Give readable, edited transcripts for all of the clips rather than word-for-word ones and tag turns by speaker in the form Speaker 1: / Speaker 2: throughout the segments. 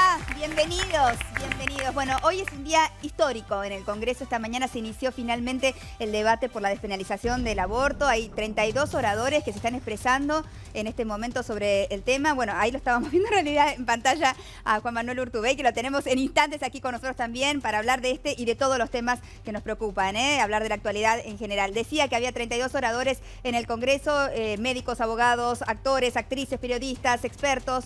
Speaker 1: Hola, bienvenidos, bienvenidos. Bueno, hoy es un día histórico en el Congreso. Esta mañana se inició finalmente el debate por la despenalización del aborto. Hay 32 oradores que se están expresando en este momento sobre el tema. Bueno, ahí lo estábamos viendo en realidad en pantalla a Juan Manuel Urtubey, que lo tenemos en instantes aquí con nosotros también para hablar de este y de todos los temas que nos preocupan, hablar de la actualidad en general. Decía que había 32 oradores en el Congreso, médicos, abogados, actores, actrices, periodistas, expertos,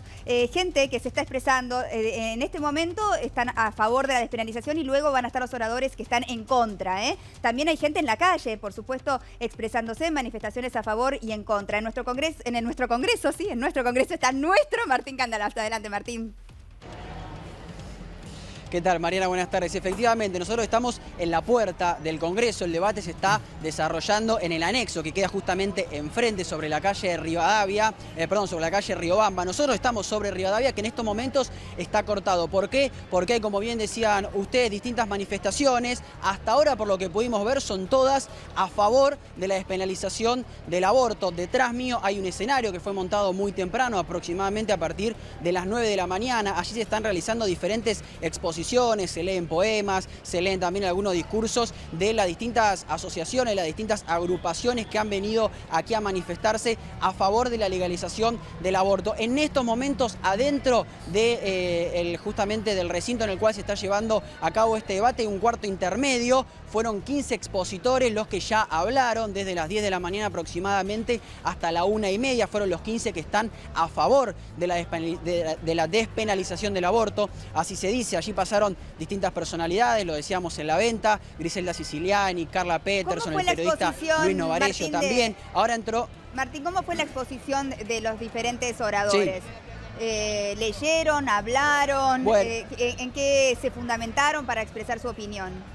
Speaker 1: gente que se está expresando. En este momento están a favor de la despenalización y luego van a estar los oradores que están en contra. También hay gente en la calle, por supuesto, expresándose en manifestaciones a favor y en contra. En nuestro Congreso, en nuestro Congreso está nuestro Martín Candalás. Adelante, Martín.
Speaker 2: ¿Qué tal, Mariana? Buenas tardes. Efectivamente, nosotros estamos en la puerta del Congreso. El debate se está desarrollando en el anexo que queda justamente enfrente sobre la calle Rivadavia, sobre la calle Riobamba. Nosotros estamos sobre Rivadavia, que en estos momentos está cortado. ¿Por qué? Porque hay, como bien decían ustedes, distintas manifestaciones. Hasta ahora, por lo que pudimos ver, son todas a favor de la despenalización del aborto. Detrás mío hay un escenario que fue montado muy temprano, aproximadamente a partir de las 9 de la mañana. Allí se están realizando diferentes exposiciones. Se leen poemas, se leen también algunos discursos de las distintas asociaciones, las distintas agrupaciones que han venido aquí a manifestarse a favor de la legalización del aborto. En estos momentos, adentro de justamente del recinto en el cual se está llevando a cabo este debate, un cuarto intermedio. Fueron 15 expositores los que ya hablaron desde las 10 de la mañana aproximadamente hasta la 1:30. Fueron los 15 que están a favor de la despenalización del aborto. Así se dice, allí pasaron distintas personalidades, lo decíamos en la venta, Griselda Siciliani, Carla Peterson, el periodista Luis Novarecio también. Ahora entró...
Speaker 1: Martín, ¿cómo fue la exposición de los diferentes oradores? Sí. ¿Leyeron, hablaron? Bueno. ¿En qué se fundamentaron para expresar su opinión?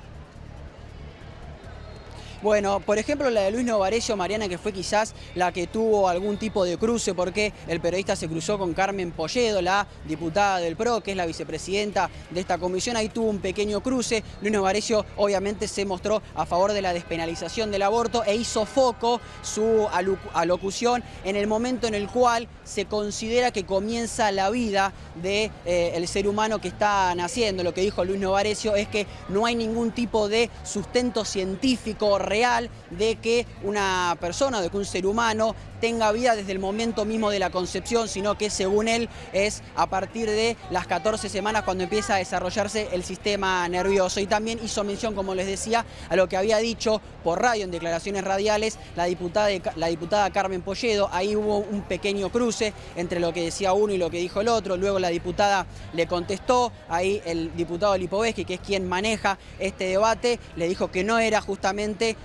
Speaker 2: Bueno, por ejemplo, la de Luis Novarecio, Mariana, que fue quizás la que tuvo algún tipo de cruce, porque el periodista se cruzó con Carmen Polledo, la diputada del PRO, que es la vicepresidenta de esta comisión. Ahí tuvo un pequeño cruce. Luis Novarecio obviamente se mostró a favor de la despenalización del aborto e hizo foco su alocución en el momento en el cual se considera que comienza la vida del ser humano que está naciendo. Lo que dijo Luis Novarecio es que no hay ningún tipo de sustento científico real de que una persona, de que un ser humano tenga vida desde el momento mismo de la concepción, sino que según él es a partir de las 14 semanas cuando empieza a desarrollarse el sistema nervioso. Y también hizo mención, como les decía, a lo que había dicho por radio en declaraciones radiales la diputada Carmen Polledo. Ahí hubo un pequeño cruce entre lo que decía uno y lo que dijo el otro. Luego la diputada le contestó, ahí el diputado Lipovetsky, que es quien maneja este debate, le dijo que no era justamente,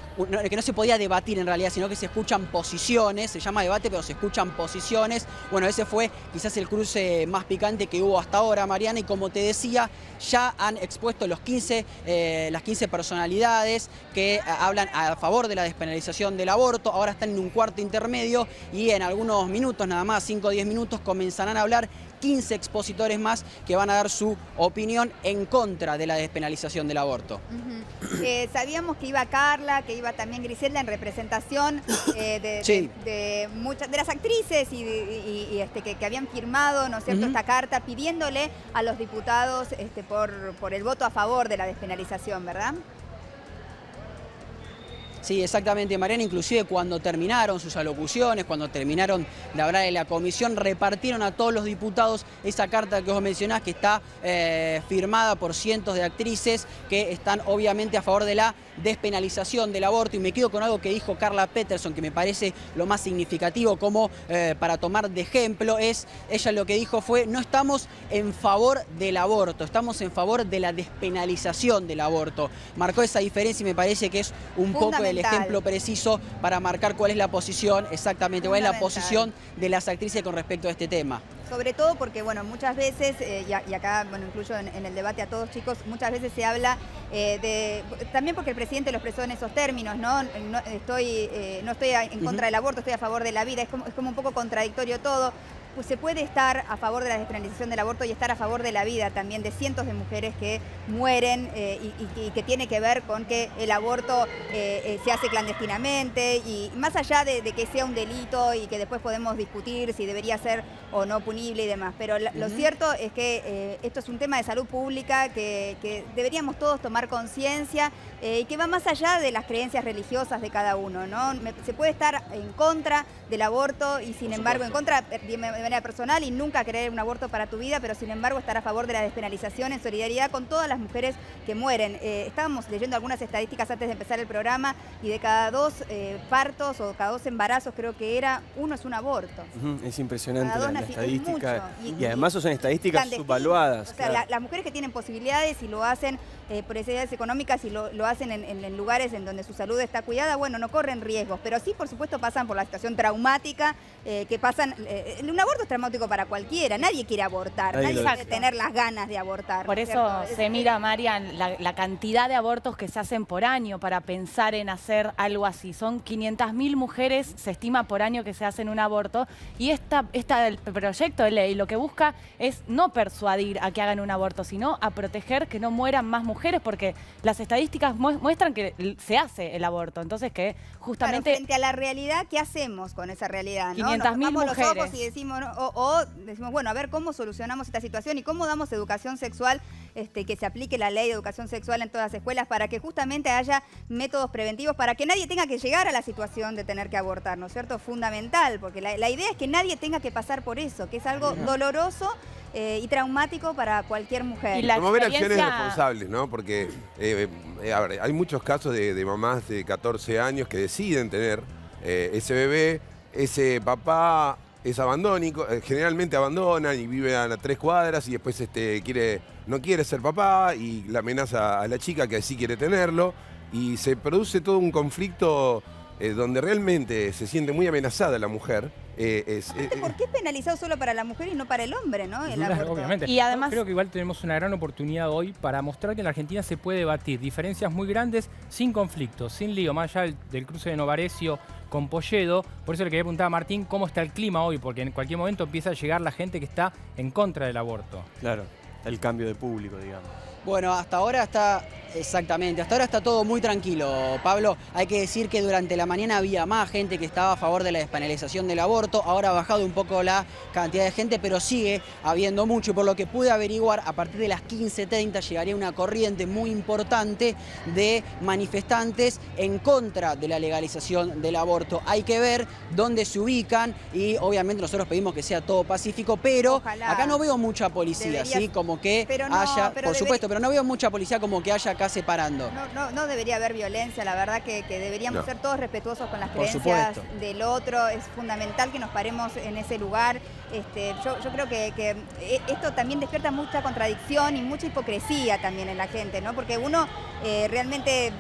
Speaker 2: que no se podía debatir en realidad, sino que se escuchan posiciones. Se llama debate, pero se escuchan posiciones. Bueno, ese fue quizás el cruce más picante que hubo hasta ahora, Mariana, y como te decía, ya han expuesto las 15 personalidades que hablan a favor de la despenalización del aborto. Ahora están en un cuarto intermedio y en algunos minutos, nada más, 5 o 10 minutos, comenzarán a hablar 15 expositores más que van a dar su opinión en contra de la despenalización del aborto.
Speaker 1: Sabíamos que iba Carla, que iba también Griselda en representación de muchas de las actrices que habían firmado, ¿no es cierto?, esta carta pidiéndole a los diputados por el voto a favor de la despenalización, ¿verdad?
Speaker 2: Sí, exactamente, Mariana. Inclusive cuando terminaron sus alocuciones, cuando terminaron de hablar en la comisión, repartieron a todos los diputados esa carta que vos mencionás, que está firmada por cientos de actrices que están obviamente a favor de la despenalización del aborto. Y me quedo con algo que dijo Carla Peterson, que me parece lo más significativo como para tomar de ejemplo. Ella lo que dijo fue: no estamos en favor del aborto, estamos en favor de la despenalización del aborto. Marcó esa diferencia y me parece que es un poco el ejemplo preciso para marcar cuál es la posición, exactamente, cuál es la posición de las actrices con respecto a este tema.
Speaker 1: Sobre todo porque, bueno, muchas veces, y acá, bueno, incluyo en el debate a todos, chicos, muchas veces se habla también porque el presidente lo expresó en esos términos, ¿no? No estoy en contra del aborto, estoy a favor de la vida, es como un poco contradictorio todo. pues se puede estar a favor de la despenalización del aborto y estar a favor de la vida también de cientos de mujeres que mueren y que tiene que ver con que el aborto se hace clandestinamente y más allá de que sea un delito y que después podemos discutir si debería ser o no punible y demás. Pero lo cierto es que esto es un tema de salud pública que deberíamos todos tomar conciencia y que va más allá de las creencias religiosas de cada uno, ¿no? Se puede estar en contra del aborto y sin embargo en contra de manera personal y nunca querer un aborto para tu vida, pero sin embargo estar a favor de la despenalización en solidaridad con todas las mujeres que mueren. Estábamos leyendo algunas estadísticas antes de empezar el programa y de cada 2 partos o cada 2 embarazos creo que era, uno es un aborto.
Speaker 3: Es impresionante la estadística y además son estadísticas subvaluadas.
Speaker 1: O sea,
Speaker 3: claro.
Speaker 1: las mujeres que tienen posibilidades y lo hacen por necesidades económicas y lo hacen en lugares en donde su salud está cuidada, bueno, no corren riesgos, pero sí, por supuesto, pasan por la situación traumática que pasan. Un aborto es traumático para cualquiera, nadie quiere abortar, nadie quiere tener las ganas de abortar.
Speaker 4: Por eso se mira, Marian, la cantidad de abortos que se hacen por año para pensar en hacer algo así. Son 500.000 mujeres, se estima por año que se hacen un aborto, y el proyecto de ley lo que busca es no persuadir a que hagan un aborto, sino a proteger que no mueran más mujeres, porque las estadísticas muestran que se hace el aborto. Entonces que justamente...
Speaker 1: Claro, frente a la realidad, ¿qué hacemos con esa realidad?
Speaker 4: 500.000 mujeres.
Speaker 1: Los ojos y decimos, decimos, bueno, a ver cómo solucionamos esta situación y cómo damos educación sexual, que se aplique la ley de educación sexual en todas las escuelas para que justamente haya métodos preventivos para que nadie tenga que llegar a la situación de tener que abortar, ¿no es cierto? Fundamental, porque la idea es que nadie tenga que pasar por eso, que es algo doloroso y traumático para cualquier mujer.
Speaker 5: Y promover acciones responsables, ¿no? Porque a ver, hay muchos casos de mamás de 14 años que deciden tener ese bebé, ese papá es abandónico, generalmente abandonan y viven a 3 cuadras y después no quiere ser papá y la amenaza a la chica que sí quiere tenerlo y se produce todo un conflicto donde realmente se siente muy amenazada la mujer.
Speaker 1: ¿Por qué es penalizado solo para la mujer y no para el hombre, ¿no? El aborto.
Speaker 6: Obviamente.
Speaker 4: Y además,
Speaker 6: creo que igual tenemos una gran oportunidad hoy para mostrar que en la Argentina se puede debatir diferencias muy grandes sin conflictos, sin lío, más allá del cruce de Novarecio con Polledo. Por eso le quería preguntar a Martín cómo está el clima hoy, porque en cualquier momento empieza a llegar la gente que está en contra del aborto.
Speaker 3: Claro, el cambio de público, digamos.
Speaker 2: Bueno, hasta ahora está todo muy tranquilo, Pablo. Hay que decir que durante la mañana había más gente que estaba a favor de la despenalización del aborto. Ahora ha bajado un poco la cantidad de gente, pero sigue habiendo mucho. Y por lo que pude averiguar, a partir de las 15:30 llegaría una corriente muy importante de manifestantes en contra de la legalización del aborto. Hay que ver dónde se ubican y obviamente nosotros pedimos que sea todo pacífico, pero
Speaker 1: ojalá.
Speaker 2: Acá no veo mucha policía, ¿sí? Como que por supuesto, pero no veo mucha policía como que haya acá separando.
Speaker 1: No debería haber violencia, la verdad que deberíamos ser todos respetuosos con las
Speaker 2: Por
Speaker 1: creencias
Speaker 2: supuesto.
Speaker 1: del otro, es fundamental que nos paremos en ese lugar. Yo creo que esto también despierta mucha contradicción y mucha hipocresía también en la gente, ¿no? Porque uno realmente,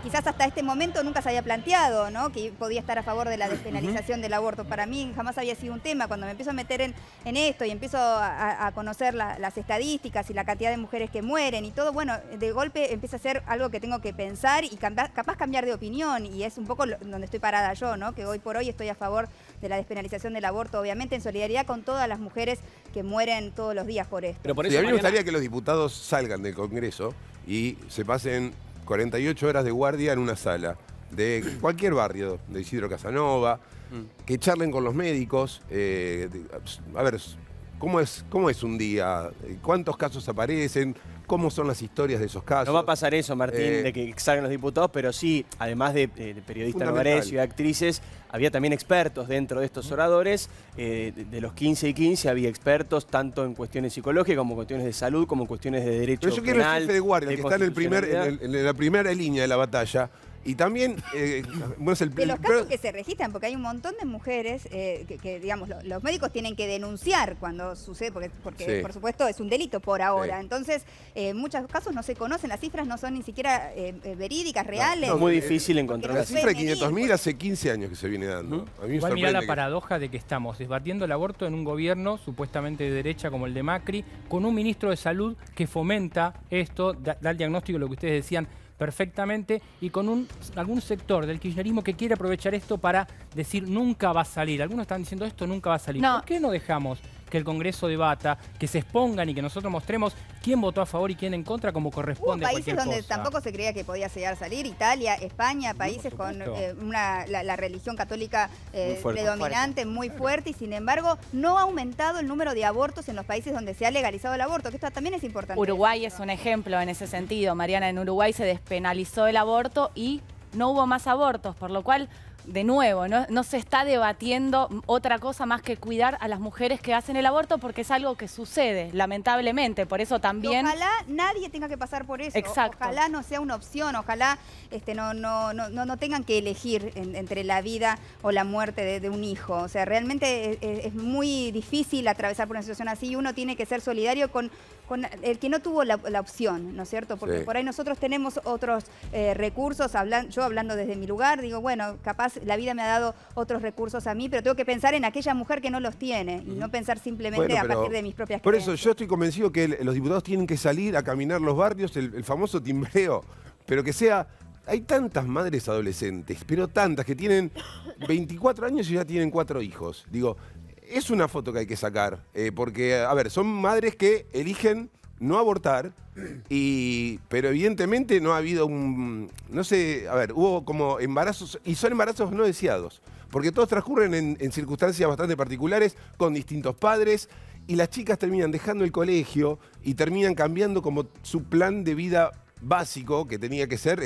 Speaker 1: quizás hasta este momento nunca se había planteado, ¿no? Que podía estar a favor de la despenalización del aborto. Para mí jamás había sido un tema. Cuando me empiezo a meter en esto y empiezo a conocer las estadísticas y la cantidad de mujeres que mueren y todo, bueno, de golpe empieza a ser algo que tengo que pensar y capaz cambiar de opinión, y es un poco donde estoy parada yo, ¿no? Que hoy por hoy estoy a favor de la despenalización del aborto, obviamente en solidaridad con todas las mujeres que mueren todos los días por esto.
Speaker 5: Pero por eso, a mí me gustaría que los diputados salgan del Congreso y se pasen 48 horas de guardia en una sala de cualquier barrio, de Isidro Casanova, que charlen con los médicos, a ver, ¿cómo es un día? ¿Cuántos casos aparecen? ¿Cómo son las historias de esos casos?
Speaker 3: No va a pasar eso, Martín, de que salgan los diputados, pero sí, además de periodistas Novarecio y de actrices, había también expertos dentro de estos oradores. De los 15 y 15 había expertos tanto en cuestiones psicológicas como en cuestiones de salud, como en cuestiones de derecho penal.
Speaker 5: Pero yo quiero el jefe de guardia, el que está en la primera línea de la batalla. Y también,
Speaker 1: de los casos que se registran, porque hay un montón de mujeres que digamos, los médicos tienen que denunciar cuando sucede, porque sí, por supuesto es un delito por ahora. Sí. Entonces, muchos casos no se conocen, las cifras no son ni siquiera verídicas, reales.
Speaker 3: No, es muy difícil encontrar.
Speaker 5: La cifra de 500.000 hace 15 años que se viene dando. A mí me
Speaker 6: Igual mirá la paradoja de que estamos debatiendo el aborto en un gobierno supuestamente de derecha como el de Macri, con un ministro de Salud que fomenta esto, da el diagnóstico de lo que ustedes decían. perfectamente y con algún sector del kirchnerismo que quiere aprovechar esto para decir nunca va a salir. Algunos están diciendo esto nunca va a salir. ¿Por qué no dejamos que el Congreso debata, que se expongan y que nosotros mostremos quién votó a favor y quién en contra como corresponde a cualquier cosa?
Speaker 1: Hubo países donde tampoco se creía que podía llegar a salir, Italia, España, países con la religión católica predominante, muy fuerte, y sin embargo no ha aumentado el número de abortos en los países donde se ha legalizado el aborto, que esto también es importante.
Speaker 4: Uruguay es un ejemplo en ese sentido, Mariana. En Uruguay se despenalizó el aborto y no hubo más abortos, por lo cual, de nuevo, no se está debatiendo otra cosa más que cuidar a las mujeres que hacen el aborto, porque es algo que sucede, lamentablemente. Por eso también...
Speaker 1: Ojalá nadie tenga que pasar por eso.
Speaker 4: Exacto.
Speaker 1: Ojalá no sea una opción, ojalá no tengan que elegir entre la vida o la muerte de un hijo. O sea, realmente es muy difícil atravesar por una situación así y uno tiene que ser solidario con el que no tuvo la opción, ¿no es cierto? Porque por ahí nosotros tenemos otros recursos, yo hablando desde mi lugar, digo, bueno, capaz la vida me ha dado otros recursos a mí, pero tengo que pensar en aquella mujer que no los tiene y no pensar simplemente a partir de mis propias
Speaker 5: por
Speaker 1: creencias.
Speaker 5: eso yo estoy convencido que los diputados tienen que salir a caminar los barrios, el famoso timbreo, pero que sea... Hay tantas madres adolescentes, pero tantas que tienen 24 años y ya tienen 4 hijos. Digo, es una foto que hay que sacar, porque, a ver, son madres que eligen no abortar, pero evidentemente no ha habido no sé, a ver, hubo como embarazos, y son embarazos no deseados, porque todos transcurren en circunstancias bastante particulares, con distintos padres, y las chicas terminan dejando el colegio y terminan cambiando como su plan de vida básico, que tenía que ser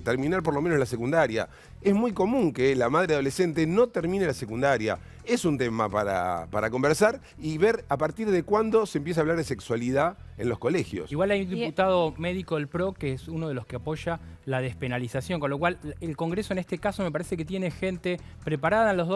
Speaker 5: terminar por lo menos la secundaria. Es muy común que la madre adolescente no termine la secundaria. Es un tema para conversar y ver a partir de cuándo se empieza a hablar de sexualidad en los colegios.
Speaker 6: Igual hay un diputado médico del PRO que es uno de los que apoya la despenalización, con lo cual el Congreso en este caso me parece que tiene gente preparada en las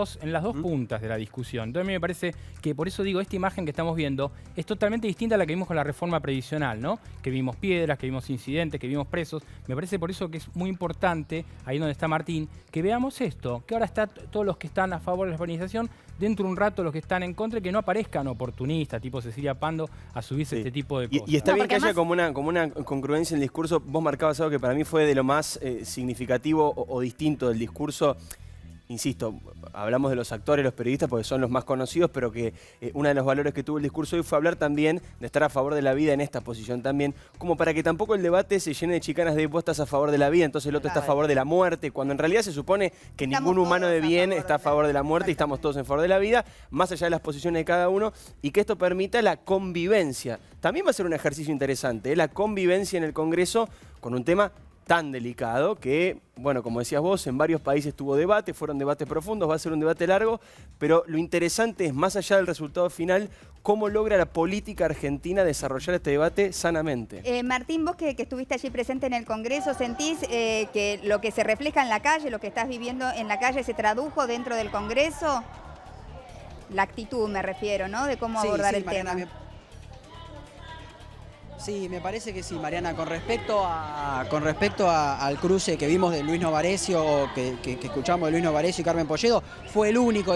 Speaker 6: dos puntas de la discusión. Entonces a mí me parece que, por eso digo, esta imagen que estamos viendo es totalmente distinta a la que vimos con la reforma previsional, ¿no? Que vimos piedras, que vimos incidentes, que vimos presos. Me parece por eso que es muy importante, ahí donde está Martín, que veamos esto, que ahora están todos los que están a favor de la despenalización, dentro de un rato los que están en contra, y que no aparezcan oportunistas, tipo Cecilia Pando, a subirse este tipo de cosas.
Speaker 3: Y está bien que haya como una congruencia en el discurso. Vos marcabas algo que para mí fue de lo más significativo o distinto del discurso. Insisto, hablamos de los actores, los periodistas, porque son los más conocidos, pero que uno de los valores que tuvo el discurso hoy fue hablar también de estar a favor de la vida en esta posición también, como para que tampoco el debate se llene de chicanas de vos estás a favor de la vida, entonces el otro está a favor de la muerte, cuando en realidad se supone que ningún humano de bien está a favor de la muerte y estamos todos en favor de la vida, más allá de las posiciones de cada uno, y que esto permita la convivencia. También va a ser un ejercicio interesante, la convivencia en el Congreso con un tema tan delicado que, bueno, como decías vos, en varios países tuvo debate, fueron debates profundos, va a ser un debate largo, pero lo interesante es, más allá del resultado final, cómo logra la política argentina desarrollar este debate sanamente.
Speaker 1: Martín, vos que estuviste allí presente en el Congreso, ¿sentís que lo que se refleja en la calle, lo que estás viviendo en la calle, se tradujo dentro del Congreso? La actitud me refiero, ¿no? De cómo abordar el
Speaker 2: Mariana,
Speaker 1: tema.
Speaker 2: Sí, me parece que sí, Mariana. Con respecto al cruce que vimos de Luis Novarecio, que escuchamos de Luis Novarecio y Carmen Polledo, fue el único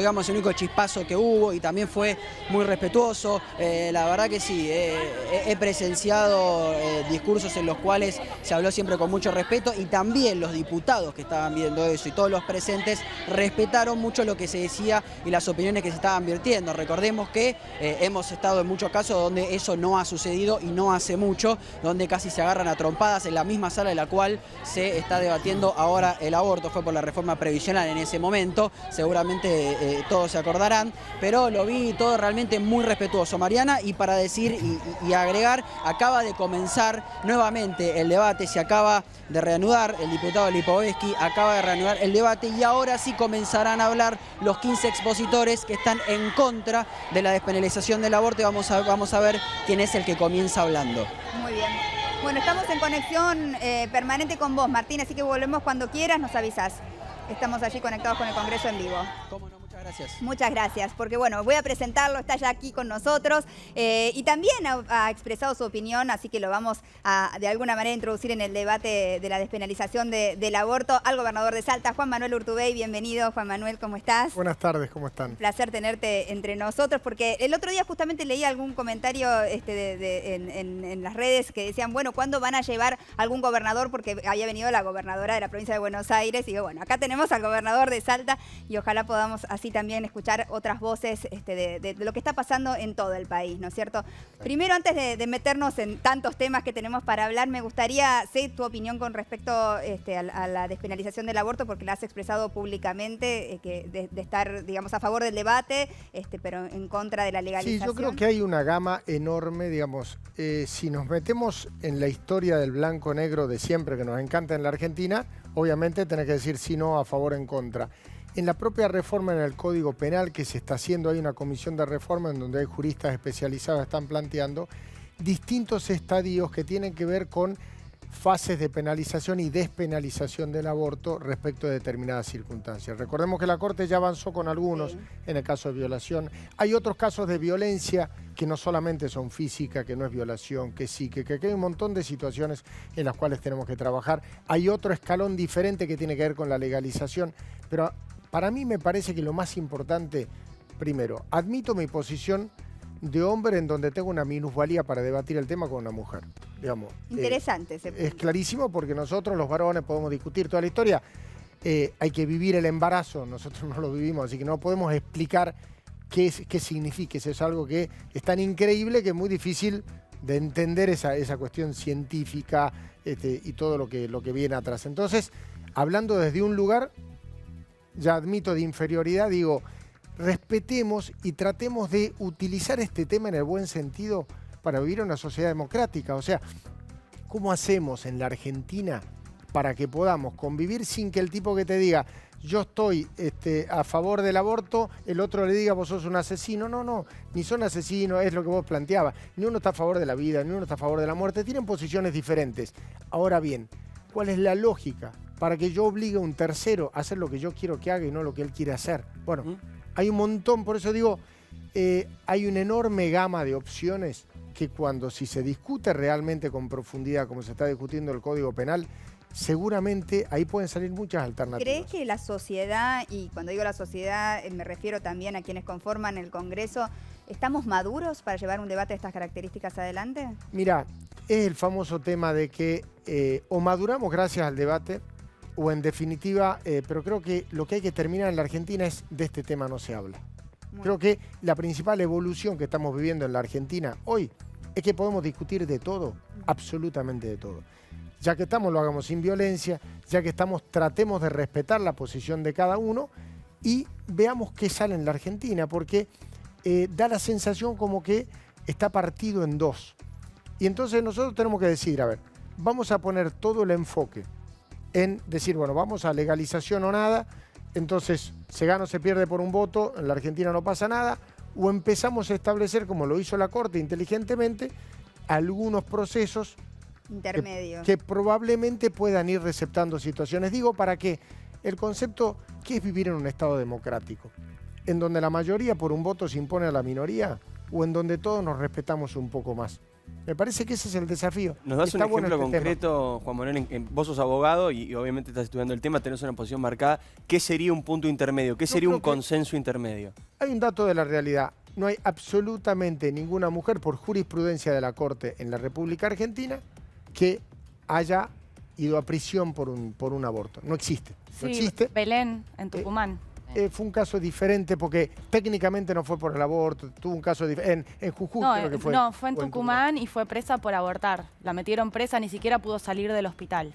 Speaker 2: chispazo que hubo y también fue muy respetuoso. La verdad que sí, he presenciado discursos en los cuales se habló siempre con mucho respeto, y también los diputados que estaban viendo eso y todos los presentes respetaron mucho lo que se decía y las opiniones que se estaban vertiendo. Recordemos que hemos estado en muchos casos donde eso no ha sucedido y no hace mucho, donde casi se agarran a trompadas en la misma sala en la cual se está debatiendo ahora el aborto. Fue por la reforma previsional en ese momento, seguramente todos se acordarán, pero lo vi todo realmente muy respetuoso, Mariana, y para decir y agregar, acaba de comenzar nuevamente el debate, se acaba de reanudar, el diputado Lipovetsky acaba de reanudar el debate y ahora sí comenzarán a hablar los 15 expositores que están en contra de la despenalización del aborto, y vamos a ver quién es el que comienza hablando.
Speaker 1: Muy bien. Bueno, estamos en conexión permanente con vos, Martín, así que volvemos cuando quieras, nos avisás. Estamos allí conectados con el Congreso en vivo.
Speaker 2: ¿Cómo no? Muchas gracias. Gracias.
Speaker 1: Muchas gracias, porque bueno, voy a presentarlo, está ya aquí con nosotros y también ha expresado su opinión, así que lo vamos a de alguna manera introducir en el debate de la despenalización del aborto al gobernador de Salta, Juan Manuel Urtubey. Bienvenido, Juan Manuel, ¿cómo estás?
Speaker 7: Buenas tardes, ¿cómo están?
Speaker 1: Un placer tenerte entre nosotros, porque el otro día justamente leí algún comentario en las redes que decían, bueno, ¿cuándo van a llevar algún gobernador? Porque había venido la gobernadora de la provincia de Buenos Aires y digo, bueno, acá tenemos al gobernador de Salta y ojalá podamos así también escuchar otras voces de lo que está pasando en todo el país, ¿no es cierto? Primero, antes de meternos en tantos temas que tenemos para hablar, me gustaría saber tu opinión con respecto a la despenalización del aborto, porque la has expresado públicamente, de estar, digamos, a favor del debate, pero en contra de la legalización.
Speaker 7: Sí, yo creo que hay una gama enorme, digamos, si nos metemos en la historia del blanco-negro de siempre, que nos encanta en la Argentina, obviamente tenés que decir sí, no, a favor, en contra. En la propia reforma en el Código Penal que se está haciendo, hay una comisión de reforma en donde hay juristas especializados que están planteando distintos estadios que tienen que ver con fases de penalización y despenalización del aborto respecto de determinadas circunstancias. Recordemos que la Corte ya avanzó con algunos, sí, en el caso de violación. Hay otros casos de violencia que no solamente son física, que no es violación, que sí, que hay un montón de situaciones en las cuales tenemos que trabajar. Hay otro escalón diferente que tiene que ver con la legalización, pero para mí me parece que lo más importante, primero, admito mi posición de hombre en donde tengo una minusvalía para debatir el tema con una mujer. Digamos,
Speaker 1: interesante ese punto.
Speaker 7: Es clarísimo porque nosotros los varones podemos discutir toda la historia. Hay que vivir el embarazo, nosotros no lo vivimos, así que no podemos explicar qué significa. Eso es algo que es tan increíble que es muy difícil de entender esa cuestión científica y todo lo que viene atrás. Entonces, hablando desde un lugar, ya admito de inferioridad, digo, respetemos y tratemos de utilizar este tema en el buen sentido para vivir en una sociedad democrática. O sea, ¿cómo hacemos en la Argentina para que podamos convivir sin que el tipo que te diga yo estoy a favor del aborto, el otro le diga vos sos un asesino? No, ni son asesinos, es lo que vos planteabas. Ni uno está a favor de la vida, ni uno está a favor de la muerte. Tienen posiciones diferentes. Ahora bien, ¿cuál es la lógica para que yo obligue a un tercero a hacer lo que yo quiero que haga y no lo que él quiere hacer? Bueno, hay un montón, por eso digo, hay una enorme gama de opciones que si se discute realmente con profundidad, como se está discutiendo el Código Penal, seguramente ahí pueden salir muchas alternativas.
Speaker 1: ¿Crees que la sociedad, y cuando digo la sociedad me refiero también a quienes conforman el Congreso, estamos maduros para llevar un debate de estas características adelante?
Speaker 7: Mira, es el famoso tema de que o maduramos gracias al debate, o en definitiva, pero creo que lo que hay que terminar en la Argentina es de este tema no se habla. Creo que la principal evolución que estamos viviendo en la Argentina hoy es que podemos discutir de todo, absolutamente de todo. Ya que estamos, lo hagamos sin violencia, ya que estamos, tratemos de respetar la posición de cada uno y veamos qué sale en la Argentina, porque da la sensación como que está partido en dos. Y entonces nosotros tenemos que decir, a ver, vamos a poner todo el enfoque en decir, bueno, vamos a legalización o nada, entonces se gana o se pierde por un voto, en la Argentina no pasa nada, o empezamos a establecer, como lo hizo la Corte inteligentemente, algunos procesos
Speaker 1: intermedios
Speaker 7: que probablemente puedan ir receptando situaciones. Digo, para que el concepto, ¿qué es vivir en un Estado democrático? ¿En donde la mayoría por un voto se impone a la minoría? ¿O en donde todos nos respetamos un poco más? Me parece que ese es el desafío.
Speaker 3: ¿Nos das un ejemplo concreto, Juan Manuel? Vos sos abogado y obviamente estás estudiando el tema, tenés una posición marcada. ¿Qué sería un punto intermedio? ¿Qué sería un consenso intermedio?
Speaker 7: Hay un dato de la realidad. No hay absolutamente ninguna mujer, por jurisprudencia de la Corte en la República Argentina, que haya ido a prisión por un aborto. No existe. No existe.
Speaker 4: Belén, en Tucumán.
Speaker 7: Fue un caso diferente porque técnicamente no fue por el aborto, tuvo un caso diferente. En Jujuy creo que fue.
Speaker 4: No, fue en Tucumán y fue presa por abortar. La metieron presa, ni siquiera pudo salir del hospital.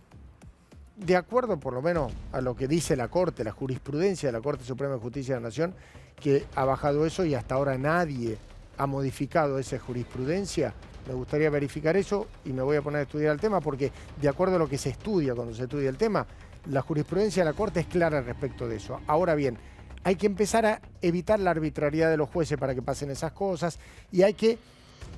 Speaker 7: De acuerdo por lo menos a lo que dice la Corte, la jurisprudencia de la Corte Suprema de Justicia de la Nación, que ha bajado eso y hasta ahora nadie ha modificado esa jurisprudencia. Me gustaría verificar eso y me voy a poner a estudiar el tema porque de acuerdo a lo que se estudia cuando se estudia el tema, la jurisprudencia de la Corte es clara respecto de eso. Ahora bien, hay que empezar a evitar la arbitrariedad de los jueces para que pasen esas cosas y hay que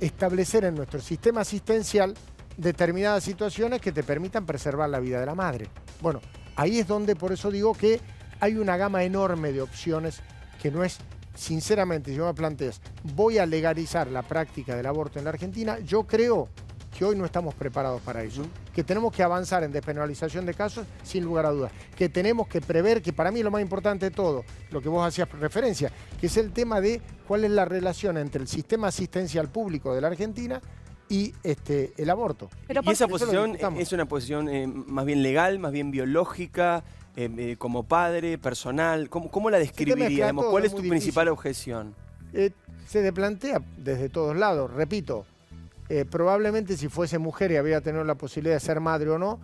Speaker 7: establecer en nuestro sistema asistencial determinadas situaciones que te permitan preservar la vida de la madre. Bueno, ahí es donde por eso digo que hay una gama enorme de opciones que no es, sinceramente, si yo me planteas, voy a legalizar la práctica del aborto en la Argentina, yo creo que hoy no estamos preparados para eso, que tenemos que avanzar en despenalización de casos sin lugar a dudas, que tenemos que prever, que para mí es lo más importante de todo, lo que vos hacías referencia, que es el tema de cuál es la relación entre el sistema asistencial público de la Argentina y el aborto.
Speaker 3: Pero ¿y esa posición es una posición más bien legal, más bien biológica, como padre, personal? ¿Cómo la describirías? ¿Cuál es tu principal objeción?
Speaker 7: Se plantea desde todos lados, repito. Probablemente si fuese mujer y había tenido la posibilidad de ser madre o no,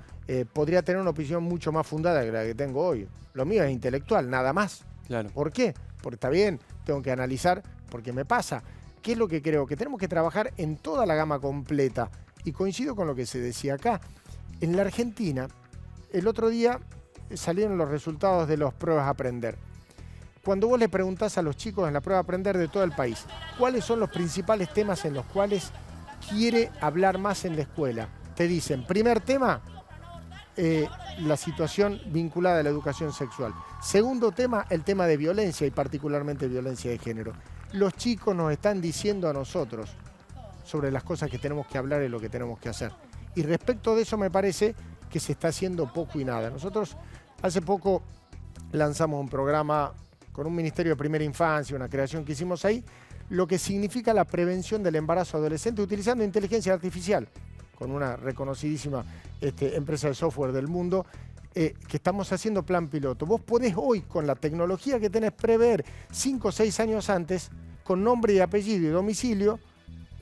Speaker 7: podría tener una opinión mucho más fundada que la que tengo hoy. Lo mío es intelectual, nada más.
Speaker 3: Claro.
Speaker 7: ¿Por qué? Porque está bien, tengo que analizar por qué me pasa. ¿Qué es lo que creo? Que tenemos que trabajar en toda la gama completa. Y coincido con lo que se decía acá. En la Argentina, el otro día salieron los resultados de las pruebas Aprender. Cuando vos le preguntás a los chicos en la prueba Aprender de todo el país, ¿cuáles son los principales temas en los cuales quiere hablar más en la escuela? Te dicen, primer tema, la situación vinculada a la educación sexual. Segundo tema, el tema de violencia y particularmente violencia de género. Los chicos nos están diciendo a nosotros sobre las cosas que tenemos que hablar y lo que tenemos que hacer. Y respecto de eso me parece que se está haciendo poco y nada. Nosotros hace poco lanzamos un programa con un Ministerio de Primera Infancia, una creación que hicimos ahí, lo que significa la prevención del embarazo adolescente utilizando inteligencia artificial, con una reconocidísima empresa de software del mundo, que estamos haciendo plan piloto. Vos podés hoy, con la tecnología que tenés, prever 5 o 6 años antes, con nombre y apellido y domicilio,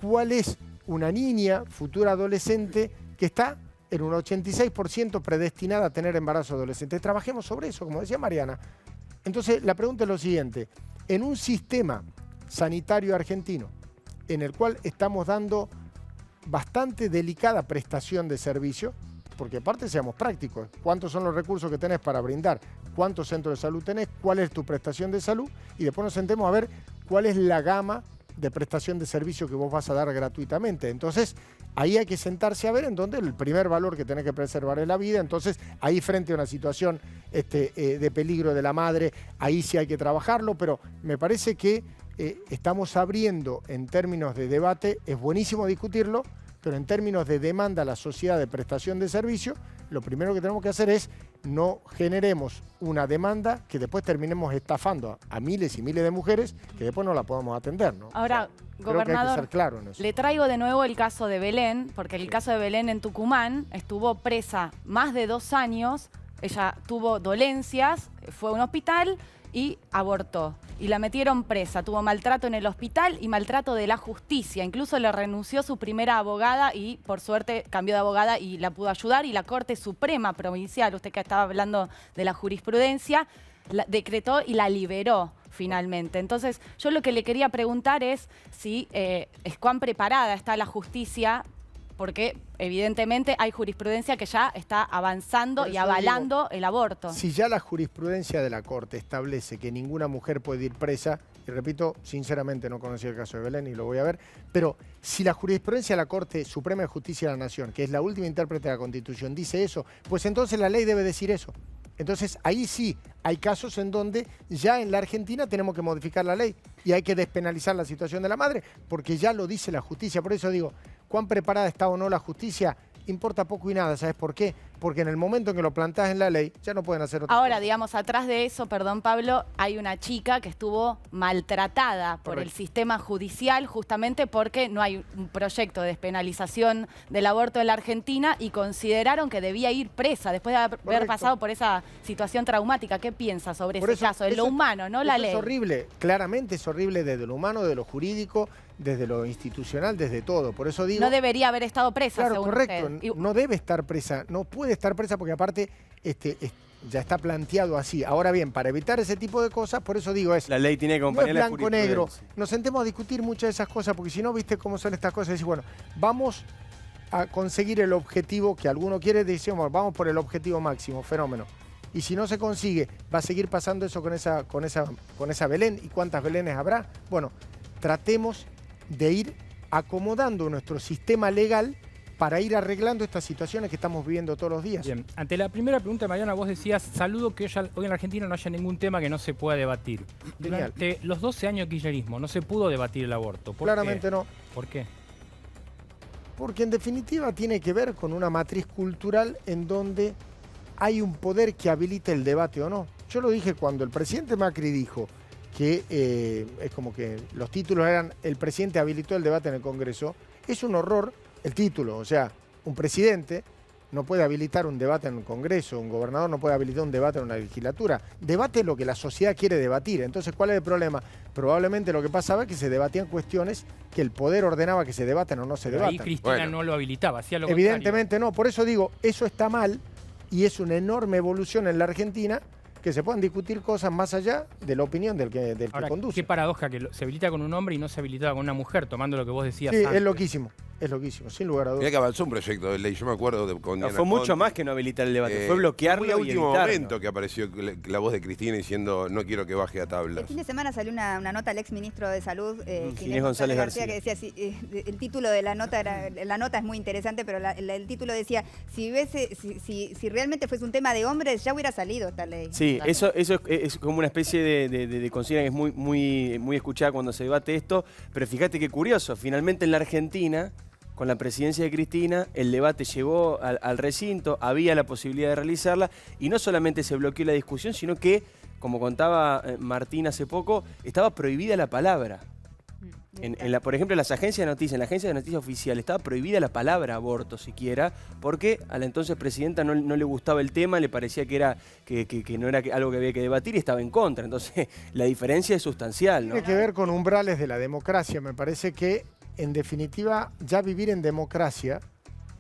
Speaker 7: cuál es una niña, futura adolescente, que está en un 86% predestinada a tener embarazo adolescente. Trabajemos sobre eso, como decía Mariana. Entonces, la pregunta es lo siguiente. En un sistema sanitario argentino, en el cual estamos dando bastante delicada prestación de servicio, porque aparte seamos prácticos, ¿cuántos son los recursos que tenés para brindar? ¿Cuántos centros de salud tenés? ¿Cuál es tu prestación de salud? Y después nos sentemos a ver cuál es la gama de prestación de servicio que vos vas a dar gratuitamente. Entonces, ahí hay que sentarse a ver en dónde el primer valor que tenés que preservar es la vida. Entonces, ahí frente a una situación de peligro de la madre, ahí sí hay que trabajarlo, pero me parece que estamos abriendo en términos de debate, es buenísimo discutirlo, pero en términos de demanda a la sociedad de prestación de servicio, lo primero que tenemos que hacer es no generemos una demanda que después terminemos estafando a miles y miles de mujeres que después no la podamos atender, ¿no?
Speaker 4: Ahora, gobernador,
Speaker 7: creo que hay que ser claro en eso.
Speaker 4: Le traigo de nuevo el caso de Belén, porque el caso de Belén en Tucumán estuvo presa más de 2 años, ella tuvo dolencias, fue a un hospital y abortó. Y la metieron presa, tuvo maltrato en el hospital y maltrato de la justicia. Incluso le renunció su primera abogada y por suerte cambió de abogada y la pudo ayudar. Y la Corte Suprema Provincial, usted que estaba hablando de la jurisprudencia, la decretó y la liberó finalmente. Entonces, yo lo que le quería preguntar es si cuán preparada está la justicia, porque evidentemente hay jurisprudencia que ya está avanzando y avalando el aborto.
Speaker 7: Si ya la jurisprudencia de la Corte establece que ninguna mujer puede ir presa, y repito, sinceramente no conocí el caso de Belén y lo voy a ver, pero si la jurisprudencia de la Corte Suprema de Justicia de la Nación, que es la última intérprete de la Constitución, dice eso, pues entonces la ley debe decir eso. Entonces ahí sí hay casos en donde ya en la Argentina tenemos que modificar la ley y hay que despenalizar la situación de la madre, porque ya lo dice la justicia. Por eso digo, cuán preparada está o no la justicia, importa poco y nada. ¿Sabes por qué? Porque en el momento en que lo plantás en la ley, ya no pueden hacer otra cosa.
Speaker 4: Ahora, digamos, atrás de eso, perdón Pablo, hay una chica que estuvo maltratada por el sistema judicial justamente porque no hay un proyecto de despenalización del aborto en la Argentina y consideraron que debía ir presa después de haber pasado por esa situación traumática. ¿Qué piensa sobre ese caso? En lo humano, no la ley.
Speaker 7: Es horrible, claramente es horrible desde lo humano, desde lo jurídico, desde lo institucional, desde todo. Por eso digo...
Speaker 4: No debería haber estado presa,
Speaker 7: claro,
Speaker 4: según
Speaker 7: correcto.
Speaker 4: usted.
Speaker 7: No debe estar presa, no puede estar presa porque aparte ya está planteado así. Ahora bien, para evitar ese tipo de cosas, por eso digo
Speaker 3: la ley tiene que acompañar
Speaker 7: no es blanco-negro. Nos sentemos a discutir muchas de esas cosas porque si no, viste cómo son estas cosas. Decís, bueno, vamos a conseguir el objetivo que alguno quiere, decimos, vamos por el objetivo máximo, fenómeno. Y si no se consigue, va a seguir pasando eso con esa Belén. ¿Y cuántas Belénes habrá? Bueno, tratemos de ir acomodando nuestro sistema legal para ir arreglando estas situaciones que estamos viviendo todos los días.
Speaker 6: Bien, ante la primera pregunta, Mariana, vos decías, saludo que hoy en la Argentina no haya ningún tema que no se pueda debatir.
Speaker 7: Genial.
Speaker 6: Durante los 12 años de kirchnerismo no se pudo debatir el aborto. ¿Por
Speaker 7: Claramente
Speaker 6: qué?
Speaker 7: no.
Speaker 6: ¿Por qué?
Speaker 7: Porque en definitiva tiene que ver con una matriz cultural en donde hay un poder que habilita el debate o no. Yo lo dije cuando el presidente Macri dijo que es como que los títulos eran el presidente habilitó el debate en el Congreso. Es un horror el título, o sea, un presidente no puede habilitar un debate en un Congreso, un gobernador no puede habilitar un debate en una legislatura. Debate lo que la sociedad quiere debatir. Entonces, ¿cuál es el problema? Probablemente lo que pasaba es que se debatían cuestiones que el poder ordenaba que se debaten o no se debatan.
Speaker 6: Ahí Cristina no lo habilitaba, hacía lo
Speaker 7: Evidentemente
Speaker 6: contrario.
Speaker 7: no, por eso digo, eso está mal y es una enorme evolución en la Argentina que se puedan discutir cosas más allá de la opinión del que
Speaker 6: Ahora,
Speaker 7: conduce.
Speaker 6: qué paradoja que se habilita con un hombre y no se habilitaba con una mujer, tomando lo que vos decías
Speaker 7: Sí,
Speaker 6: antes.
Speaker 7: es loquísimo, sin lugar a dudas.
Speaker 5: Mirá que avanzó un proyecto de ley, yo me acuerdo con Diana
Speaker 3: Fue mucho
Speaker 5: Conti.
Speaker 3: más que no habilitar el debate, fue bloquearlo
Speaker 5: Fue a
Speaker 3: y
Speaker 5: último
Speaker 3: evitarlo.
Speaker 5: momento que apareció la voz de Cristina diciendo no quiero que baje a tablas.
Speaker 1: El fin de semana salió una nota al exministro de Salud,
Speaker 3: Ginés González García,
Speaker 1: que decía, el título de la nota la nota es muy interesante, pero el título decía, si realmente fuese un tema de hombres, ya hubiera salido esta ley.
Speaker 3: Sí, eso es como una especie de consigna que es muy escuchada cuando se debate esto, pero fíjate qué curioso, finalmente en la Argentina, con la presidencia de Cristina, el debate llegó al recinto, había la posibilidad de realizarla, y no solamente se bloqueó la discusión, sino que, como contaba Martín hace poco, estaba prohibida la palabra. Por ejemplo, en las agencias de noticias, en la agencia de noticias oficial, estaba prohibida la palabra aborto siquiera, porque a la entonces presidenta no le gustaba el tema, le parecía que no era algo que había que debatir y estaba en contra. Entonces, la diferencia es sustancial, ¿no?
Speaker 7: Tiene que ver con umbrales de la democracia. Me parece que, en definitiva, ya vivir en democracia,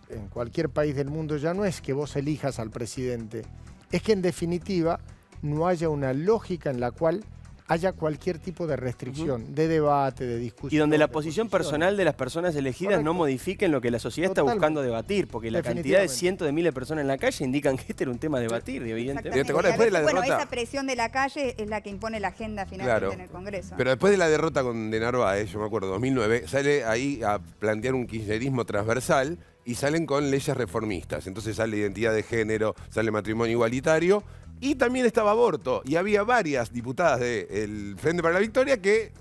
Speaker 7: en cualquier país del mundo, ya no es que vos elijas al presidente. Es que, en definitiva, no haya una lógica en la cual haya cualquier tipo de restricción, de debate, de discusión.
Speaker 3: Y donde la posición personal de las personas elegidas no modifiquen lo que la sociedad está buscando debatir, porque la cantidad de cientos de miles de personas en la calle indican que este era un tema a debatir, evidentemente.
Speaker 5: ¿Te acuerdas después de la
Speaker 1: Bueno,
Speaker 5: derrota?
Speaker 1: esa presión de la calle es la que impone la agenda finalmente en el Congreso.
Speaker 5: Pero después de la derrota de Narváez, yo me acuerdo, 2009, sale ahí a plantear un kirchnerismo transversal y salen con leyes reformistas. Entonces sale identidad de género, sale matrimonio igualitario y también estaba aborto. Y había varias diputadas del Frente para la Victoria que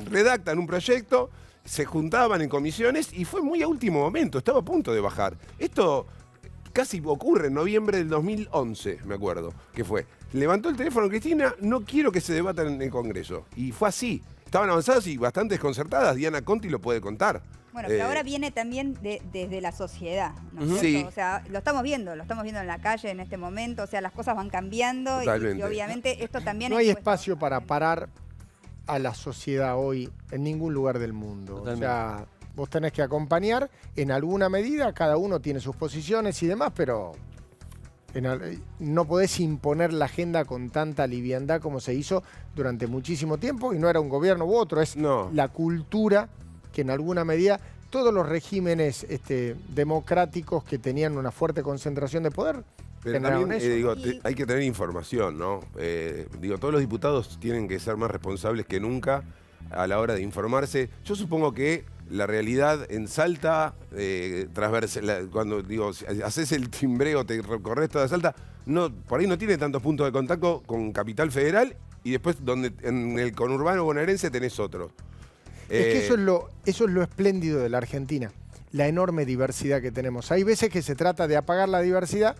Speaker 5: redactan un proyecto, se juntaban en comisiones y fue muy a último momento, estaba a punto de bajar. Esto casi ocurre en noviembre del 2011, me acuerdo, que fue. Levantó el teléfono Cristina, no quiero que se debatan en el Congreso. Y fue así. Estaban avanzadas y bastante desconcertadas. Diana Conti lo puede contar.
Speaker 1: Bueno, pero ahora viene también desde la sociedad, ¿no es cierto?
Speaker 5: Sí.
Speaker 1: O sea, lo estamos viendo en la calle en este momento, o sea, las cosas van cambiando y obviamente esto también
Speaker 7: no hay espacio para parar a la sociedad hoy en ningún lugar del mundo.
Speaker 3: Totalmente.
Speaker 7: O sea, vos tenés que acompañar en alguna medida, cada uno tiene sus posiciones y demás, pero no podés imponer la agenda con tanta liviandad como se hizo durante muchísimo tiempo, y no era un gobierno u otro, es la cultura que en alguna medida todos los regímenes democráticos que tenían una fuerte concentración de poder
Speaker 5: Pero
Speaker 7: generaron
Speaker 5: también,
Speaker 7: eso.
Speaker 5: hay que tener información, ¿no? Todos los diputados tienen que ser más responsables que nunca a la hora de informarse. Yo supongo que la realidad en Salta, cuando haces el timbreo, te recorres toda Salta, por ahí no tiene tantos puntos de contacto con Capital Federal, y después en el conurbano bonaerense tenés otro.
Speaker 7: Es que eso es lo espléndido de la Argentina, la enorme diversidad que tenemos. Hay veces que se trata de apagar la diversidad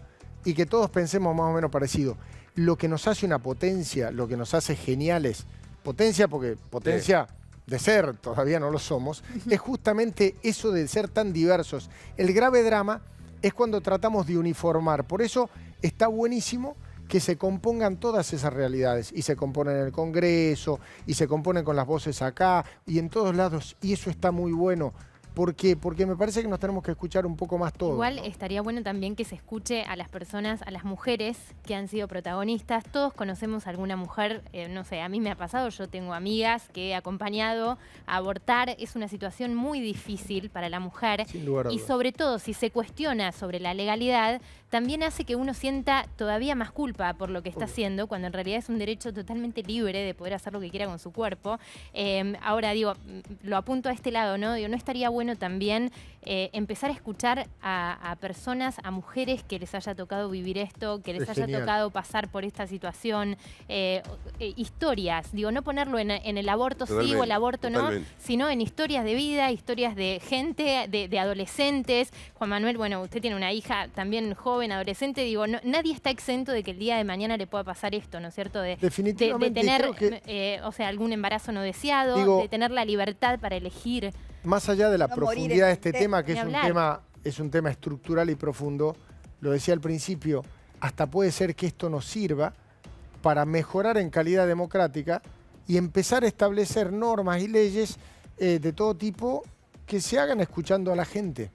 Speaker 7: y que todos pensemos más o menos parecido. Lo que nos hace una potencia, lo que nos hace geniales, potencia porque potencia de ser, todavía no lo somos, es justamente eso de ser tan diversos. El grave drama es cuando tratamos de uniformar. Por eso está buenísimo que se compongan todas esas realidades, y se componen en el Congreso, y se componen con las voces acá, y en todos lados, y eso está muy bueno. ¿Por qué? Porque me parece que nos tenemos que escuchar un poco más todos.
Speaker 8: Igual estaría bueno también que se escuche a las personas, a las mujeres que han sido protagonistas. Todos conocemos a alguna mujer, no sé, a mí me ha pasado, yo tengo amigas que he acompañado a abortar. Es una situación muy difícil para la mujer.
Speaker 7: Sin lugar a
Speaker 8: Y
Speaker 7: dudas.
Speaker 8: sobre todo, si se cuestiona sobre la legalidad, también hace que uno sienta todavía más culpa por lo que está haciendo, cuando en realidad es un derecho totalmente libre de poder hacer lo que quiera con su cuerpo. Ahora digo, lo apunto a este lado, ¿no? Digo, no estaría bueno bueno también empezar a escuchar a personas, a mujeres que les haya tocado vivir esto, que les
Speaker 7: Es
Speaker 8: haya
Speaker 7: genial.
Speaker 8: tocado pasar por esta situación, historias, digo, no ponerlo en el aborto sí o el
Speaker 5: Totalmente,
Speaker 8: aborto no,
Speaker 5: totalmente.
Speaker 8: sino en historias de vida, historias de gente, de adolescentes. Juan Manuel, bueno, usted tiene una hija también joven, adolescente, digo, nadie está exento de que el día de mañana le pueda pasar esto, ¿no es cierto? De
Speaker 7: Definitivamente,
Speaker 8: tener,
Speaker 7: creo
Speaker 8: o sea, algún embarazo no deseado,
Speaker 7: Digo,
Speaker 8: de tener la libertad para elegir.
Speaker 7: Más allá de la
Speaker 1: No morir
Speaker 7: profundidad de
Speaker 1: en
Speaker 7: este
Speaker 1: el
Speaker 7: tema, que
Speaker 8: ni
Speaker 7: es un
Speaker 8: hablar.
Speaker 7: tema estructural y profundo, lo decía al principio, hasta puede ser que esto nos sirva para mejorar en calidad democrática y empezar a establecer normas y leyes de todo tipo que se hagan escuchando a la gente,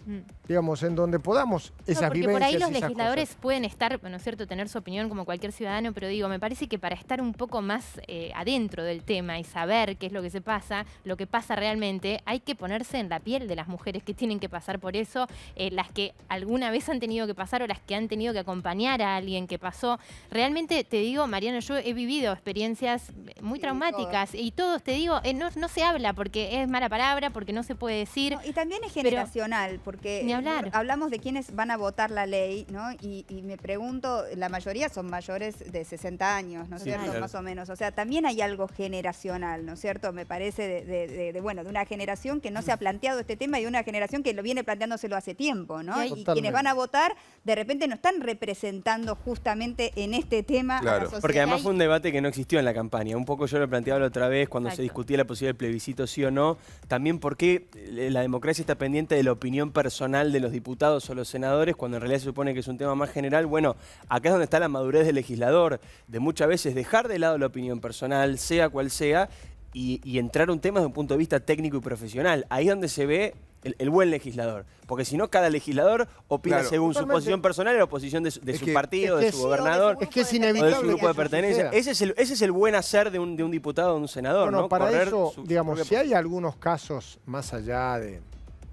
Speaker 7: digamos, en donde podamos esas
Speaker 8: No, porque
Speaker 7: vivencias
Speaker 8: por ahí
Speaker 7: y
Speaker 8: los
Speaker 7: esas
Speaker 8: legisladores
Speaker 7: cosas.
Speaker 8: pueden estar, ¿no es cierto?, tener su opinión como cualquier ciudadano, pero digo, me parece que para estar un poco más adentro del tema y saber qué es lo que se pasa, lo que pasa realmente, hay que ponerse en la piel de las mujeres que tienen que pasar por eso, las que alguna vez han tenido que pasar o las que han tenido que acompañar a alguien que pasó. Realmente te digo, Mariana, yo he vivido experiencias muy traumáticas y todos, te digo, no se habla porque es mala palabra, porque no se puede decir.
Speaker 1: No, y también es generacional, porque
Speaker 8: Ni hablar.
Speaker 1: hablamos de quienes van a votar la ley, ¿no? Y me pregunto, la mayoría son mayores de 60 años, ¿no es
Speaker 3: Sí,
Speaker 1: cierto?
Speaker 3: claro.
Speaker 1: Más o menos. O sea, también hay algo generacional, ¿no es cierto? Me parece de una generación que no se ha planteado este tema y una generación que lo viene planteándoselo hace tiempo, ¿no? Y
Speaker 7: Totalmente.
Speaker 1: quienes van a votar, de repente no están representando justamente en este tema a la
Speaker 5: Claro.
Speaker 1: sociedad.
Speaker 3: Porque además fue un debate que no existió en la campaña. Un poco yo lo planteaba la otra vez cuando se
Speaker 8: Exacto.
Speaker 3: discutía la posibilidad del plebiscito sí o no. También por qué la democracia está pendiente de la opinión personal de los diputados o los senadores cuando en realidad se supone que es un tema más general. Bueno, acá es donde está la madurez del legislador, de muchas veces dejar de lado la opinión personal, sea cual sea, y entrar a un tema desde un punto de vista técnico y profesional. Ahí es donde se ve el buen legislador. Porque si no, cada legislador opina
Speaker 5: Claro.
Speaker 3: según su
Speaker 7: Totalmente.
Speaker 3: posición personal y la posición de
Speaker 5: Es
Speaker 3: su
Speaker 5: que-
Speaker 3: partido,
Speaker 7: es
Speaker 3: de
Speaker 7: que
Speaker 3: su
Speaker 7: sí,
Speaker 3: gobernador.
Speaker 7: Es que es
Speaker 3: O de
Speaker 7: inevitable
Speaker 3: su
Speaker 7: que
Speaker 3: grupo de
Speaker 7: eso
Speaker 3: pertenencia.
Speaker 7: suceda.
Speaker 3: Ese es el buen hacer de un diputado o de un senador, ¿no?
Speaker 7: Para
Speaker 3: Correr
Speaker 7: eso,
Speaker 3: su
Speaker 7: digamos,
Speaker 3: propia
Speaker 7: si hay algunos casos más allá de,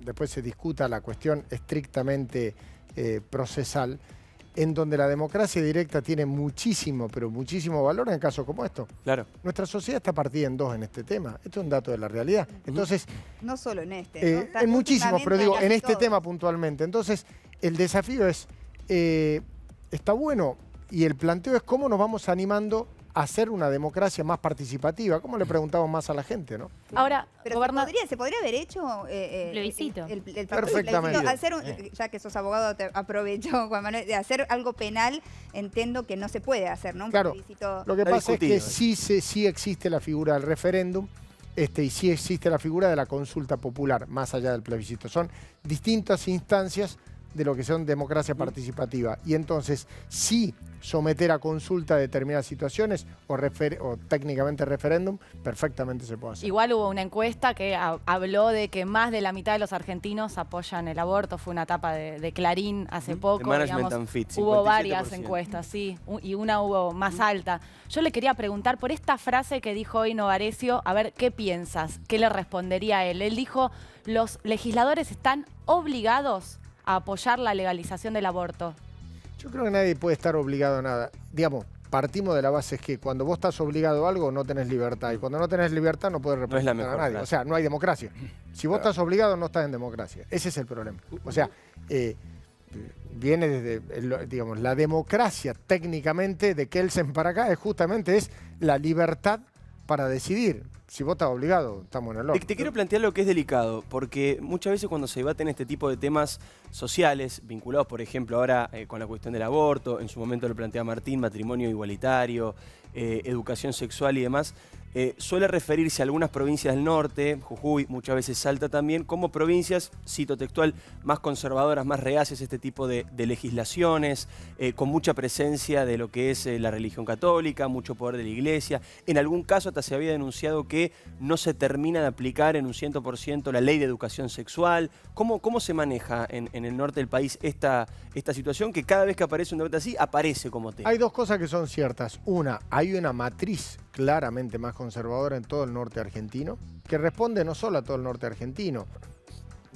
Speaker 7: después se discuta la cuestión estrictamente procesal, en donde la democracia directa tiene muchísimo, pero muchísimo valor en casos como esto.
Speaker 3: Claro.
Speaker 7: Nuestra sociedad está partida en dos en este tema. Esto es un dato de la realidad. Entonces,
Speaker 1: No solo en este, ¿no? Está
Speaker 7: en muchísimos, pero digo,
Speaker 1: últimamente
Speaker 7: en este
Speaker 1: casi
Speaker 7: tema
Speaker 1: todos.
Speaker 7: puntualmente. Entonces, el desafío es, está bueno, y el planteo es cómo nos vamos animando a hacer una democracia más participativa. ¿Cómo le preguntamos más a la gente, no?
Speaker 4: Ahora,
Speaker 1: Pero se podría haber hecho
Speaker 8: Plebiscito.
Speaker 1: el
Speaker 7: Perfectamente.
Speaker 1: plebiscito. Al ser ya que sos abogado, te aprovecho, Juan Manuel, de hacer algo penal, entiendo que no se puede hacer, ¿no? Un
Speaker 7: Claro,
Speaker 1: plebiscito.
Speaker 7: lo que
Speaker 3: Está
Speaker 7: pasa es que
Speaker 3: discutido.
Speaker 7: sí existe la figura del referéndum y sí existe la figura de la consulta popular, más allá del plebiscito. Son distintas instancias de lo que son democracia participativa. Y entonces, sí someter a consulta determinadas situaciones o técnicamente referéndum, perfectamente se puede hacer.
Speaker 4: igual hubo una encuesta que habló de que más de la mitad de los argentinos apoyan el aborto. Fue una etapa de Clarín hace poco.
Speaker 3: Management and Fit,
Speaker 4: Hubo varias
Speaker 3: 57%.
Speaker 4: encuestas, sí, y una hubo más alta. Yo le quería preguntar por esta frase que dijo hoy Novarecio, a ver, ¿qué piensas? ¿Qué le respondería a él? Él dijo, los legisladores están obligados a apoyar la legalización del aborto.
Speaker 7: Yo creo que nadie puede estar obligado a nada. Digamos, partimos de la base es que cuando vos estás obligado a algo no tenés libertad y cuando no tenés libertad no puedes
Speaker 3: No es la
Speaker 7: representar
Speaker 3: mejor
Speaker 7: a nadie.
Speaker 3: frase.
Speaker 7: O sea, no hay democracia. Si vos estás obligado no estás en democracia. Ese es el problema. O sea, viene desde, digamos, la democracia técnicamente de Kelsen para acá es la libertad para decidir. Si vos estás obligado, estamos en el horno.
Speaker 3: Te quiero plantear lo que es delicado, porque muchas veces cuando se debaten este tipo de temas sociales, vinculados, por ejemplo, ahora con la cuestión del aborto, en su momento lo plantea Martín, matrimonio igualitario, educación sexual y demás, suele referirse a algunas provincias del norte, Jujuy, muchas veces Salta también, como provincias, cito textual, más conservadoras, más reacias a este tipo de legislaciones, con mucha presencia de lo que es la religión católica, mucho poder de la iglesia. En algún caso hasta se había denunciado que no se termina de aplicar en un 100% la ley de educación sexual. ¿Cómo se maneja en el norte del país esta situación que cada vez que aparece un debate así, aparece como tema?
Speaker 7: Hay dos cosas que son ciertas. Una, hay una matriz claramente más conservadora en todo el norte argentino, que responde no solo a todo el norte argentino,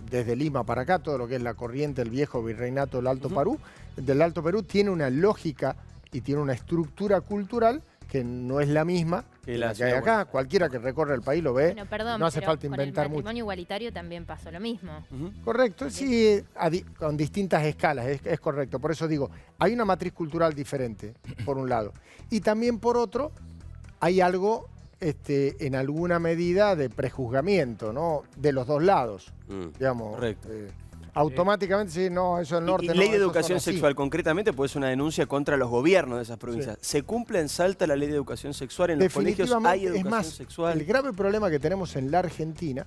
Speaker 7: desde Lima para acá, todo lo que es la corriente del viejo virreinato del Alto Perú, tiene una lógica y tiene una estructura cultural que no es la misma que la que hay acá. Cualquiera que recorre el país lo ve.
Speaker 8: Bueno, perdón,
Speaker 7: no hace
Speaker 8: pero
Speaker 7: falta
Speaker 8: con
Speaker 7: inventar
Speaker 8: el
Speaker 7: mucho.
Speaker 8: matrimonio igualitario también pasó lo mismo.
Speaker 7: Correcto, sí, con distintas escalas, es correcto. Por eso digo, hay una matriz cultural diferente, por un lado. Y también por otro, hay algo en alguna medida de prejuzgamiento, ¿no? De los dos lados, digamos.
Speaker 3: Correcto.
Speaker 7: Automáticamente, sí, no, eso el norte
Speaker 3: y
Speaker 7: no.
Speaker 3: ley de
Speaker 7: eso
Speaker 3: educación
Speaker 7: son así.
Speaker 3: sexual, concretamente, pues es una denuncia contra los gobiernos de esas provincias.
Speaker 7: Sí.
Speaker 3: ¿Se cumple en Salta la ley de educación sexual? ¿En los colegios hay educación
Speaker 7: es más,
Speaker 3: sexual?
Speaker 7: El grave problema que tenemos en la Argentina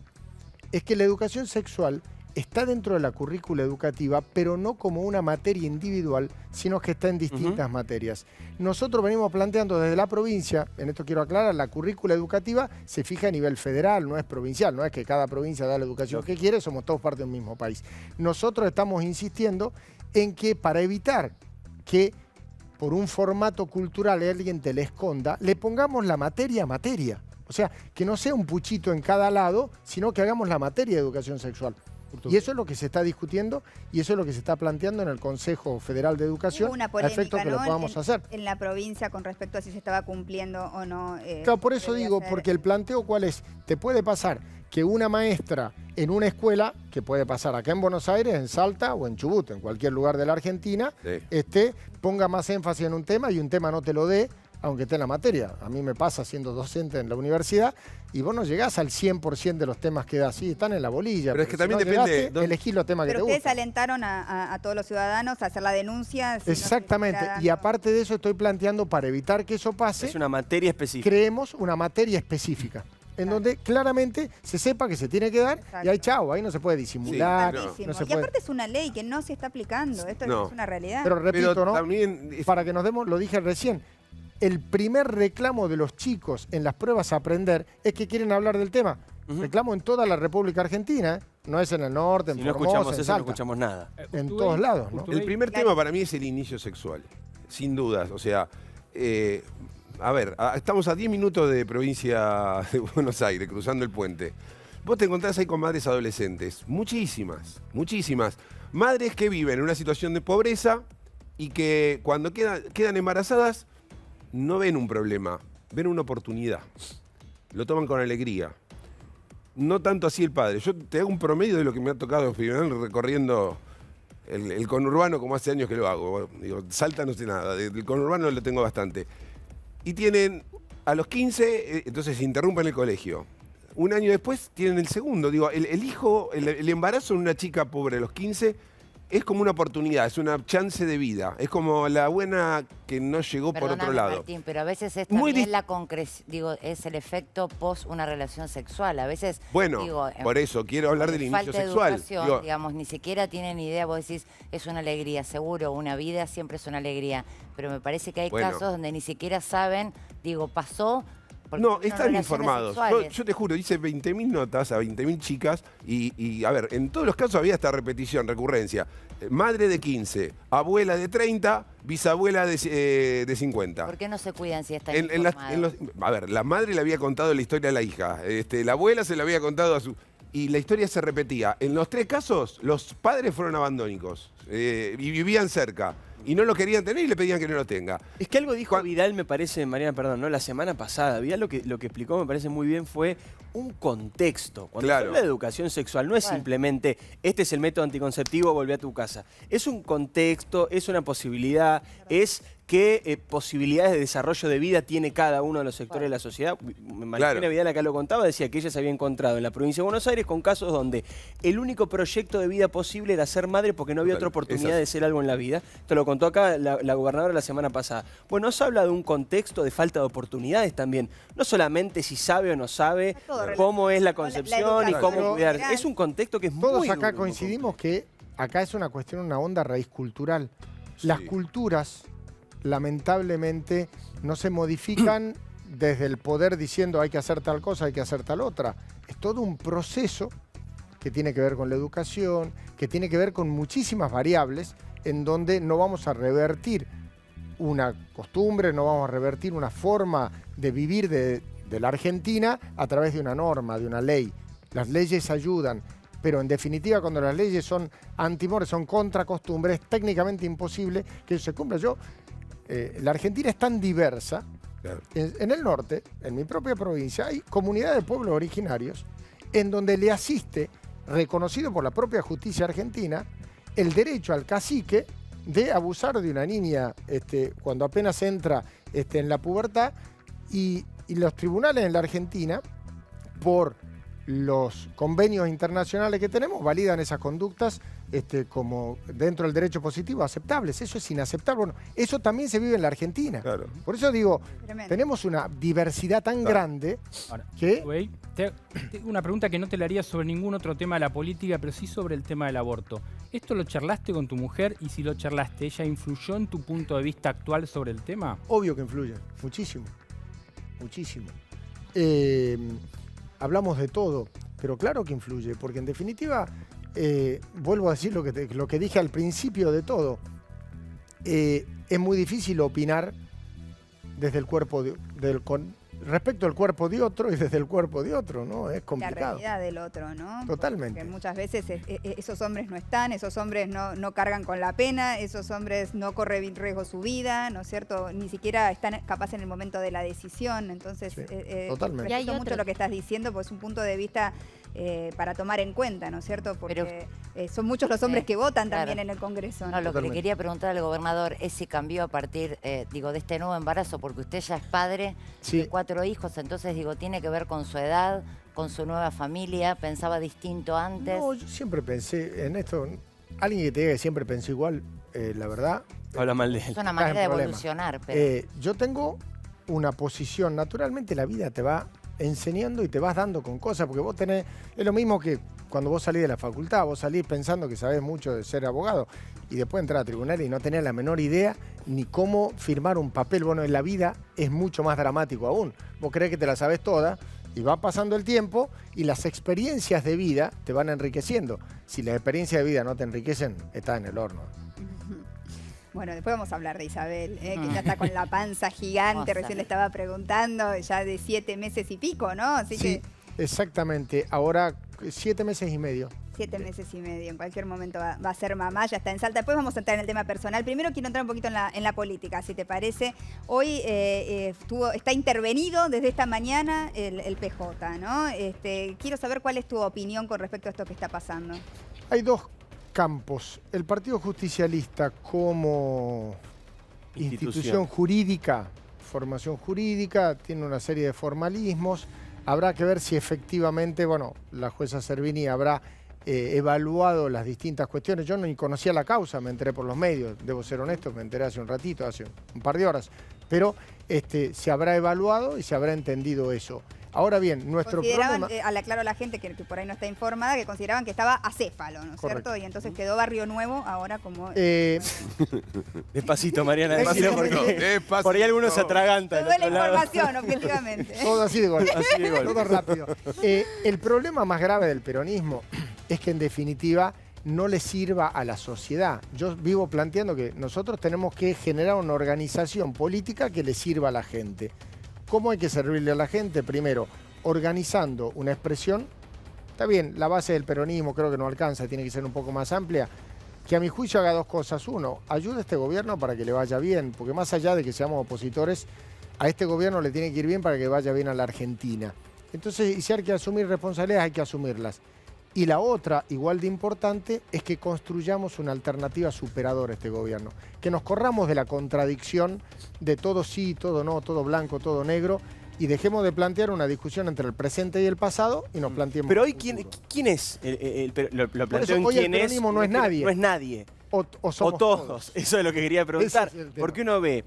Speaker 7: es que la educación sexual está dentro de la currícula educativa, pero no como una materia individual, sino que está en distintas materias. Nosotros venimos planteando desde la provincia, en esto quiero aclarar, la currícula educativa se fija a nivel federal, no es provincial, no es que cada provincia da la educación que quiere, somos todos parte del mismo país. Nosotros estamos insistiendo en que para evitar que por un formato cultural alguien te le esconda, le pongamos la materia a materia. O sea, que no sea un puchito en cada lado, sino que hagamos la materia de educación sexual. Y eso es lo que se está discutiendo y eso es lo que se está planteando en el Consejo Federal de Educación,
Speaker 1: Hubo una
Speaker 7: a
Speaker 1: polémica,
Speaker 7: efecto que lo podamos hacer.
Speaker 1: En la provincia con respecto a si se estaba cumpliendo o no.
Speaker 7: Claro, por eso
Speaker 1: debía
Speaker 7: digo,
Speaker 1: ser.
Speaker 7: porque el planteo ¿cuál es? Te puede pasar que una maestra en una escuela, que puede pasar acá en Buenos Aires, en Salta o en Chubut, en cualquier lugar de la Argentina, ponga más énfasis en un tema y un tema no te lo dé, aunque esté en la materia. A mí me pasa siendo docente en la universidad y vos no llegás al 100% de los temas que das. Sí, están en la bolilla.
Speaker 5: Pero es que
Speaker 7: si
Speaker 5: también
Speaker 7: no
Speaker 5: depende...
Speaker 7: llegaste, elegís los temas que
Speaker 1: Pero
Speaker 7: te
Speaker 1: ustedes
Speaker 7: gustan.
Speaker 1: alentaron a todos los ciudadanos a hacer la denuncia. Si
Speaker 7: Exactamente.
Speaker 1: No se
Speaker 7: Y aparte de eso estoy planteando, para evitar que eso pase,
Speaker 3: Es una materia específica.
Speaker 7: creemos una materia específica. En donde claramente se sepa que se tiene que dar y ahí chao, ahí no se puede disimular.
Speaker 1: Clarísimo.
Speaker 7: No se
Speaker 1: Y
Speaker 7: puede.
Speaker 1: aparte es una ley que no se está aplicando. Esto
Speaker 5: No.
Speaker 1: es una realidad.
Speaker 7: Pero repito,
Speaker 5: Pero
Speaker 7: ¿no?
Speaker 5: también
Speaker 7: Para que nos demos, lo dije recién, el primer reclamo de los chicos en las pruebas a aprender es que quieren hablar del tema. Reclamo en toda la República Argentina, ¿eh? No es en el norte, en
Speaker 3: Si no
Speaker 7: Formosa,
Speaker 3: escuchamos
Speaker 7: en
Speaker 3: eso, no
Speaker 7: Salta.
Speaker 3: escuchamos nada.
Speaker 7: En todos lados, ¿no?
Speaker 5: el primer tema para mí es el inicio sexual, sin dudas. O sea, a ver, estamos a 10 minutos de provincia de Buenos Aires, cruzando el puente. Vos te encontrás ahí con madres adolescentes, muchísimas, muchísimas. Madres que viven en una situación de pobreza y que cuando quedan embarazadas no ven un problema, ven una oportunidad. Lo toman con alegría. No tanto así el padre. Yo te hago un promedio de lo que me ha tocado recorriendo el conurbano, como hace años que lo hago. Bueno, digo, Salta no sé nada, del conurbano lo tengo bastante. Y tienen a los 15, entonces se interrumpen el colegio. Un año después tienen el segundo. Digo, el hijo, el embarazo en una chica pobre a los 15 es como una oportunidad, es una chance de vida. Es como la buena que no llegó por otro lado.
Speaker 9: Martín, pero a veces es
Speaker 5: Muy
Speaker 9: también es el efecto post una relación sexual. A veces,
Speaker 5: Bueno,
Speaker 9: digo,
Speaker 5: por eso quiero hablar del inicio
Speaker 9: falta de
Speaker 5: sexual.
Speaker 9: educación,
Speaker 5: Digo,
Speaker 9: digamos, ni siquiera tienen idea. Vos decís, es una alegría, seguro, una vida siempre es una alegría. Pero me parece que hay
Speaker 5: Bueno.
Speaker 9: casos donde ni siquiera saben, digo, pasó. porque
Speaker 5: no,
Speaker 9: tuvieron
Speaker 5: están
Speaker 9: relaciones
Speaker 5: informados.
Speaker 9: sexuales.
Speaker 5: Yo te juro, hice 20.000 notas a 20.000 chicas y, a ver, en todos los casos había esta repetición, recurrencia. Madre de 15, abuela de 30, bisabuela de 50.
Speaker 9: ¿Por qué no se cuidan si están
Speaker 5: En
Speaker 9: informados?
Speaker 5: a ver, la madre le había contado la historia a la hija, la abuela se la había contado a su... Y la historia se repetía. En los tres casos, los padres fueron abandónicos y vivían cerca. Y no lo querían tener y le pedían que no lo tenga.
Speaker 3: Es que algo dijo Vidal, me parece, Mariana, perdón, ¿no? La semana pasada. Vidal lo que explicó, me parece muy bien, fue un contexto. Cuando se habla de educación sexual, no es simplemente, este es el método anticonceptivo, volvé a tu casa. Es un contexto, es una posibilidad, es qué posibilidades de desarrollo de vida tiene cada uno de los sectores de la sociedad. Mariana Vidal acá lo contaba, decía que ella se había encontrado en la provincia de Buenos Aires con casos donde el único proyecto de vida posible era ser madre porque no había otra oportunidad de ser algo en la vida. Esto lo contó acá la gobernadora la semana pasada. Bueno, se habla de un contexto de falta de oportunidades también. No solamente si sabe o no sabe, cómo es la concepción y cómo cuidar. Es un contexto que es
Speaker 7: todos
Speaker 3: muy
Speaker 7: acá
Speaker 3: duro,
Speaker 7: coincidimos que acá es una cuestión, una onda raíz cultural. Las culturas, lamentablemente, no se modifican desde el poder diciendo hay que hacer tal cosa, hay que hacer tal otra. Es todo un proceso que tiene que ver con la educación, que tiene que ver con muchísimas variables en donde no vamos a revertir una costumbre, no vamos a revertir una forma de vivir de la Argentina a través de una norma, de una ley. Las leyes ayudan, pero en definitiva cuando las leyes son antimores, son contra costumbres, es técnicamente imposible que eso se cumpla. La Argentina es tan diversa
Speaker 5: Claro.
Speaker 7: En el norte, en mi propia provincia, hay comunidades de pueblos originarios en donde le asiste, reconocido por la propia justicia argentina, el derecho al cacique de abusar de una niña cuando apenas entra en la pubertad, y los tribunales en la Argentina, por los convenios internacionales que tenemos, validan esas conductas como dentro del derecho positivo aceptables. Eso es inaceptable. Bueno, eso también se vive en la Argentina.
Speaker 5: Claro.
Speaker 7: Por eso digo,
Speaker 1: Tremendo.
Speaker 7: tenemos una diversidad tan grande
Speaker 6: Ahora,
Speaker 7: que...
Speaker 6: Güey, tengo una pregunta que no te la haría sobre ningún otro tema de la política, pero sí sobre el tema del aborto. ¿Esto lo charlaste con tu mujer? Y si lo charlaste, ¿ella influyó en tu punto de vista actual sobre el tema?
Speaker 7: Obvio que influye, muchísimo, muchísimo. Hablamos de todo, pero claro que influye, porque en definitiva, vuelvo a decir lo que dije al principio de todo, es muy difícil opinar desde el cuerpo respecto al cuerpo de otro y desde el cuerpo de otro, ¿no? Es
Speaker 1: La
Speaker 7: complicado.
Speaker 1: realidad del otro, ¿no?
Speaker 7: Totalmente.
Speaker 1: Porque muchas veces esos hombres no están, esos hombres no cargan con la pena, esos hombres no corren riesgo su vida, ¿no es cierto? Ni siquiera están capaz en el momento de la decisión. Entonces,
Speaker 7: Sí, totalmente.
Speaker 8: Y hay
Speaker 1: respeto mucho
Speaker 8: otro-
Speaker 1: lo que estás diciendo, pues es un punto de vista para tomar en cuenta, ¿no es cierto? Porque son muchos los hombres que votan
Speaker 9: claro.
Speaker 1: también en el Congreso.
Speaker 9: No, lo que le
Speaker 7: Totalmente.
Speaker 9: quería preguntar al gobernador es si cambió a partir, de este nuevo embarazo, porque usted ya es padre
Speaker 7: Sí.
Speaker 9: de 4 hijos, entonces, tiene que ver con su edad, con su nueva familia, pensaba distinto antes.
Speaker 7: No, yo siempre pensé en esto. Alguien que te diga que siempre pensó igual, la verdad,
Speaker 3: Habla mal de él.
Speaker 9: Es una manera de
Speaker 7: problema.
Speaker 9: evolucionar, pero...
Speaker 7: yo tengo una posición, naturalmente la vida te va enseñando y te vas dando con cosas, porque vos tenés, es lo mismo que cuando vos salís de la facultad, vos salís pensando que sabés mucho de ser abogado y después entrar a tribunal y no tenés la menor idea ni cómo firmar un papel. Bueno, en la vida es mucho más dramático aún. Vos creés que te la sabés toda y va pasando el tiempo y las experiencias de vida te van enriqueciendo. Si las experiencias de vida no te enriquecen, estás en el horno.
Speaker 1: Bueno, después vamos a hablar de Isabel, que ya está con la panza gigante,
Speaker 9: Hermosa.
Speaker 1: recién le estaba preguntando, ya de 7 meses y pico, ¿no? Así
Speaker 7: Sí,
Speaker 1: que
Speaker 7: exactamente. Ahora 7 meses y medio.
Speaker 1: 7 meses y medio, en cualquier momento va a ser mamá, ya está en Salta. Después vamos a entrar en el tema personal. Primero quiero entrar un poquito en la política, si te parece. Hoy está intervenido desde esta mañana el PJ, ¿no? Quiero saber cuál es tu opinión con respecto a esto que está pasando.
Speaker 7: Hay dos campos. El Partido Justicialista como institución jurídica, formación jurídica, tiene una serie de formalismos. Habrá que ver si efectivamente, bueno, la jueza Servini habrá evaluado las distintas cuestiones. Yo ni conocía la causa, me enteré por los medios, debo ser honesto, me enteré hace un ratito, hace un par de horas. Pero se habrá evaluado y se habrá entendido eso. Ahora bien, nuestro
Speaker 1: Consideraban,
Speaker 7: problema...
Speaker 1: le aclaro a la gente que por ahí no está informada, que consideraban que estaba acéfalo, ¿no es
Speaker 7: Correcto.
Speaker 1: cierto? Y entonces quedó Barrio Nuevo ahora como...
Speaker 3: Despacito, Mariana,
Speaker 7: Despacito,
Speaker 3: decilo porque
Speaker 5: despacito.
Speaker 3: por ahí algunos se atragantan.
Speaker 1: Toda la información, objetivamente.
Speaker 7: Todo así de golpe.
Speaker 3: Así de golpe.
Speaker 7: Todo rápido. El problema más grave del peronismo es que en definitiva no le sirva a la sociedad. Yo vivo planteando que nosotros tenemos que generar una organización política que le sirva a la gente. ¿Cómo hay que servirle a la gente? Primero, organizando una expresión. Está bien, la base del peronismo creo que no alcanza, tiene que ser un poco más amplia. Que a mi juicio haga dos cosas. Uno, ayude a este gobierno para que le vaya bien, porque más allá de que seamos opositores, a este gobierno le tiene que ir bien para que vaya bien a la Argentina. Entonces, si hay que asumir responsabilidades, hay que asumirlas. Y la otra, igual de importante, es que construyamos una alternativa superadora a este gobierno. Que nos corramos de la contradicción de todo sí, todo no, todo blanco, todo negro, y dejemos de plantear una discusión entre el presente y el pasado y nos planteemos...
Speaker 3: Pero hoy,
Speaker 7: el futuro.
Speaker 3: ¿quién es? Lo
Speaker 7: Por eso,
Speaker 3: planteo en
Speaker 7: hoy el
Speaker 3: quién es.
Speaker 7: peronismo no es nadie.
Speaker 3: No es nadie.
Speaker 7: O somos
Speaker 3: O todos. Eso es lo que quería preguntar.
Speaker 7: Ese es el tema.
Speaker 3: Porque uno ve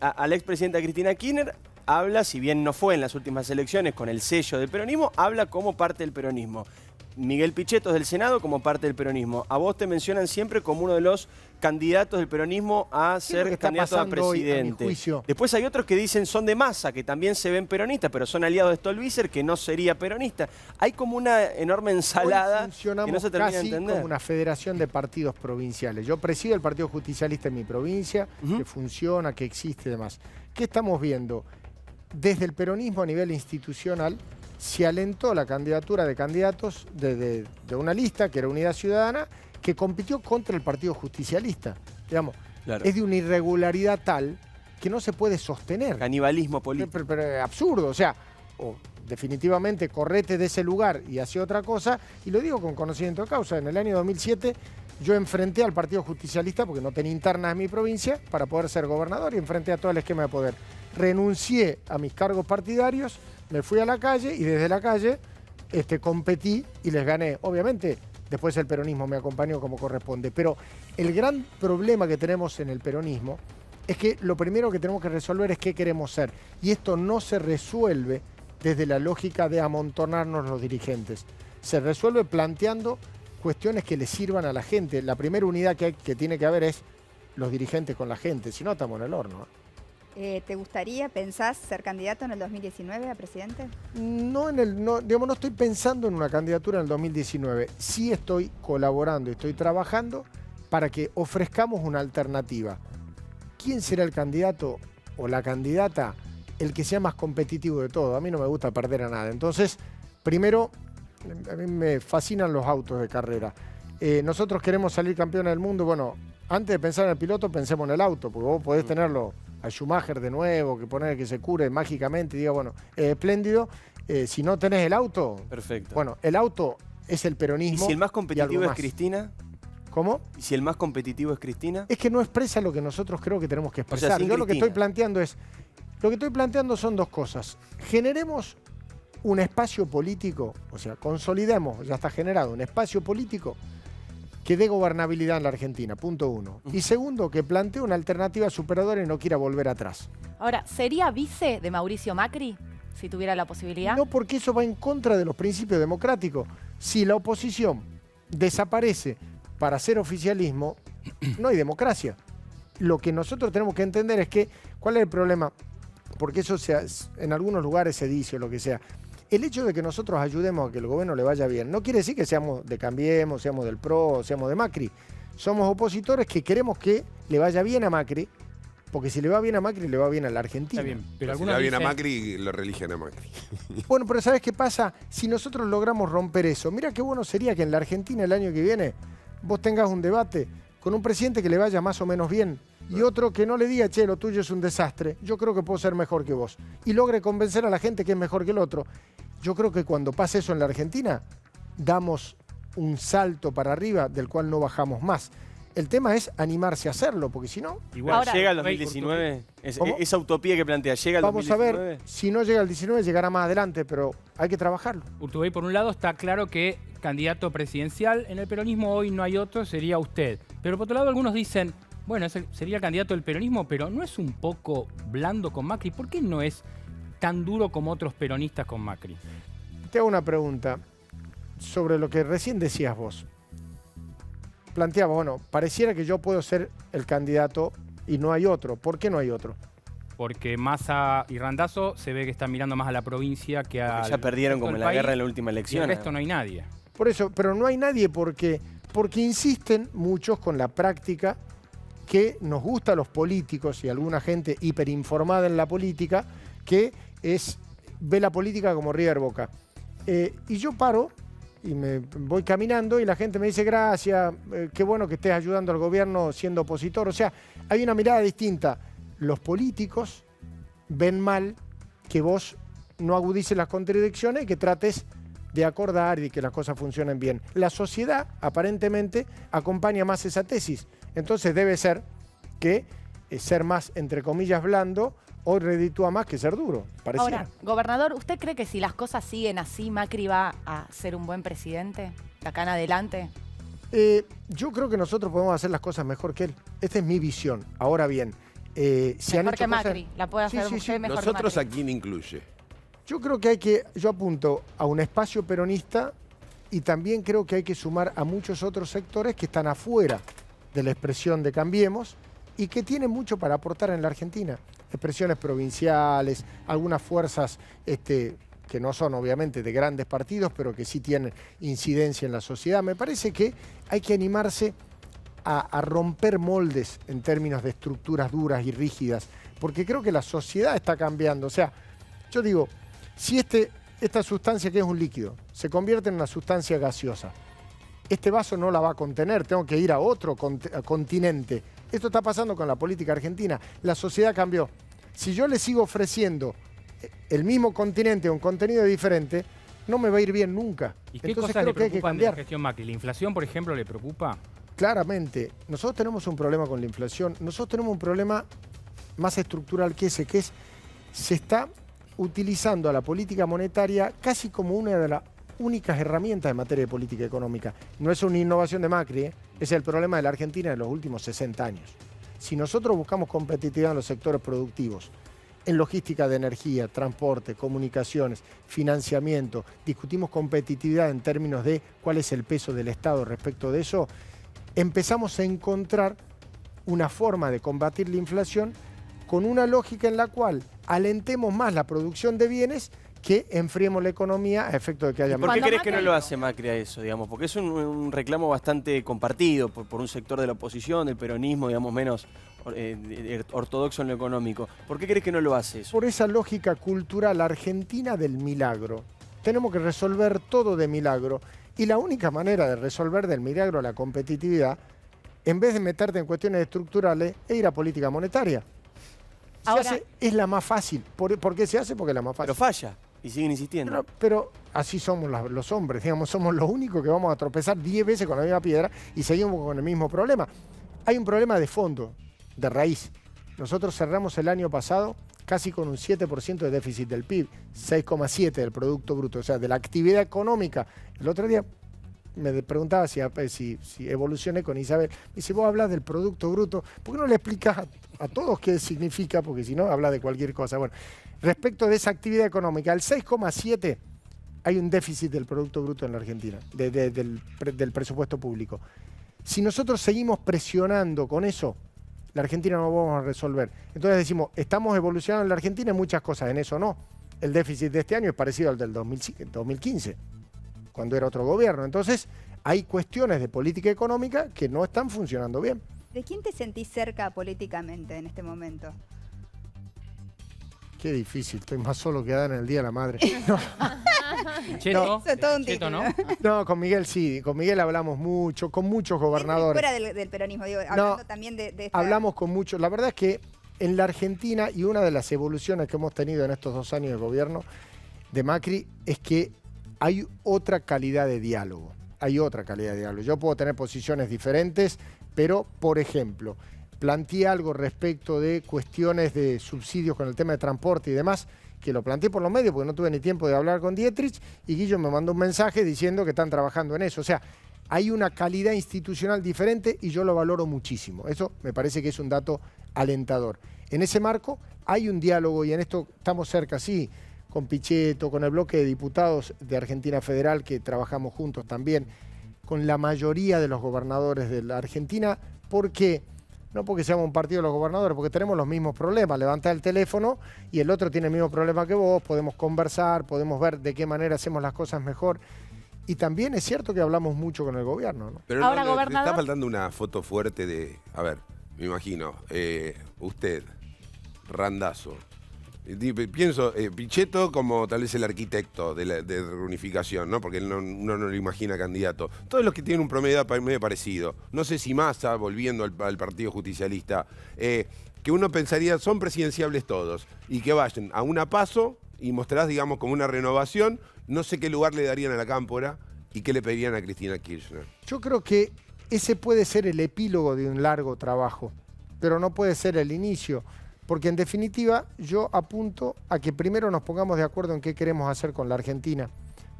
Speaker 3: a la expresidenta Cristina Kirchner, habla, si bien no fue en las últimas elecciones con el sello del peronismo, habla como parte del peronismo. Miguel Pichetto es del Senado como parte del peronismo. A vos te mencionan siempre como uno de los candidatos del peronismo a
Speaker 7: ¿Qué es lo que
Speaker 3: ser
Speaker 7: está
Speaker 3: candidato a
Speaker 7: pasando hoy, a mi
Speaker 3: presidente.
Speaker 7: juicio?
Speaker 3: Después hay otros que dicen son de Massa, que también se ven peronistas, pero son aliados de Stolbizer, que no sería peronista. Hay como una enorme ensalada
Speaker 7: Hoy funcionamos
Speaker 3: que no se termina de
Speaker 7: casi
Speaker 3: entender.
Speaker 7: como una federación de partidos provinciales. Yo presido el Partido Justicialista en mi provincia, que funciona, que existe y demás. ¿Qué estamos viendo? Desde el peronismo a nivel institucional se alentó la candidatura de candidatos de una lista, que era Unidad Ciudadana, que compitió contra el Partido Justicialista. Digamos,
Speaker 3: Claro.
Speaker 7: es de una irregularidad tal que no se puede sostener.
Speaker 3: Canibalismo político.
Speaker 7: Pero absurdo, o sea, o definitivamente correte de ese lugar y hace otra cosa, y lo digo con conocimiento de causa. En el año 2007 yo enfrenté al Partido Justicialista, porque no tenía internas en mi provincia, para poder ser gobernador, y enfrenté a todo el esquema de poder. Renuncié a mis cargos partidarios, me fui a la calle, y desde la calle competí y les gané. Obviamente, después el peronismo me acompañó como corresponde, pero el gran problema que tenemos en el peronismo es que lo primero que tenemos que resolver es qué queremos ser, y esto no se resuelve desde la lógica de amontonarnos los dirigentes. Se resuelve planteando cuestiones que le sirvan a la gente. La primera unidad que tiene que haber es los dirigentes con la gente, si no estamos en el horno.
Speaker 1: ¿Te gustaría, pensás, ser candidato en el 2019 a presidente?
Speaker 7: No estoy pensando en una candidatura en el 2019. Sí estoy colaborando, estoy trabajando para que ofrezcamos una alternativa. ¿Quién será el candidato o la candidata? El que sea más competitivo de todo. A mí no me gusta perder a nada. Entonces, primero, a mí me fascinan los autos de carrera. Nosotros queremos salir campeones del mundo. Bueno, antes de pensar en el piloto, pensemos en el auto, porque vos podés tenerlo a Schumacher de nuevo, que poner que se cure mágicamente y diga, bueno, espléndido. Si no tenés el auto,
Speaker 3: perfecto.
Speaker 7: Bueno, el auto es el peronismo.
Speaker 3: ¿Y si el más competitivo es Cristina?
Speaker 7: ¿Cómo?
Speaker 3: ¿Y si el más competitivo es Cristina?
Speaker 7: Es que no expresa lo que nosotros creo que tenemos que expresar.
Speaker 3: O sea,
Speaker 7: yo lo que estoy planteando es... Lo que estoy planteando son dos cosas. Generemos un espacio político, o sea, consolidemos, ya está generado, un espacio político que dé gobernabilidad en la Argentina, punto uno. Y segundo, que plantee una alternativa superadora y no quiera volver atrás.
Speaker 4: Ahora, ¿sería vice de Mauricio Macri si tuviera la posibilidad?
Speaker 7: No, porque eso va en contra de los principios democráticos. Si la oposición desaparece para hacer oficialismo, no hay democracia. Lo que nosotros tenemos que entender es que, ¿cuál es el problema? Porque eso en algunos lugares se dice o lo que sea. El hecho de que nosotros ayudemos a que el gobierno le vaya bien no quiere decir que seamos de Cambiemos, seamos del PRO, seamos de Macri. Somos opositores que queremos que le vaya bien a Macri, porque si le va bien a Macri, le va bien a la Argentina.
Speaker 6: Está bien, pero
Speaker 5: si le va bien a Macri, lo religen a Macri.
Speaker 7: Bueno, pero ¿sabes qué pasa? Si nosotros logramos romper eso, mira qué bueno sería que en la Argentina el año que viene vos tengas un debate con un presidente que le vaya más o menos bien, y otro que no le diga, che, lo tuyo es un desastre, yo creo que puedo ser mejor que vos. Y logre convencer a la gente que es mejor que el otro. Yo creo que cuando pase eso en la Argentina, damos un salto para arriba del cual no bajamos más. El tema es animarse a hacerlo, porque si no...
Speaker 3: Igual ahora, llega el 2019, esa utopía que plantea, llega el 2019.
Speaker 7: Vamos a ver, si no llega el 19, llegará más adelante, pero hay que trabajarlo.
Speaker 6: Urtubey, por un lado, está claro que candidato presidencial en el peronismo hoy no hay otro, sería usted. Pero por otro lado, algunos dicen... Bueno, sería candidato del peronismo, pero ¿no es un poco blando con Macri? ¿Por qué no es tan duro como otros peronistas con Macri?
Speaker 7: Te hago una pregunta sobre lo que recién decías vos. Planteaba, bueno, pareciera que yo puedo ser el candidato y no hay otro. ¿Por qué no hay otro?
Speaker 6: Porque Massa y Randazzo se ve que están mirando más a la provincia que a...
Speaker 3: Ya perdieron como en la guerra en la última elección.
Speaker 6: Y el resto no hay nadie.
Speaker 7: Por eso, pero no hay nadie porque insisten muchos con la práctica que nos gusta a los políticos y alguna gente hiperinformada en la política, que ve la política como River Boca. Y yo paro y me voy caminando y la gente me dice, gracias, qué bueno que estés ayudando al gobierno siendo opositor. O sea, hay una mirada distinta. Los políticos ven mal que vos no agudices las contradicciones y que trates de acordar y que las cosas funcionen bien. La sociedad, aparentemente, acompaña más esa tesis. Entonces debe ser que ser más, entre comillas, blando, hoy reditúa más que ser duro, pareciera.
Speaker 4: Ahora, gobernador, ¿usted cree que si las cosas siguen así, Macri va a ser un buen presidente de acá en adelante?
Speaker 7: Yo creo que nosotros podemos hacer las cosas mejor que él. Esta es mi visión. Ahora bien,
Speaker 4: mejor que Macri, la puede hacer usted mejor que
Speaker 5: ¿Nosotros
Speaker 4: Macri?
Speaker 5: a quién incluye?
Speaker 7: Yo creo que yo apunto a un espacio peronista y también creo que hay que sumar a muchos otros sectores que están afuera de la expresión de Cambiemos y que tienen mucho para aportar en la Argentina. Expresiones provinciales, algunas fuerzas que no son obviamente de grandes partidos, pero que sí tienen incidencia en la sociedad. Me parece que hay que animarse a romper moldes en términos de estructuras duras y rígidas, porque creo que la sociedad está cambiando. O sea, yo digo, si esta sustancia que es un líquido se convierte en una sustancia gaseosa, este vaso no la va a contener, tengo que ir a otro continente. esto está pasando con la política argentina. La sociedad cambió. Si yo le sigo ofreciendo el mismo continente o un contenido diferente, no me va a ir bien nunca.
Speaker 6: ¿Y qué
Speaker 7: Entonces
Speaker 6: cosas le
Speaker 7: creo que hay que
Speaker 6: preocupan de la
Speaker 7: cambiar.
Speaker 6: gestión Macri? ¿La inflación, por ejemplo, le preocupa?
Speaker 7: Claramente, nosotros tenemos un problema con la inflación. Nosotros tenemos un problema más estructural que ese, que es, se está utilizando a la política monetaria casi como una de las únicas herramientas en materia de política económica. No es una innovación de Macri, es el problema de la Argentina en los últimos 60 años. Si nosotros buscamos competitividad en los sectores productivos, en logística de energía, transporte, comunicaciones, financiamiento, discutimos competitividad en términos de cuál es el peso del Estado respecto de eso, empezamos a encontrar una forma de combatir la inflación con una lógica en la cual alentemos más la producción de bienes que enfriemos la economía a efecto de que haya
Speaker 3: ¿Por qué
Speaker 4: Cuando
Speaker 3: crees que no
Speaker 4: Macri-
Speaker 3: lo hace Macri a eso, digamos? Porque es un reclamo bastante compartido por un sector de la oposición, del peronismo, digamos, menos ortodoxo en lo económico. ¿Por qué crees que no lo hace eso?
Speaker 7: Por esa lógica cultural argentina del milagro. Tenemos que resolver todo de milagro. Y la única manera de resolver del milagro la competitividad, en vez de meterte en cuestiones estructurales, es ir a política monetaria.
Speaker 4: Ahora-
Speaker 7: Es la más fácil. ¿Por qué se hace? Porque es la más fácil.
Speaker 3: Pero falla y siguen insistiendo.
Speaker 7: Pero así somos los hombres, digamos, somos los únicos que vamos a tropezar 10 veces con la misma piedra y seguimos con el mismo problema. Hay un problema de fondo, de raíz. Nosotros cerramos el año pasado casi con un 7% de déficit del PIB, 6,7% del Producto Bruto, o sea, de la actividad económica. El otro día me preguntaba si evolucioné con Isabel. Me dice, vos hablas del Producto Bruto, ¿por qué no le explicas a todos qué significa? Porque si no, habla de cualquier cosa. Bueno, respecto de esa actividad económica, el 6,7% hay un déficit del Producto Bruto en la Argentina, del presupuesto público. Si nosotros seguimos presionando con eso, la Argentina no vamos a resolver. Entonces decimos, estamos evolucionando en la Argentina en muchas cosas, en eso no. El déficit de este año es parecido al del 2015, cuando era otro gobierno. Entonces, hay cuestiones de política económica que no están funcionando bien.
Speaker 1: ¿De quién te sentís cerca políticamente en este momento?
Speaker 7: Qué difícil, estoy más solo que Adán en el Día de la Madre.
Speaker 6: Cheto,
Speaker 1: Eso es todo un
Speaker 6: Cheto,
Speaker 1: título.
Speaker 6: ¿no?
Speaker 7: No, con Miguel sí, con Miguel hablamos mucho, con muchos gobernadores.
Speaker 1: Fuera del peronismo, digo, hablando también de esta...
Speaker 7: Hablamos con muchos. La verdad es que en la Argentina, y una de las evoluciones que hemos tenido en estos 2 años de gobierno de Macri, es que hay otra calidad de diálogo. Hay otra calidad de diálogo. Yo puedo tener posiciones diferentes, pero, por ejemplo, planteé algo respecto de cuestiones de subsidios con el tema de transporte y demás, que lo planteé por los medios porque no tuve ni tiempo de hablar con Dietrich, y Guillo me mandó un mensaje diciendo que están trabajando en eso. O sea, hay una calidad institucional diferente y yo lo valoro muchísimo. Eso me parece que es un dato alentador. En ese marco hay un diálogo y en esto estamos cerca, sí, con Pichetto, con el bloque de diputados de Argentina Federal que trabajamos juntos también, con la mayoría de los gobernadores de la Argentina, porque no porque seamos un partido de los gobernadores, porque tenemos los mismos problemas. Levanta el teléfono y el otro tiene el mismo problema que vos, podemos conversar, podemos ver de qué manera hacemos las cosas mejor. Y también es cierto que hablamos mucho con el gobierno, ¿no?
Speaker 5: Pero
Speaker 4: Ahora,
Speaker 5: no, le
Speaker 4: gobernador.
Speaker 5: está faltando una foto fuerte de, a ver, me imagino, usted, Randazzo. Pienso, Pichetto como tal vez el arquitecto de reunificación, ¿no? Porque uno no lo imagina candidato. Todos los que tienen un promedio medio parecido. No sé si Massa, volviendo al Partido Justicialista, que uno pensaría son presidenciables todos y que vayan a una paso y mostrarás, digamos, como una renovación. No sé qué lugar le darían a la Cámpora y qué le pedirían a Cristina Kirchner.
Speaker 7: Yo creo que ese puede ser el epílogo de un largo trabajo, pero no puede ser el inicio. Porque en definitiva yo apunto a que primero nos pongamos de acuerdo en qué queremos hacer con la Argentina.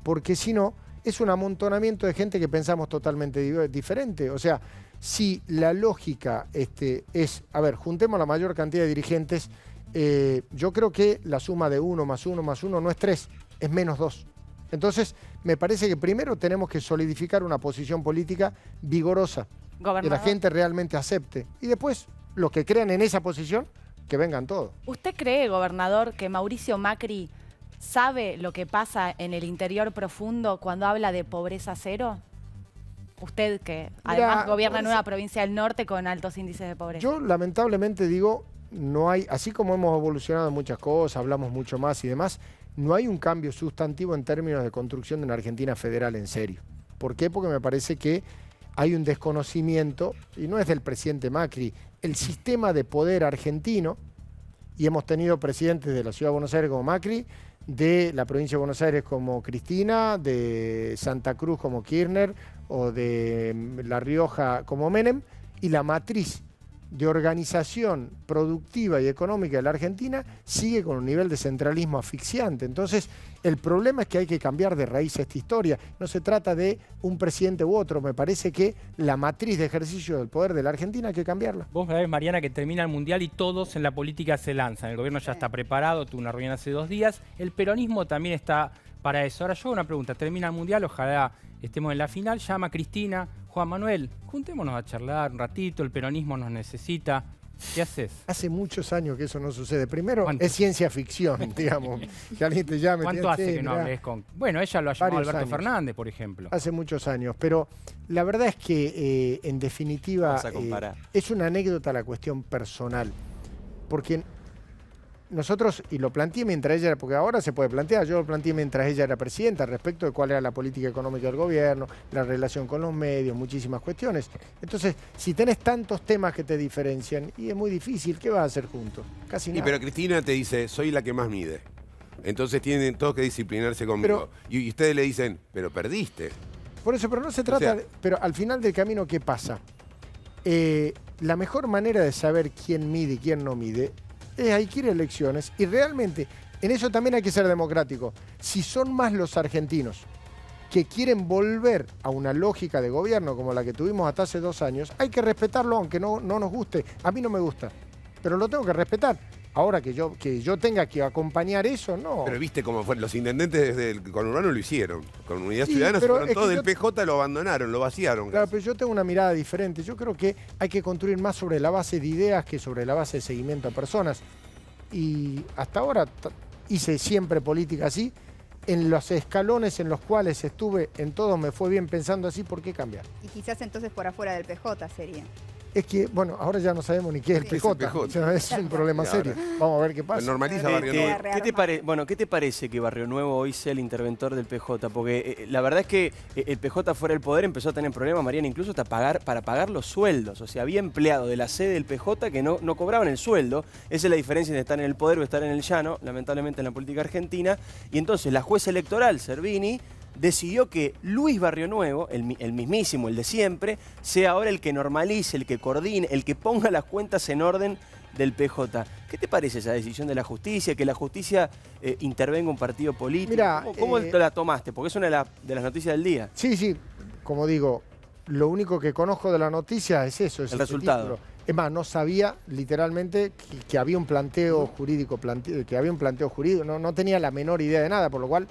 Speaker 7: Porque si no, es un amontonamiento de gente que pensamos totalmente diferente. O sea, si la lógica es, a ver, juntemos la mayor cantidad de dirigentes, yo creo que la suma de 1 más 1 más 1 no es 3, es menos 2. Entonces, me parece que primero tenemos que solidificar una posición política vigorosa, que la
Speaker 4: Gobernador.
Speaker 7: gente realmente acepte. Y después, los que crean en esa posición, que vengan todos.
Speaker 4: ¿Usted cree, gobernador, que Mauricio Macri sabe lo que pasa en el interior profundo cuando habla de pobreza cero? Usted que además gobierna en una provincia del norte con altos índices de pobreza.
Speaker 7: Yo lamentablemente digo, no hay, así como hemos evolucionado en muchas cosas, hablamos mucho más y demás, no hay un cambio sustantivo en términos de construcción de una Argentina federal en serio. ¿Por qué? Porque me parece que hay un desconocimiento, y no es del presidente Macri, el sistema de poder argentino, y hemos tenido presidentes de la Ciudad de Buenos Aires como Macri, de la provincia de Buenos Aires como Cristina, de Santa Cruz como Kirchner, o de La Rioja como Menem, y la matriz de organización productiva y económica de la Argentina sigue con un nivel de centralismo asfixiante. Entonces, el problema es que hay que cambiar de raíz esta historia. No se trata de un presidente u otro. Me parece que la matriz de ejercicio del poder de la Argentina hay que cambiarla.
Speaker 6: Vos sabés, Mariana, que termina el Mundial y todos en la política se lanzan. El gobierno ya está preparado, tuvo una reunión hace 2 días. El peronismo también está para eso. Ahora yo hago una pregunta. Termina el Mundial, ojalá estemos en la final. Llama Cristina, Juan Manuel, juntémonos a charlar un ratito, el peronismo nos necesita. ¿Qué haces?
Speaker 7: Hace muchos años que eso no sucede. Primero, es ciencia ficción, digamos. Que alguien te llame.
Speaker 6: ¿Cuánto hace que no hables con...? Bueno, ella lo ha llamado Alberto Fernández, por ejemplo.
Speaker 7: Hace muchos años, pero la verdad es que, en definitiva, es una anécdota la cuestión personal. Porque nosotros, y lo planteé mientras ella, porque ahora se puede plantear, yo lo planteé mientras ella era presidenta, respecto de cuál era la política económica del gobierno, la relación con los medios, muchísimas cuestiones. Entonces, si tenés tantos temas que te diferencian, y es muy difícil, ¿qué vas a hacer juntos? Casi nada.
Speaker 5: Pero Cristina te dice, soy la que más mide. Entonces tienen todos que disciplinarse conmigo. Y ustedes le dicen, pero perdiste.
Speaker 7: Por eso, pero no se trata pero al final del camino, ¿qué pasa? La mejor manera de saber quién mide y quién no mide hay que ir a elecciones, y realmente en eso también hay que ser democrático. Si son más los argentinos que quieren volver a una lógica de gobierno como la que tuvimos hasta hace 2 años, hay que respetarlo aunque no nos guste. A mí no me gusta, pero lo tengo que respetar. Ahora que yo tenga que acompañar eso, no.
Speaker 5: Pero viste cómo fue, los intendentes del conurbano lo hicieron. Con Unidad Ciudadana fueron todos del PJ, lo abandonaron, lo vaciaron.
Speaker 7: Claro, pero yo tengo una mirada diferente. Yo creo que hay que construir más sobre la base de ideas que sobre la base de seguimiento a personas. Y hasta ahora hice siempre política así. En los escalones en los cuales estuve, en todos me fue bien pensando así, ¿por qué cambiar?
Speaker 1: Y quizás entonces por afuera del PJ sería.
Speaker 7: Es que, bueno, ahora ya no sabemos ni qué es el PJ. O sea, es un problema serio. Vamos a ver qué pasa.
Speaker 5: Normaliza Barrio Nuevo.
Speaker 3: ¿Qué te parece que Barrio Nuevo hoy sea el interventor del PJ? Porque la verdad es que el PJ fuera del poder empezó a tener problemas, Mariana, incluso hasta para pagar los sueldos. O sea, había empleados de la sede del PJ que no cobraban el sueldo. Esa es la diferencia de estar en el poder o estar en el llano, lamentablemente en la política argentina. Y entonces la jueza electoral, Servini, decidió que Luis Barrio Nuevo, el mismísimo, el de siempre, sea ahora el que normalice, el que coordine, el que ponga las cuentas en orden del PJ. ¿Qué te parece esa decisión de la justicia? Que la justicia intervenga un partido político.
Speaker 7: Mirá,
Speaker 3: ¿Cómo la tomaste? Porque es una de las noticias del día.
Speaker 7: Sí, como digo, lo único que conozco de la noticia es eso. Es
Speaker 3: el resultado.
Speaker 7: Es más, no sabía literalmente que había un planteo jurídico, no tenía la menor idea de nada, por lo cual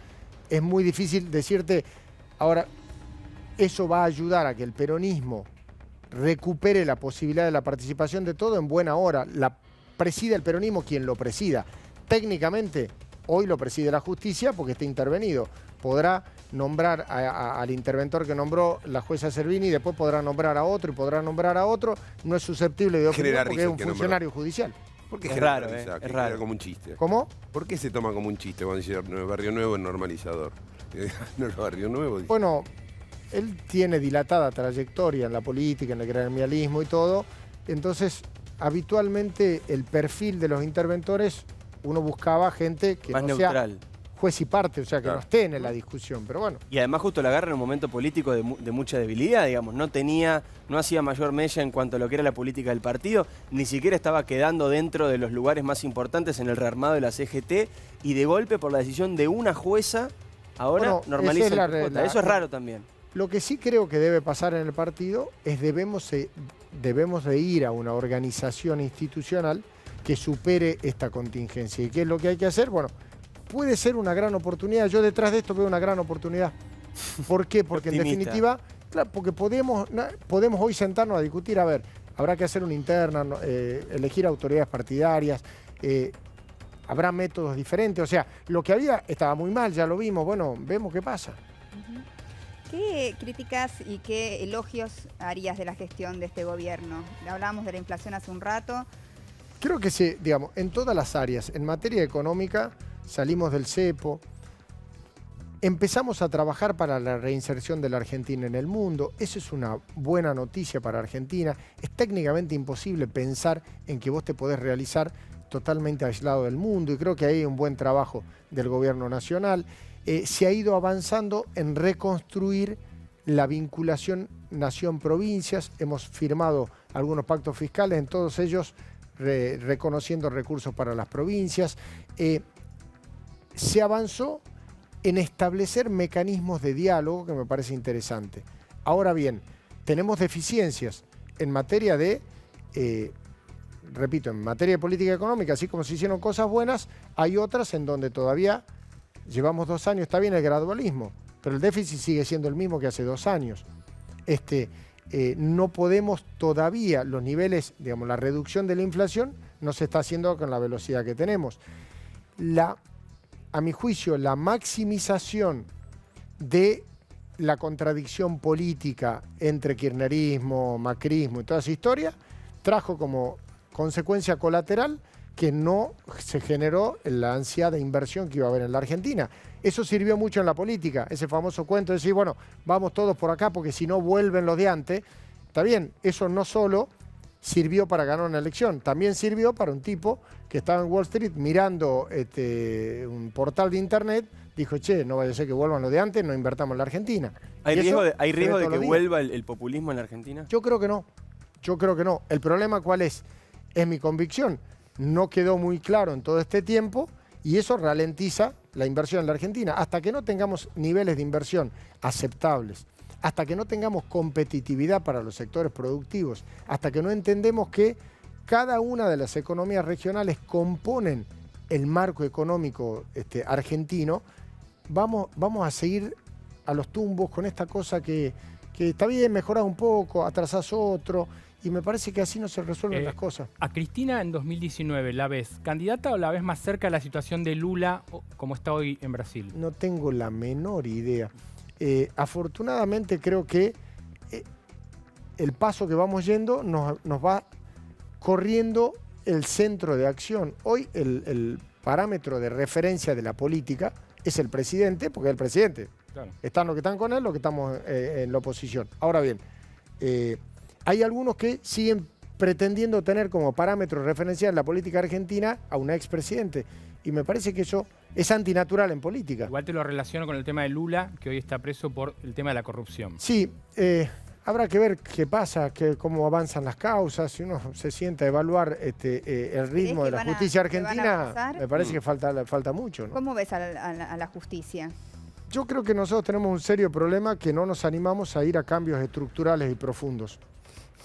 Speaker 7: es muy difícil decirte. Ahora, eso va a ayudar a que el peronismo recupere la posibilidad de la participación de todo en buena hora. La preside el peronismo quien lo presida. Técnicamente, hoy lo preside la justicia porque está intervenido. Podrá nombrar al interventor que nombró la jueza Servini, después podrá nombrar a otro y podrá nombrar a otro. No es susceptible de opinión porque es un funcionario judicial.
Speaker 5: ¿Por qué
Speaker 3: es raro, es raro.
Speaker 5: Como un chiste.
Speaker 7: ¿Cómo?
Speaker 5: ¿Por qué se toma como un chiste cuando dice Barrio Nuevo es normalizador? No, Barrio Nuevo. Dice.
Speaker 7: Bueno, él tiene dilatada trayectoria en la política, en el gremialismo y todo. Entonces, habitualmente el perfil de los interventores, uno buscaba gente que
Speaker 3: más
Speaker 7: no
Speaker 3: neutral.
Speaker 7: Sea juez y parte, o sea, que no esté en la discusión, pero bueno.
Speaker 3: Y además justo la agarra en un momento político de mucha debilidad, digamos, no hacía mayor mella en cuanto a lo que era la política del partido, ni siquiera estaba quedando dentro de los lugares más importantes en el rearmado de la CGT, y de golpe por la decisión de una jueza, ahora normaliza el PJ. Eso es raro también.
Speaker 7: Lo que sí creo que debe pasar en el partido es debemos de ir a una organización institucional que supere esta contingencia. ¿Y qué es lo que hay que hacer? Bueno, puede ser una gran oportunidad. Yo detrás de esto veo una gran oportunidad. ¿Por qué? Porque en definitiva, claro, porque podemos hoy sentarnos a discutir, a ver, habrá que hacer una interna, elegir autoridades partidarias, habrá métodos diferentes. O sea, lo que había estaba muy mal, ya lo vimos, bueno, vemos qué pasa.
Speaker 1: ¿Qué críticas y qué elogios harías de la gestión de este gobierno? Hablábamos de la inflación hace un rato.
Speaker 7: Creo que digamos, en todas las áreas, en materia económica, salimos del cepo. Empezamos a trabajar para la reinserción de la Argentina en el mundo. Eso es una buena noticia para Argentina. Es técnicamente imposible pensar en que vos te podés realizar totalmente aislado del mundo, y creo que ahí hay un buen trabajo del gobierno nacional. Se ha ido avanzando en reconstruir la vinculación nación-provincias. Hemos firmado algunos pactos fiscales, en todos ellos reconociendo recursos para las provincias. Se avanzó en establecer mecanismos de diálogo, que me parece interesante. Ahora bien, tenemos deficiencias en materia de, repito, en materia de política económica. Así como se hicieron cosas buenas, hay otras en donde todavía llevamos 2 años, está bien el gradualismo, pero el déficit sigue siendo el mismo que hace 2 años. No podemos todavía, los niveles, digamos, la reducción de la inflación no se está haciendo con la velocidad que tenemos. A mi juicio, la maximización de la contradicción política entre kirchnerismo, macrismo y toda esa historia trajo como consecuencia colateral que no se generó la ansiedad de inversión que iba a haber en la Argentina. Eso sirvió mucho en la política, ese famoso cuento de decir, bueno, vamos todos por acá porque si no vuelven los de antes. Está bien, eso no solo sirvió para ganar una elección, también sirvió para un tipo que estaba en Wall Street mirando un portal de internet, dijo, che, no vaya a ser que vuelvan los de antes, no invertamos en la Argentina.
Speaker 3: ¿Hay riesgo de que vuelva el populismo en la Argentina?
Speaker 7: Yo creo que no, yo creo que no. El problema, ¿cuál es? Es mi convicción. No quedó muy claro en todo este tiempo y eso ralentiza la inversión en la Argentina. Hasta que no tengamos niveles de inversión aceptables, hasta que no tengamos competitividad para los sectores productivos, hasta que no entendemos que cada una de las economías regionales componen el marco económico argentino, vamos a seguir a los tumbos con esta cosa que está bien, mejorás un poco, atrasás otro, y me parece que así no se resuelven las cosas.
Speaker 6: A Cristina en 2019, ¿la ves candidata o la ves más cerca de la situación de Lula como está hoy en Brasil?
Speaker 7: No tengo la menor idea. Afortunadamente creo que el paso que vamos yendo nos va corriendo el centro de acción. Hoy el parámetro de referencia de la política es el presidente, porque es el presidente. Claro. Están los que están con él, los que estamos en la oposición. Ahora bien, hay algunos que siguen pretendiendo tener como parámetro referencial la política argentina a un expresidente. Y me parece que eso es antinatural en política.
Speaker 6: Igual te lo relaciono con el tema de Lula, que hoy está preso por el tema de la corrupción.
Speaker 7: Sí, habrá que ver qué pasa, cómo avanzan las causas. Si uno se sienta a evaluar el ritmo de la justicia argentina, me parece que falta mucho, ¿no?
Speaker 1: ¿Cómo ves a la justicia?
Speaker 7: Yo creo que nosotros tenemos un serio problema que no nos animamos a ir a cambios estructurales y profundos.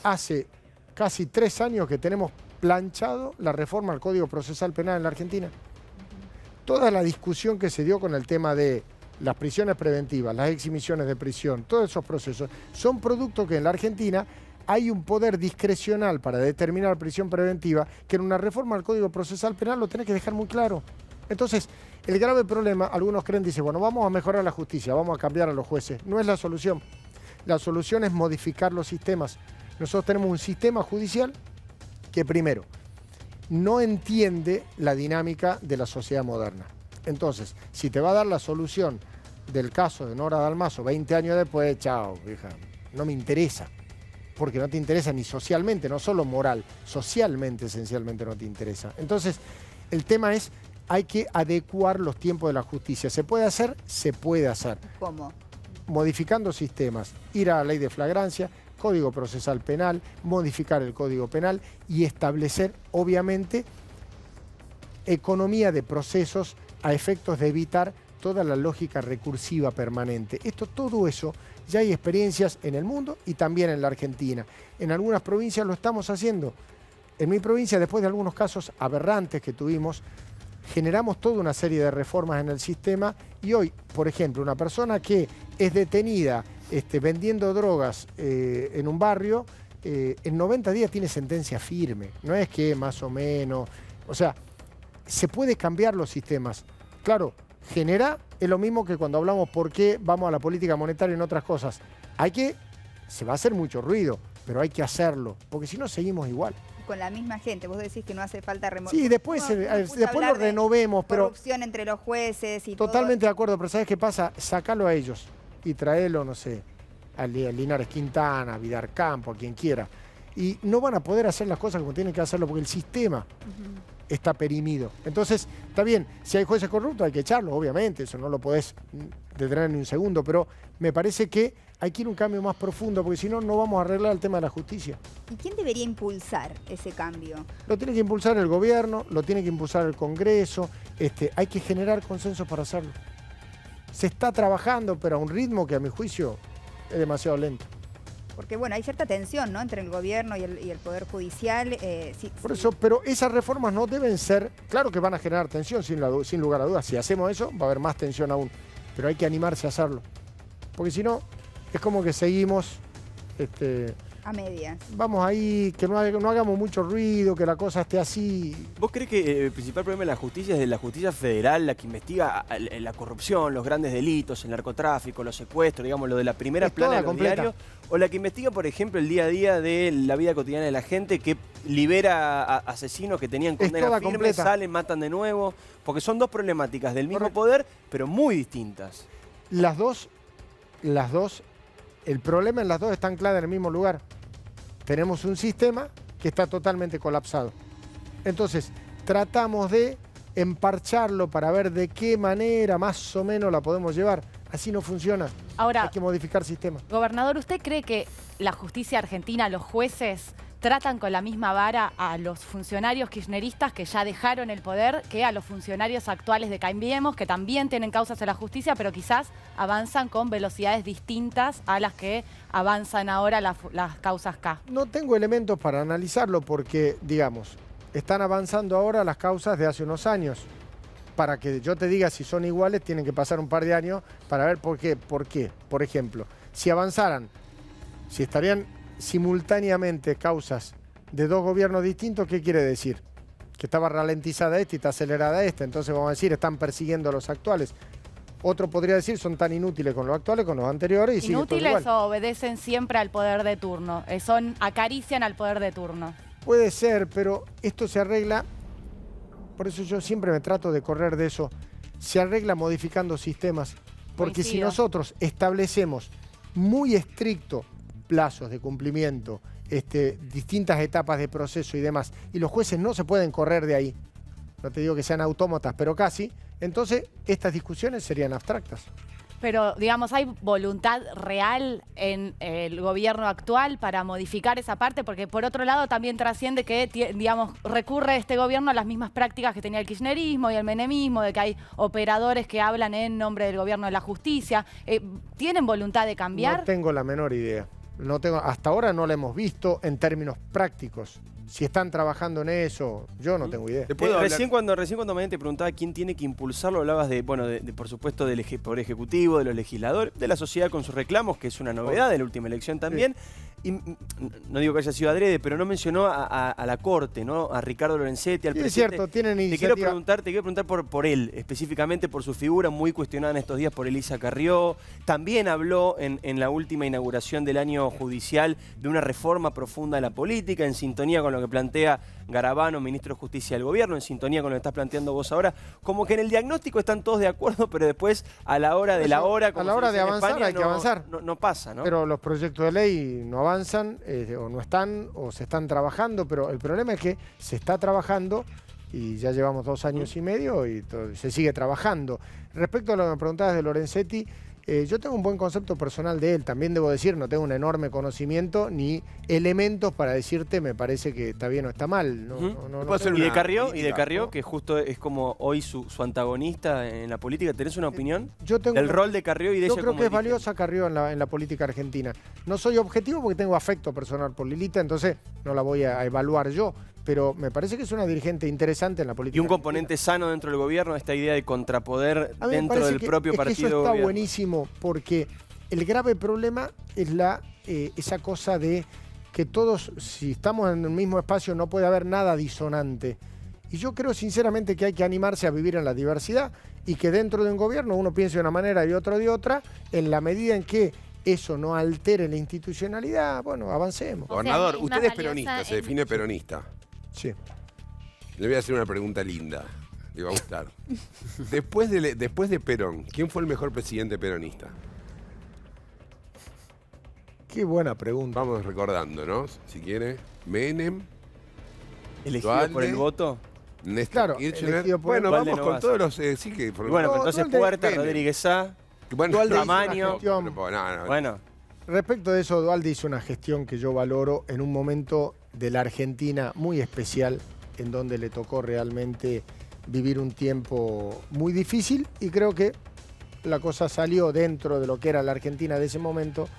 Speaker 7: Hace casi 3 años que tenemos planchado la reforma al Código Procesal Penal en la Argentina. Toda la discusión que se dio con el tema de las prisiones preventivas, las eximisiones de prisión, todos esos procesos, son productos que en la Argentina hay un poder discrecional para determinar prisión preventiva, que en una reforma al Código Procesal Penal lo tenés que dejar muy claro. Entonces, el grave problema, algunos creen, dicen, bueno, vamos a mejorar la justicia, vamos a cambiar a los jueces. No es la solución. La solución es modificar los sistemas. Nosotros tenemos un sistema judicial que, primero, no entiende la dinámica de la sociedad moderna. Entonces, si te va a dar la solución del caso de Nora Dalmazo 20 años después, chao, hija, no me interesa. Porque no te interesa ni socialmente, no solo moral, socialmente esencialmente no te interesa. Entonces, el tema es, hay que adecuar los tiempos de la justicia. ¿Se puede hacer? Se puede hacer.
Speaker 1: ¿Cómo?
Speaker 7: Modificando sistemas, ir a la ley de flagrancia, Código Procesal Penal, modificar el Código Penal y establecer, obviamente, economía de procesos a efectos de evitar toda la lógica recursiva permanente. Todo eso, ya hay experiencias en el mundo y también en la Argentina. En algunas provincias lo estamos haciendo. En mi provincia, después de algunos casos aberrantes que tuvimos, generamos toda una serie de reformas en el sistema y hoy, por ejemplo, una persona que es detenida vendiendo drogas en un barrio, en 90 días tiene sentencia firme. No es que más o menos... O sea, se puede cambiar los sistemas. Claro, es lo mismo que cuando hablamos por qué vamos a la política monetaria en otras cosas. Se va a hacer mucho ruido, pero hay que hacerlo, porque si no seguimos igual.
Speaker 1: con la misma gente. Vos decís que no hace falta remover.
Speaker 7: Sí, después lo renovemos, pero...
Speaker 1: Corrupción entre los jueces y
Speaker 7: Totalmente
Speaker 1: todo.
Speaker 7: de acuerdo, pero ¿sabes qué pasa? Sacalo a ellos y traelo, no sé, a Linares Quintana, a Vidar Campo, a quien quiera. Y no van a poder hacer las cosas como tienen que hacerlo porque el sistema está perimido. Entonces, está bien, si hay jueces corruptos hay que echarlos, obviamente, eso no lo podés detener ni un segundo, pero me parece que hay que ir a un cambio más profundo porque si no, no vamos a arreglar el tema de la justicia.
Speaker 1: ¿Y quién debería impulsar ese cambio?
Speaker 7: Lo tiene que impulsar el gobierno, lo tiene que impulsar el Congreso, hay que generar consensos para hacerlo. Se está trabajando, pero a un ritmo que a mi juicio es demasiado lento.
Speaker 1: Porque bueno, hay cierta tensión, ¿no?, entre el gobierno y el Poder Judicial.
Speaker 7: Por eso, pero esas reformas no deben ser, claro que van a generar tensión, sin lugar a dudas. Si hacemos eso, va a haber más tensión aún. Pero hay que animarse a hacerlo. Porque si no, es como que seguimos...
Speaker 1: a medias.
Speaker 7: Vamos ahí, que no hagamos mucho ruido, que la cosa esté así.
Speaker 3: ¿Vos crees que el principal problema de la justicia es de la justicia federal, la que investiga la corrupción, los grandes delitos, el narcotráfico, los secuestros, digamos, lo de la primera plana de los diarios? ¿O la que investiga, por ejemplo, el día a día de la vida cotidiana de la gente, que libera a asesinos que tenían condena firme, salen, matan de nuevo? Porque son dos problemáticas del mismo poder, pero muy distintas.
Speaker 7: Las dos, el problema en las dos está anclado en el mismo lugar. Tenemos un sistema que está totalmente colapsado. Entonces, tratamos de emparcharlo para ver de qué manera más o menos la podemos llevar. Así no funciona.
Speaker 4: Ahora,
Speaker 7: hay que modificar sistemas.
Speaker 4: Gobernador, ¿usted cree que la justicia argentina, los jueces, tratan con la misma vara a los funcionarios kirchneristas que ya dejaron el poder que a los funcionarios actuales de Cambiemos, que también tienen causas en la justicia, pero quizás avanzan con velocidades distintas a las que avanzan ahora las causas K?
Speaker 7: No tengo elementos para analizarlo porque, digamos, están avanzando ahora las causas de hace unos años. Para que yo te diga si son iguales, tienen que pasar un par de años para ver por qué. ¿Por qué? Por ejemplo, si avanzaran, si estarían simultáneamente causas de dos gobiernos distintos, ¿qué quiere decir? Que estaba ralentizada esta y está acelerada esta. Entonces vamos a decir, están persiguiendo a los actuales. Otro podría decir, son tan inútiles con los actuales, con los anteriores. Y
Speaker 4: ¿Inútiles o obedecen siempre al poder de turno? Acarician al poder de turno.
Speaker 7: Puede ser, pero esto se arregla. Por eso yo siempre me trato de correr de eso. Se arregla modificando sistemas. Porque si nosotros establecemos muy estricto plazos de cumplimiento, distintas etapas de proceso y demás, y los jueces no se pueden correr de ahí, no te digo que sean autómatas, pero casi, entonces estas discusiones serían abstractas.
Speaker 4: Pero, digamos, ¿hay voluntad real en el gobierno actual para modificar esa parte? Porque, por otro lado, también trasciende que, digamos, recurre este gobierno a las mismas prácticas que tenía el kirchnerismo y el menemismo, de que hay operadores que hablan en nombre del gobierno de la justicia. ¿Tienen voluntad de cambiar?
Speaker 7: No tengo la menor idea. Hasta ahora no la hemos visto en términos prácticos. Si están trabajando en eso, yo no tengo idea.
Speaker 3: Recién cuando Mariana te preguntaba quién tiene que impulsarlo, hablabas de, bueno, por supuesto, del Poder Ejecutivo, de los legisladores, de la sociedad con sus reclamos, que es una novedad de la última elección también. Sí. Y no digo que haya sido adrede, pero no mencionó a la Corte, ¿no? A Ricardo Lorenzetti, al presidente.
Speaker 7: Es cierto, tienen iniciativa.
Speaker 3: Te quiero preguntar por él, específicamente por su figura, muy cuestionada en estos días por Elisa Carrió. También habló en la última inauguración del año judicial de una reforma profunda de la política, en sintonía con lo que plantea Garabano, ministro de Justicia del Gobierno, en sintonía con lo que estás planteando vos ahora. Como que en el diagnóstico están todos de acuerdo, pero después a la hora de la hora,
Speaker 7: a la hora de avanzar, España, hay que avanzar.
Speaker 3: No pasa, ¿no?
Speaker 7: Pero los proyectos de ley no avanzan, o no están, o se están trabajando, pero el problema es que se está trabajando y ya llevamos 2 años y medio y se sigue trabajando. Respecto a lo que me preguntabas de Lorenzetti, yo tengo un buen concepto personal de él, también debo decir, no tengo un enorme conocimiento ni elementos para decirte me parece que está bien o está mal.
Speaker 3: ¿Y de Carrió, que justo es como hoy su antagonista en la política? ¿Tenés una opinión del rol de Carrió y de ella?
Speaker 7: Yo creo que es valiosa Carrió en la política argentina. No soy objetivo porque tengo afecto personal por Lilita, entonces no la voy a evaluar yo. Pero me parece que es una dirigente interesante en la política.
Speaker 3: Y un componente sano dentro del gobierno, esta idea de contrapoder dentro del propio partido.
Speaker 7: Eso está buenísimo, porque el grave problema es esa cosa de que todos, si estamos en el mismo espacio, no puede haber nada disonante. Y yo creo sinceramente que hay que animarse a vivir en la diversidad y que dentro de un gobierno uno piense de una manera y otro de otra, en la medida en que eso no altere la institucionalidad, bueno, avancemos.
Speaker 5: Gobernador, usted es peronista, se define peronista.
Speaker 7: Sí.
Speaker 5: Le voy a hacer una pregunta linda. Le va a gustar. Después de Perón, ¿quién fue el mejor presidente peronista?
Speaker 7: Qué buena pregunta.
Speaker 5: Vamos recordándonos, si quiere. Menem.
Speaker 3: ¿Elegido
Speaker 5: Dualde,
Speaker 3: por el voto?
Speaker 5: Néstor
Speaker 7: Claro,
Speaker 5: Kirchner.
Speaker 7: elegido por
Speaker 5: Bueno,
Speaker 3: el-
Speaker 5: vamos
Speaker 3: Dualde no
Speaker 5: con
Speaker 3: va a
Speaker 5: todos
Speaker 3: ser.
Speaker 5: los... sí que...
Speaker 3: Y bueno, pero entonces
Speaker 7: Dualde,
Speaker 3: Puerta,
Speaker 5: Menem.
Speaker 3: Rodríguez Sá.
Speaker 5: Bueno,
Speaker 7: Dualde hizo una
Speaker 3: Tamaño.
Speaker 7: gestión-
Speaker 5: No.
Speaker 3: Bueno,
Speaker 7: Respecto de eso, Dualde hizo una gestión que yo valoro en un momento de la Argentina muy especial, en donde le tocó realmente vivir un tiempo muy difícil y creo que la cosa salió dentro de lo que era la Argentina de ese momento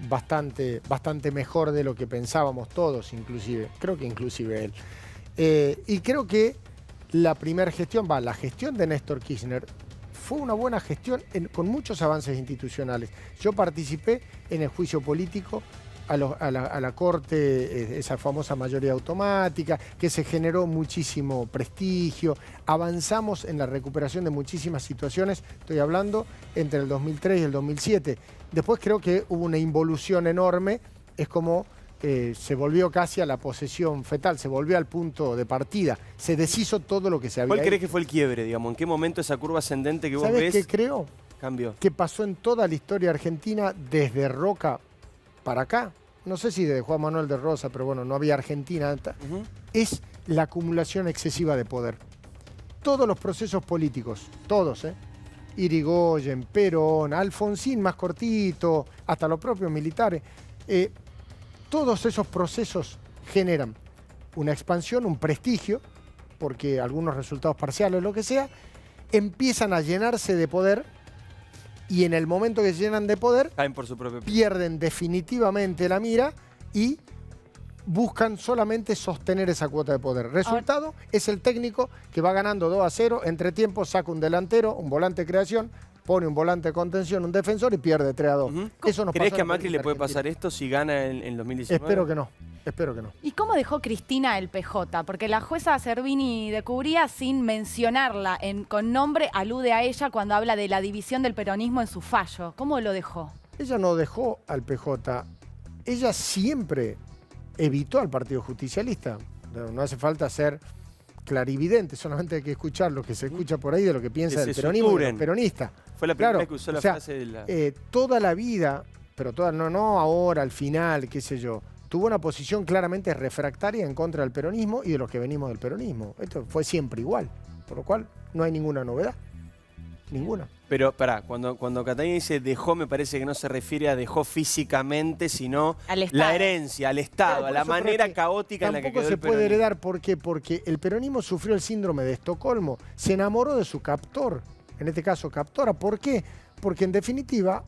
Speaker 7: bastante mejor de lo que pensábamos todos, inclusive. Creo que inclusive él. Y creo que la primera gestión, la gestión de Néstor Kirchner, fue una buena gestión con muchos avances institucionales. Yo participé en el juicio político a la Corte, esa famosa mayoría automática, que se generó muchísimo prestigio. Avanzamos en la recuperación de muchísimas situaciones, estoy hablando entre el 2003 y el 2007. Después creo que hubo una involución enorme, es como se volvió casi a la posesión fetal, se volvió al punto de partida, se deshizo todo lo que se había
Speaker 3: ¿cuál crees
Speaker 7: hecho.
Speaker 3: que fue el quiebre, digamos? ¿En qué momento esa curva ascendente que vos
Speaker 7: ¿Sabés
Speaker 3: ves
Speaker 7: qué creo?
Speaker 3: cambió?
Speaker 7: Que pasó en toda la historia argentina desde Roca para acá, no sé si de Juan Manuel de Rosa, pero bueno, no había Argentina antes, es la acumulación excesiva de poder. Todos los procesos políticos, todos, Irigoyen, Perón, Alfonsín más cortito, hasta los propios militares, todos esos procesos generan una expansión, un prestigio, porque algunos resultados parciales, lo que sea, empiezan a llenarse de poder y en el momento que se llenan de poder,
Speaker 3: Caen por su propio...
Speaker 7: pierden definitivamente la mira y buscan solamente sostener esa cuota de poder. Resultado es el técnico que va ganando 2-0, entre tiempo saca un delantero, un volante de creación, pone un volante de contención, un defensor y pierde 3-2. Eso nos
Speaker 3: ¿Crees
Speaker 7: pasó
Speaker 3: que a
Speaker 7: en
Speaker 3: Macri le puede
Speaker 7: Argentina.
Speaker 3: pasar esto si gana en 2019?
Speaker 7: Espero que no, espero que no.
Speaker 4: ¿Y cómo dejó Cristina el PJ? Porque la jueza Servini de Cubría, sin mencionarla con nombre, alude a ella cuando habla de la división del peronismo en su fallo. ¿Cómo lo dejó?
Speaker 7: Ella no dejó al PJ, ella siempre evitó al Partido Justicialista. No hace falta ser clarividente, solamente hay que escuchar lo que se escucha por ahí de lo que piensa
Speaker 3: Que
Speaker 7: del
Speaker 3: se
Speaker 7: peronismo y de
Speaker 3: suturen.
Speaker 7: los peronistas.
Speaker 3: Fue la primera
Speaker 7: Claro,
Speaker 3: vez que usó la
Speaker 7: o sea,
Speaker 3: frase de la...
Speaker 7: toda la vida, pero no ahora, al final, qué sé yo, tuvo una posición claramente refractaria en contra del peronismo y de los que venimos del peronismo. Esto fue siempre igual, por lo cual no hay ninguna novedad. Ninguna.
Speaker 3: Pero, pará, cuando Catalina dice dejó, me parece que no se refiere a dejó físicamente, sino
Speaker 4: Al Estado.
Speaker 3: la herencia, al Estado,
Speaker 7: Claro,
Speaker 3: a
Speaker 7: por
Speaker 3: la
Speaker 7: eso creo
Speaker 3: manera
Speaker 7: que
Speaker 3: caótica en la que
Speaker 7: tampoco
Speaker 3: quedó
Speaker 7: se
Speaker 3: el
Speaker 7: puede
Speaker 3: peronismo.
Speaker 7: heredar. ¿Por qué? Porque el peronismo sufrió el síndrome de Estocolmo. Se enamoró de su captor, en este caso captora. ¿Por qué? Porque en definitiva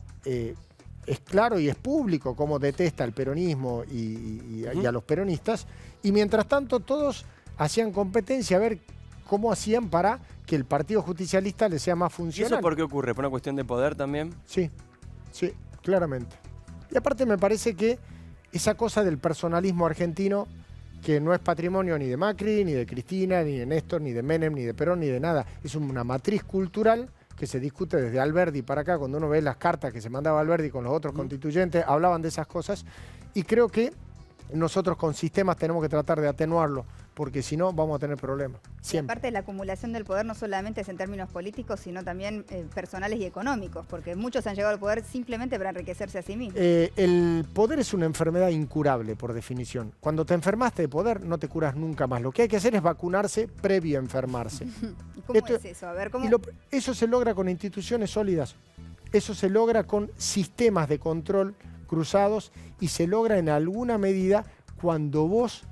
Speaker 7: es claro y es público cómo detesta el peronismo y a los peronistas. Y mientras tanto todos hacían competencia a ver cómo hacían para que el Partido Justicialista le sea más
Speaker 3: ¿Y
Speaker 7: funcional.
Speaker 3: eso por qué ocurre? ¿Por una cuestión de poder también?
Speaker 7: Sí, sí, claramente. Y aparte me parece que esa cosa del personalismo argentino, que no es patrimonio ni de Macri, ni de Cristina, ni de Néstor, ni de Menem, ni de Perón, ni de nada, es una matriz cultural que se discute desde Alberdi para acá. Cuando uno ve las cartas que se mandaba Alberdi con los otros constituyentes, hablaban de esas cosas, y creo que nosotros con sistemas tenemos que tratar de atenuarlo, porque si no vamos a tener problemas.
Speaker 1: Y
Speaker 7: Siempre.
Speaker 1: aparte la acumulación del poder no solamente es en términos políticos, sino también personales y económicos, porque muchos han llegado al poder simplemente para enriquecerse a sí mismos.
Speaker 7: El poder es una enfermedad incurable, por definición. Cuando te enfermaste de poder, no te curas nunca más. Lo que hay que hacer es vacunarse previo a enfermarse.
Speaker 1: ¿Y cómo
Speaker 7: Esto-
Speaker 1: es eso? A ver, ¿cómo?
Speaker 7: Eso se logra con instituciones sólidas. Eso se logra con sistemas de control cruzados y se logra en alguna medida cuando vos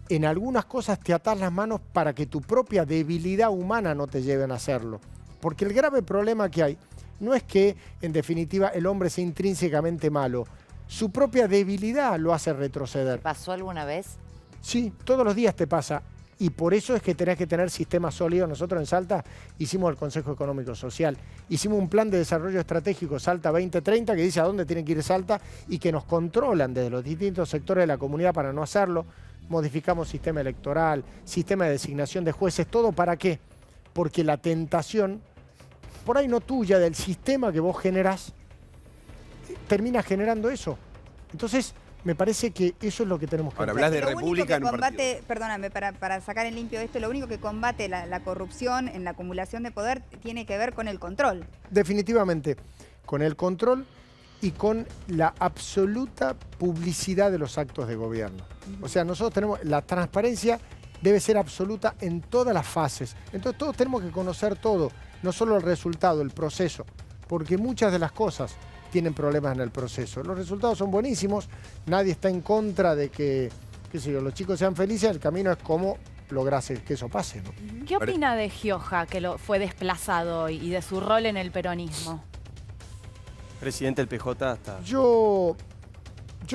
Speaker 7: en algunas cosas te atás las manos para que tu propia debilidad humana no te lleven a hacerlo. Porque el grave problema que hay no es que, en definitiva, el hombre sea intrínsecamente malo. Su propia debilidad lo hace retroceder.
Speaker 9: ¿Pasó alguna vez?
Speaker 7: Sí, todos los días te pasa. Y por eso es que tenés que tener sistemas sólidos. Nosotros en Salta hicimos el Consejo Económico Social. Hicimos un plan de desarrollo estratégico Salta 2030 que dice a dónde tiene que ir Salta y que nos controlan desde los distintos sectores de la comunidad para no hacerlo. Modificamos sistema electoral, sistema de designación de jueces, ¿todo para qué? Porque la tentación, por ahí no tuya, del sistema que vos generás, termina generando eso. Entonces, Me parece que eso es lo que tenemos que
Speaker 5: Ahora,
Speaker 7: hacer.
Speaker 5: hablas de
Speaker 1: Lo único
Speaker 5: república
Speaker 1: que
Speaker 5: en un
Speaker 1: combate,
Speaker 5: partido.
Speaker 1: perdóname, para sacar en limpio esto, lo único que combate la corrupción en la acumulación de poder tiene que ver con el control.
Speaker 7: Definitivamente, con el control y con la absoluta publicidad de los actos de gobierno. O sea, nosotros tenemos, la transparencia debe ser absoluta en todas las fases. Entonces todos tenemos que conocer todo, no solo el resultado, el proceso, porque muchas de las cosas tienen problemas en el proceso. Los resultados son buenísimos, nadie está en contra de que, qué sé yo, los chicos sean felices, el camino es cómo lograr que eso pase, ¿no?
Speaker 4: ¿Qué opina de Gioja, que fue desplazado hoy, y de su rol en el peronismo?
Speaker 3: Presidente del PJ hasta...
Speaker 7: Yo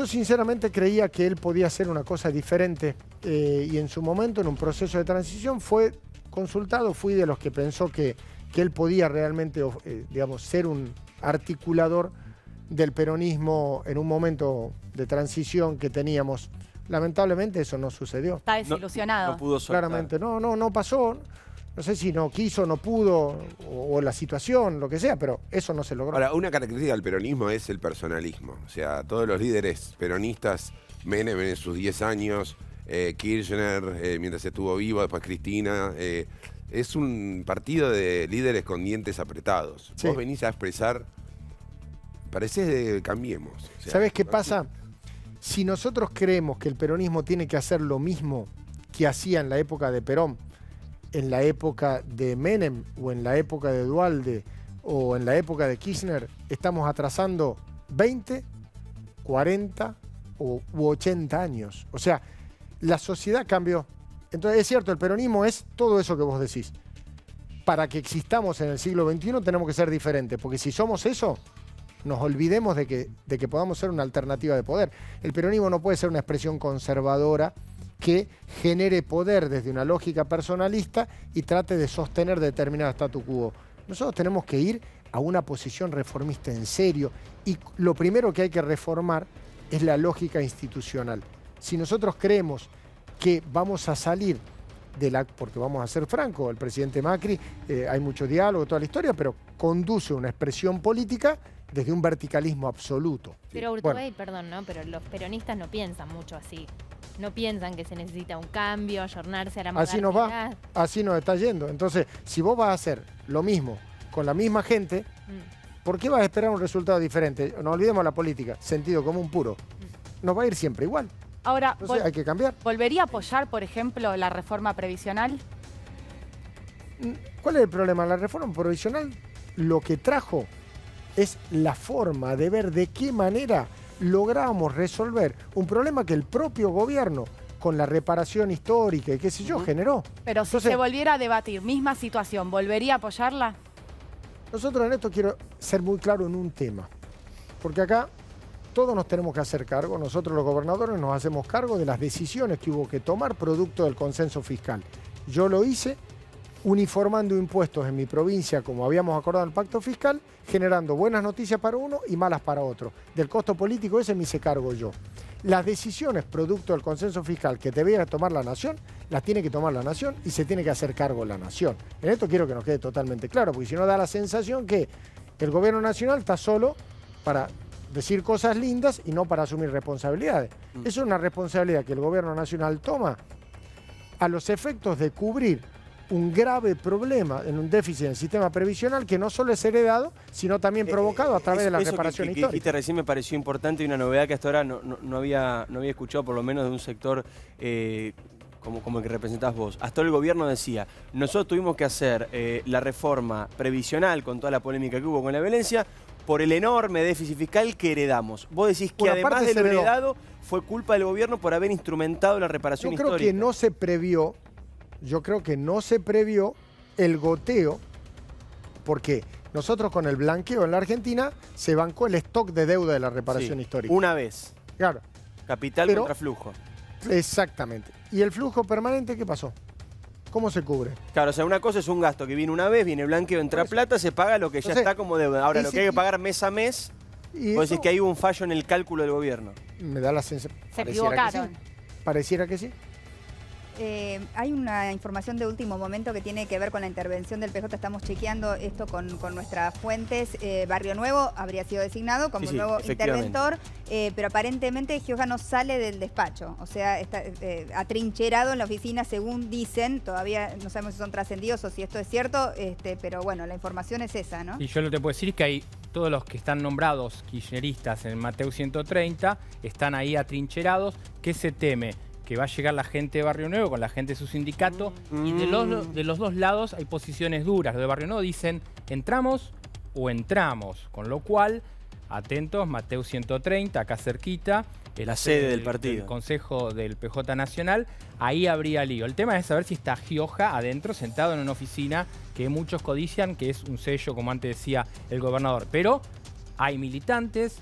Speaker 7: sinceramente creía que él podía hacer una cosa diferente y en su momento, en un proceso de transición, fue consultado, fui de los que pensó que él podía realmente, digamos, ser un articulador del peronismo en un momento de transición que teníamos. Lamentablemente eso no sucedió.
Speaker 4: Está desilusionado.
Speaker 3: No pudo soltar.
Speaker 7: Claramente, no pasó. No sé si no quiso, no pudo, o la situación, lo que sea, pero eso no se logró.
Speaker 5: Ahora, una característica del peronismo es el personalismo. O sea, todos los líderes peronistas, Menem en sus 10 años, Kirchner mientras estuvo vivo, después Cristina, es un partido de líderes con dientes apretados.
Speaker 7: Sí.
Speaker 5: Vos venís a expresar, parecés de Cambiemos. O sea,
Speaker 7: ¿Sabés qué pasa? Si nosotros creemos que el peronismo tiene que hacer lo mismo que hacía en la época de Perón, en la época de Menem o en la época de Duhalde o en la época de Kirchner, estamos atrasando 20, 40 u 80 años. O sea, la sociedad cambió. Entonces, es cierto, el peronismo es todo eso que vos decís. Para que existamos en el siglo XXI tenemos que ser diferentes, porque si somos eso, nos olvidemos de que podamos ser una alternativa de poder. El peronismo no puede ser una expresión conservadora que genere poder desde una lógica personalista y trate de sostener determinado statu quo. Nosotros tenemos que ir a una posición reformista en serio y lo primero que hay que reformar es la lógica institucional. Si nosotros creemos que vamos a salir porque vamos a ser francos, el presidente Macri, hay mucho diálogo, toda la historia, pero conduce una expresión política desde un verticalismo absoluto.
Speaker 8: Pero Urtubey, perdón, ¿no? Pero los peronistas no piensan mucho así. No piensan que se necesita un cambio, ayornarse a la
Speaker 7: Así nos va,
Speaker 8: modernidad.
Speaker 7: así nos está yendo. Entonces, si vos vas a hacer lo mismo con la misma gente, ¿por qué vas a esperar un resultado diferente? No olvidemos la política, sentido común puro. Nos va a ir siempre igual.
Speaker 4: Ahora,
Speaker 7: Entonces hay que cambiar.
Speaker 4: ¿volvería a apoyar, por ejemplo, la reforma previsional?
Speaker 7: ¿Cuál es el problema? La reforma provisional lo que trajo es la forma de ver de qué manera logramos resolver un problema que el propio gobierno, con la reparación histórica y qué sé yo, generó.
Speaker 4: Pero si
Speaker 7: Entonces,
Speaker 4: se volviera a debatir, misma situación, ¿volvería a apoyarla?
Speaker 7: nosotros en esto quiero ser muy claro en un tema, porque acá todos nos tenemos que hacer cargo, nosotros los gobernadores nos hacemos cargo de las decisiones que hubo que tomar producto del consenso fiscal. Yo lo hice uniformando impuestos en mi provincia como habíamos acordado en el pacto fiscal, generando buenas noticias para uno y malas para otro. Del costo político ese me hice cargo yo. Las decisiones producto del consenso fiscal que debía tomar la nación, las tiene que tomar la nación y se tiene que hacer cargo la nación. En esto quiero que nos quede totalmente claro, porque si no da la sensación que el gobierno nacional está solo para decir cosas lindas y no para asumir responsabilidades. Eso es una responsabilidad que el gobierno nacional toma a los efectos de cubrir un grave problema en un déficit en el sistema previsional que no solo es heredado, sino también provocado a través de la reparación
Speaker 3: que
Speaker 7: histórica.
Speaker 3: dijiste recién me pareció importante y una novedad que hasta ahora no había escuchado, por lo menos de un sector como el que representás vos. Hasta ahora el gobierno decía, nosotros tuvimos que hacer la reforma previsional con toda la polémica que hubo con la violencia por el enorme déficit fiscal que heredamos. Vos decís que
Speaker 7: Una
Speaker 3: además
Speaker 7: parte
Speaker 3: de lo
Speaker 7: se heredó.
Speaker 3: heredado fue culpa del gobierno por haber instrumentado la reparación
Speaker 7: Yo creo
Speaker 3: histórica.
Speaker 7: que no se previó, el goteo, porque nosotros con el blanqueo en la Argentina se bancó el stock de deuda de la reparación
Speaker 3: Sí,
Speaker 7: histórica.
Speaker 3: una vez.
Speaker 7: Claro,
Speaker 3: Capital
Speaker 7: Pero-
Speaker 3: contra flujo.
Speaker 7: exactamente. ¿Y el flujo permanente qué pasó? ¿Cómo se cubre?
Speaker 3: Claro, o sea, una cosa es un gasto que viene una vez, viene blanqueo, entra
Speaker 7: Por eso.
Speaker 3: plata, se paga lo que ya
Speaker 7: Entonces,
Speaker 3: está como deuda. Ahora,
Speaker 7: y
Speaker 3: lo
Speaker 7: si-
Speaker 3: que hay que pagar mes a mes,
Speaker 7: Y
Speaker 3: vos
Speaker 7: eso
Speaker 3: decís que ahí hubo un fallo en el cálculo del gobierno.
Speaker 7: me da la sensación.
Speaker 4: Se equivocaron.
Speaker 7: Pareciera que sí.
Speaker 1: Hay una información de último momento que tiene que ver con la intervención del PJ. Estamos chequeando esto con nuestras fuentes. Barrio Nuevo habría sido designado como nuevo interventor, pero aparentemente Gioja no sale del despacho. O sea, está atrincherado en la oficina, según dicen. Todavía no sabemos si son trascendidos o si esto es cierto, pero bueno, la información es esa, ¿no?
Speaker 6: Y yo lo que te puedo decir es que hay todos los que están nombrados kirchneristas en Mateu 130 están ahí atrincherados. ¿Qué se teme? Que va a llegar la gente de Barrio Nuevo con la gente de su sindicato y de los dos lados hay posiciones duras. Los de Barrio Nuevo dicen entramos o entramos, con lo cual, atentos, Mateu 130, acá cerquita,
Speaker 3: la sede del partido.
Speaker 6: El Consejo del PJ Nacional, ahí habría lío. El tema es saber si está Gioja adentro, sentado en una oficina que muchos codician, que es un sello, como antes decía el gobernador. Pero hay militantes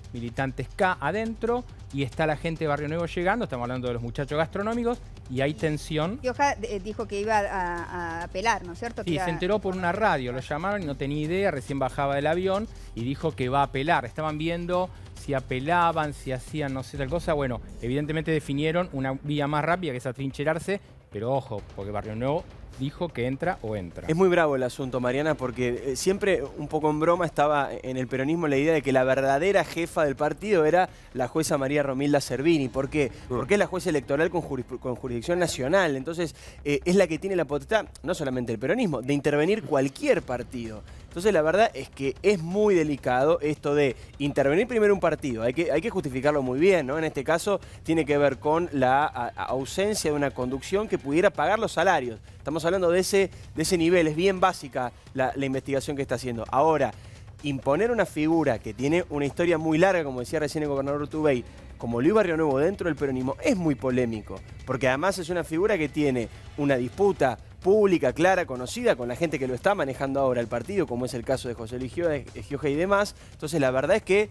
Speaker 6: K adentro, y está la gente de Barrio Nuevo llegando, estamos hablando de los muchachos gastronómicos, y hay tensión.
Speaker 1: Gioja dijo que iba a apelar, ¿no es cierto?
Speaker 6: Sí, se enteró por una radio, lo llamaron y no tenía idea, recién bajaba del avión y dijo que va a apelar. Estaban viendo si apelaban, si hacían no sé tal cosa. Bueno, evidentemente definieron una vía más rápida que es atrincherarse, pero ojo, porque Barrio Nuevo dijo que entra o entra.
Speaker 3: Es muy bravo el asunto, Mariana, porque siempre un poco en broma estaba en el peronismo la idea de que la verdadera jefa del partido era la jueza María Romilda Servini. ¿Por qué? Porque es la jueza electoral con jurisdicción nacional. Entonces es la que tiene la potestad, no solamente el peronismo, de intervenir cualquier partido. Entonces la verdad es que es muy delicado esto de intervenir primero un partido. Hay que justificarlo muy bien, ¿no? En este caso tiene que ver con la ausencia de una conducción que pudiera pagar los salarios. Estamos hablando de ese nivel, es bien básica la investigación que está haciendo. Ahora, imponer una figura que tiene una historia muy larga, como decía recién el gobernador Urtubey, como Luis Barrio Nuevo dentro del peronismo, es muy polémico. Porque además es una figura que tiene una disputa pública, clara, conocida, con la gente que lo está manejando ahora el partido, como es el caso de José Luis Gioja y demás. Entonces la verdad es que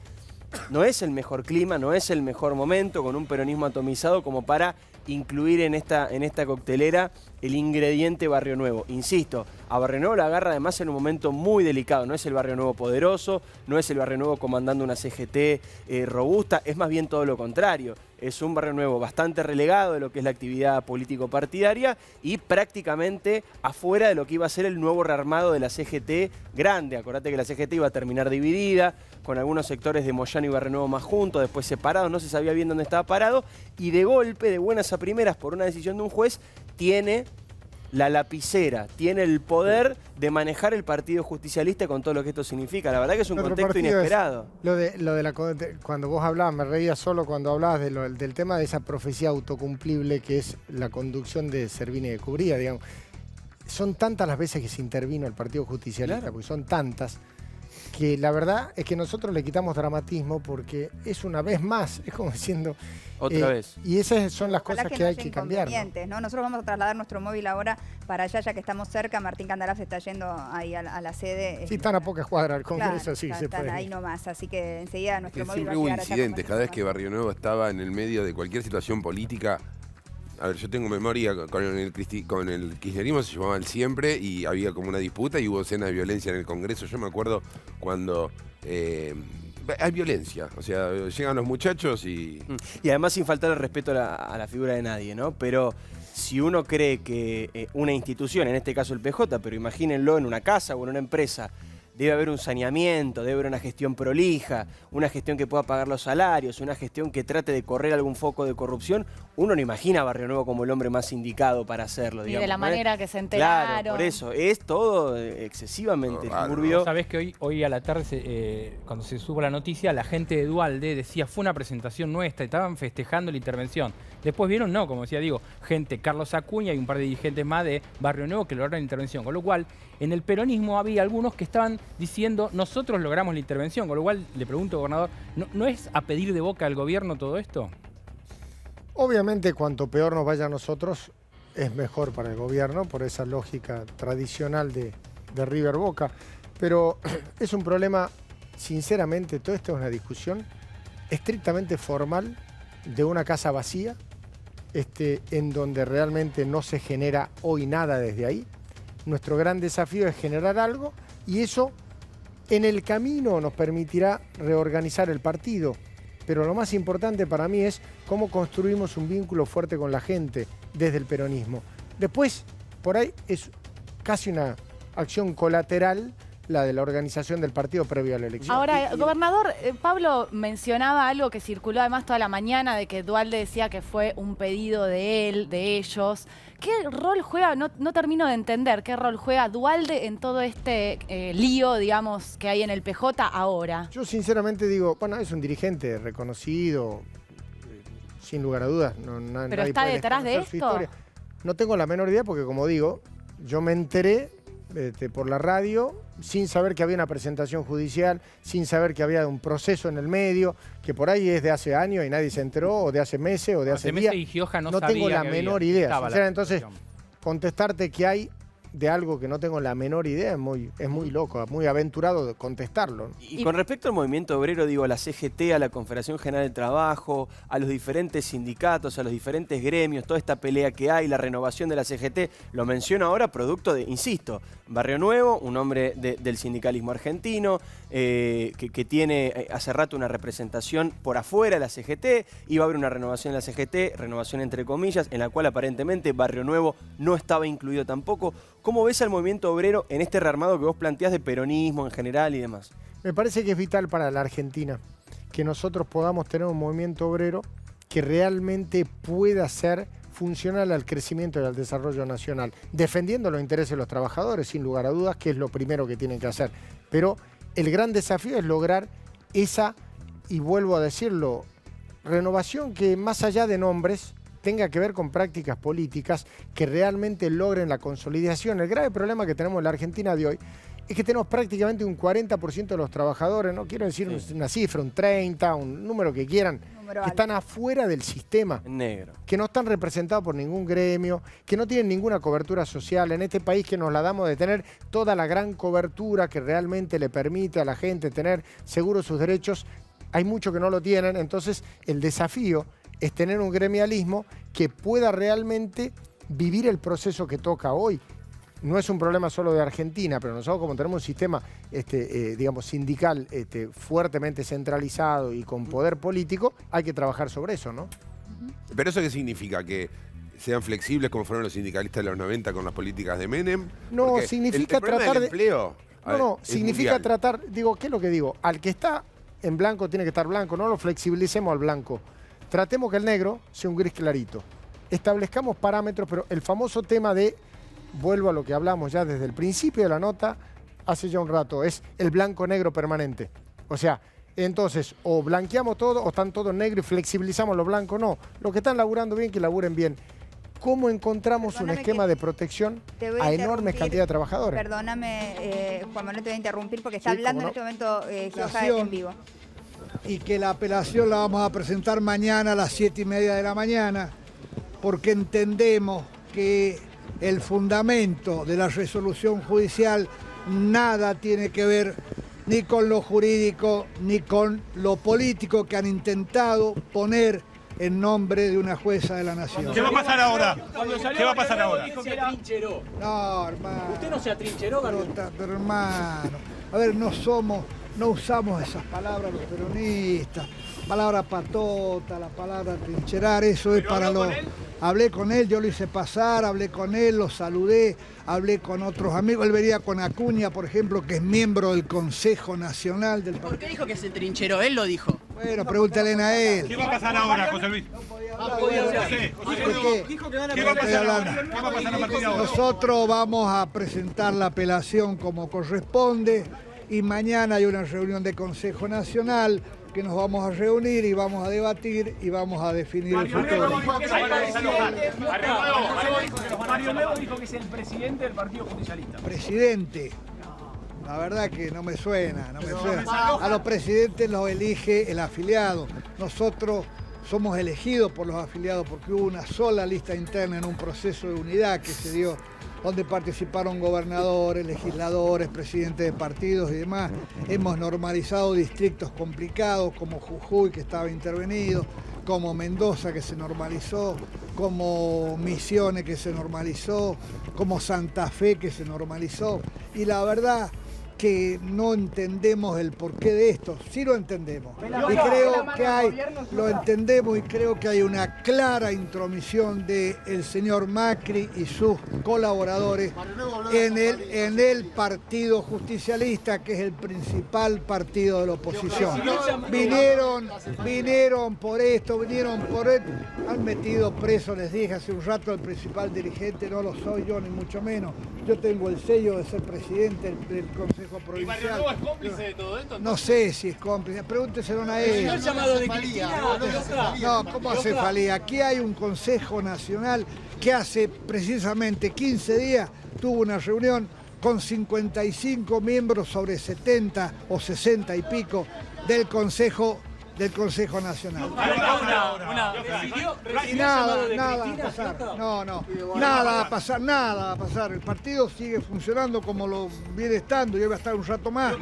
Speaker 3: no es el mejor clima, no es el mejor momento, con un peronismo atomizado como para incluir en esta coctelera el ingrediente Barrio Nuevo. Insisto, a Barrio Nuevo la agarra además en un momento muy delicado. No es el Barrio Nuevo poderoso, no es el Barrio Nuevo comandando una CGT robusta, es más bien todo lo contrario. Es un Barrio Nuevo bastante relegado de lo que es la actividad político-partidaria y prácticamente afuera de lo que iba a ser el nuevo rearmado de la CGT grande. Acordate que la CGT iba a terminar dividida, con algunos sectores de Moyano y Barrio Nuevo más juntos, después separados, no se sabía bien dónde estaba parado, y de golpe, de buenas a primeras, por una decisión de un juez, tiene la lapicera, tiene el poder de manejar el partido justicialista con todo lo que esto significa. La verdad que es un contexto inesperado.
Speaker 7: Cuando vos hablabas, me reía solo cuando hablabas del tema de esa profecía autocumplible que es la conducción de Servini de Cubría, digamos. Son tantas las veces que se intervino el partido justicialista, claro, porque son tantas, que la verdad es que nosotros le quitamos dramatismo porque es una vez más, es como diciendo...
Speaker 3: Otra vez.
Speaker 7: Y esas son las cosas que hay que cambiar,
Speaker 1: ¿no? Nosotros vamos a trasladar nuestro móvil ahora para allá, ya que estamos cerca. Martín Candalaf está yendo ahí a la sede.
Speaker 7: Sí, están a pocas cuadras del Congreso, claro, sí, se puede.
Speaker 1: Están ahí nomás, así que enseguida nuestro móvil va a
Speaker 5: siempre hubo
Speaker 1: llegar allá.
Speaker 5: incidentes, cada vez que Barrio Nuevo estaba en el medio de cualquier situación política. A ver, yo tengo memoria, con el kirchnerismo se llamaban siempre y había como una disputa y hubo escenas de violencia en el Congreso. Yo me acuerdo cuando... hay violencia, o sea, llegan los muchachos y...
Speaker 3: Y además sin faltar el respeto a la figura de nadie, ¿no? Pero si uno cree que una institución, en este caso el PJ, pero imagínenlo en una casa o en una empresa, debe haber un saneamiento, debe haber una gestión prolija, una gestión que pueda pagar los salarios, una gestión que trate de correr algún foco de corrupción, uno no imagina a Barrio Nuevo como el hombre más indicado para hacerlo, digamos.
Speaker 4: Y de la manera que se enteraron.
Speaker 3: Claro, por eso, es todo excesivamente turbio.
Speaker 6: Sabés que hoy a la tarde, cuando se supo la noticia, la gente de Dualde decía, fue una presentación nuestra, estaban festejando la intervención. Después vieron, no, como decía Diego, gente, Carlos Acuña y un par de dirigentes más de Barrio Nuevo que lograron la intervención, con lo cual en el peronismo había algunos que estaban diciendo, nosotros logramos la intervención, con lo cual le pregunto, gobernador, ¿no es a pedir de boca al gobierno todo esto?
Speaker 7: Obviamente, cuanto peor nos vaya a nosotros, es mejor para el gobierno, por esa lógica tradicional de River Boca. Pero es un problema, sinceramente, todo esto es una discusión estrictamente formal de una casa vacía, en donde realmente no se genera hoy nada desde ahí. Nuestro gran desafío es generar algo y eso en el camino nos permitirá reorganizar el partido. pero lo más importante para mí es cómo construimos un vínculo fuerte con la gente desde el peronismo. Después, por ahí es casi una acción colateral la de la organización del partido previo a la elección.
Speaker 4: Ahora, gobernador, Pablo mencionaba algo que circuló además toda la mañana, de que Duhalde decía que fue un pedido de él, de ellos. ¿Qué rol juega? No termino de entender qué rol juega Duhalde en todo este lío, digamos, que hay en el PJ ahora.
Speaker 7: Yo sinceramente digo, bueno, es un dirigente reconocido, sin lugar a dudas.
Speaker 4: ¿Pero está detrás de esto?
Speaker 7: No tengo la menor idea porque, como digo, yo me enteré por la radio sin saber que había una presentación judicial, sin saber que había un proceso en el medio, que por ahí es de hace años y nadie se enteró, o de hace meses, o de hace días.
Speaker 6: Y Gioja no
Speaker 7: tengo la menor idea.
Speaker 6: Sinceramente,
Speaker 7: entonces, contestarte que hay de algo que no tengo la menor idea es muy loco, muy aventurado de contestarlo.
Speaker 3: Y con respecto al movimiento obrero, digo, a la CGT, a la Confederación General del Trabajo, a los diferentes sindicatos, a los diferentes gremios, toda esta pelea que hay, la renovación de la CGT, lo menciono ahora producto de, insisto, Barrio Nuevo, un hombre del sindicalismo argentino, que tiene hace rato una representación por afuera de la CGT, iba a haber una renovación de la CGT, renovación entre comillas, en la cual aparentemente Barrio Nuevo no estaba incluido tampoco. ¿Cómo ves al movimiento obrero en este rearmado que vos planteás de peronismo en general y demás?
Speaker 7: Me parece que es vital para la Argentina que nosotros podamos tener un movimiento obrero que realmente pueda ser funcional al crecimiento y al desarrollo nacional, defendiendo los intereses de los trabajadores, sin lugar a dudas, que es lo primero que tienen que hacer. Pero el gran desafío es lograr esa, y vuelvo a decirlo, renovación que más allá de nombres tenga que ver con prácticas políticas que realmente logren la consolidación. El grave problema que tenemos en la Argentina de hoy es que tenemos prácticamente un 40% de los trabajadores, no quiero decir una cifra, un 30, un número que quieran, que están afuera del sistema,
Speaker 3: negro,
Speaker 7: que no están representados por ningún gremio, que no tienen ninguna cobertura social en este país, que nos la damos de tener toda la gran cobertura que realmente le permite a la gente tener seguros sus derechos. Hay muchos que no lo tienen, entonces el desafío es tener un gremialismo que pueda realmente vivir el proceso que toca hoy. No es un problema solo de Argentina, pero nosotros como tenemos un sistema digamos, sindical fuertemente centralizado y con poder político, hay que trabajar sobre eso, ¿no?
Speaker 5: ¿Pero eso qué significa? ¿Que sean flexibles como fueron los sindicalistas de los 90 con las políticas de Menem?
Speaker 7: No,
Speaker 5: porque
Speaker 7: significa
Speaker 5: el
Speaker 7: tratar de...
Speaker 5: empleo,
Speaker 7: No, significa mundial. Tratar... Digo, ¿qué es lo que digo? Al que está en blanco tiene que estar blanco, no lo flexibilicemos al blanco. Tratemos que el negro sea un gris clarito. Establezcamos parámetros, pero el famoso tema de... Vuelvo a lo que hablamos ya desde el principio de la nota, hace ya un rato, es el blanco-negro permanente. O sea, entonces, o blanqueamos todo, o están todos negros y flexibilizamos los blancos. No, los que están laburando bien, que laburen bien. ¿Cómo encontramos un esquema de protección a enormes cantidades de trabajadores?
Speaker 1: Perdóname, Juan Manuel, te voy a interrumpir porque está hablando en este momento Gioja en vivo.
Speaker 10: Y que la apelación la vamos a presentar mañana a las 7:30 de la mañana, porque entendemos que el fundamento de la resolución judicial nada tiene que ver ni con lo jurídico ni con lo político que han intentado poner en nombre de una jueza de la nación.
Speaker 11: ¿Qué va a pasar ahora? ¿Qué va a pasar ahora?
Speaker 10: Dijo que se atrincheró. No, hermano.
Speaker 11: ¿Usted no se atrincheró, García?
Speaker 10: Pero hermano, a ver, no usamos esas palabras los peronistas. Palabra patota, la palabra trincherar, eso es para los... Hablé con él, yo lo hice pasar, hablé con él, lo saludé, hablé con otros amigos. Él venía con Acuña, por ejemplo, que es miembro del Consejo Nacional del Partido.
Speaker 12: ¿Por qué dijo que se trincheró? Él lo dijo.
Speaker 10: Bueno, pregúntale a él.
Speaker 11: ¿Qué va a pasar ahora, José Luis?
Speaker 10: ¿Qué va a pasar ahora?
Speaker 11: ¿Qué va a pasar a partir de ahora?
Speaker 10: Nosotros vamos a presentar la apelación como corresponde y mañana hay una reunión de Consejo Nacional que nos vamos a reunir y vamos a debatir y vamos a definir el futuro.
Speaker 11: Mario Nuevo dijo que es el presidente del Partido Justicialista.
Speaker 10: Presidente. La verdad que no me suena, no me suena. A los presidentes los elige el afiliado. Nosotros somos elegidos por los afiliados porque hubo una sola lista interna en un proceso de unidad que se dio, donde participaron gobernadores, legisladores, presidentes de partidos y demás. Hemos normalizado distritos complicados como Jujuy, que estaba intervenido, como Mendoza, que se normalizó, como Misiones, que se normalizó, como Santa Fe, que se normalizó. Y la verdad que no entendemos el porqué de esto. Sí lo entendemos. Y creo que lo entendemos y creo que hay una clara intromisión del señor Macri y sus colaboradores en el partido justicialista, que es el principal partido de la oposición. Vinieron por esto, han metido preso, les dije hace un rato, al principal dirigente, no lo soy yo ni mucho menos. Yo tengo el sello de ser presidente del Consejo Provincial. ¿Y Barrio Nuevo es cómplice de todo esto? No sé si es cómplice, pregúnteselo a él.
Speaker 11: ¿El llamado de Cristina?
Speaker 10: No, ¿cómo hace falía? Aquí hay un Consejo Nacional que hace precisamente 15 días tuvo una reunión con 55 miembros sobre 70 o 60 y pico del Consejo Nacional. Y nada va a pasar. Nada va a pasar. El partido sigue funcionando como lo viene estando y hoy va a estar un rato más.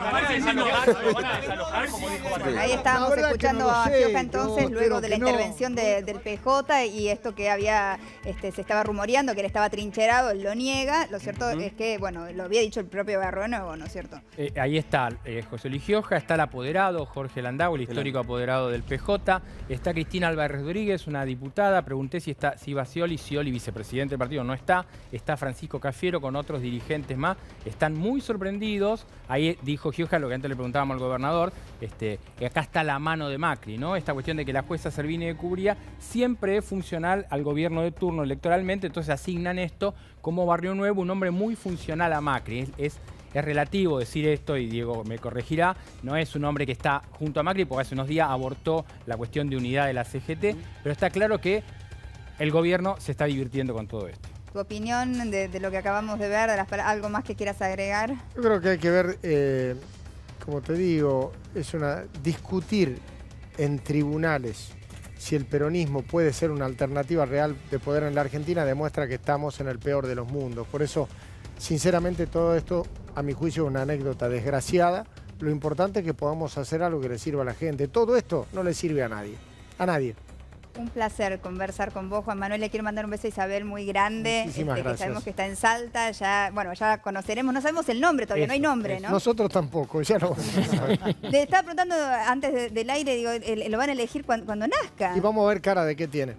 Speaker 1: Ahí estábamos escuchando a Gioja entonces, luego de la intervención del PJ y esto que había, se estaba rumoreando, que él estaba trincherado, él lo niega. Lo cierto es que, bueno, lo había dicho el propio Barrio Nuevo, ¿no es cierto?
Speaker 6: Ahí está José Luis Gioja, está el apoderado Jorge Landau, el histórico apoderado del PJ, está Cristina Álvarez Rodríguez, una diputada, pregunté si iba Scioli, vicepresidente del partido, no está Francisco Cafiero con otros dirigentes más, están muy sorprendidos. Ahí dijo Gioja lo que antes le preguntábamos al gobernador, que acá está la mano de Macri, ¿no? Esta cuestión de que la jueza Servini de Cubría siempre es funcional al gobierno de turno electoralmente, entonces asignan esto como Barrio Nuevo, un hombre muy funcional a Macri. Es relativo decir esto, y Diego me corregirá, no es un hombre que está junto a Macri, porque hace unos días abortó la cuestión de unidad de la CGT, pero está claro que el gobierno se está divirtiendo con todo esto.
Speaker 1: ¿Tu opinión de lo que acabamos de ver? ¿Algo más que quieras agregar?
Speaker 7: Yo creo que hay que ver, como te digo, discutir en tribunales si el peronismo puede ser una alternativa real de poder en la Argentina, demuestra que estamos en el peor de los mundos. Por eso, sinceramente, todo esto, a mi juicio, es una anécdota desgraciada. Lo importante es que podamos hacer algo que le sirva a la gente. Todo esto no le sirve a nadie. A nadie.
Speaker 1: Un placer conversar con vos, Juan Manuel. Le quiero mandar un beso a Isabel muy grande.
Speaker 7: Muchísimas gracias.
Speaker 1: Que sabemos que está en Salta. Ya conoceremos. No sabemos el nombre todavía, no hay nombre, ¿no?
Speaker 7: Nosotros tampoco, ya lo vamos a saber.
Speaker 1: Le estaba preguntando antes del aire, digo, lo van a elegir cuando nazca.
Speaker 7: Y vamos a ver cara de qué tiene.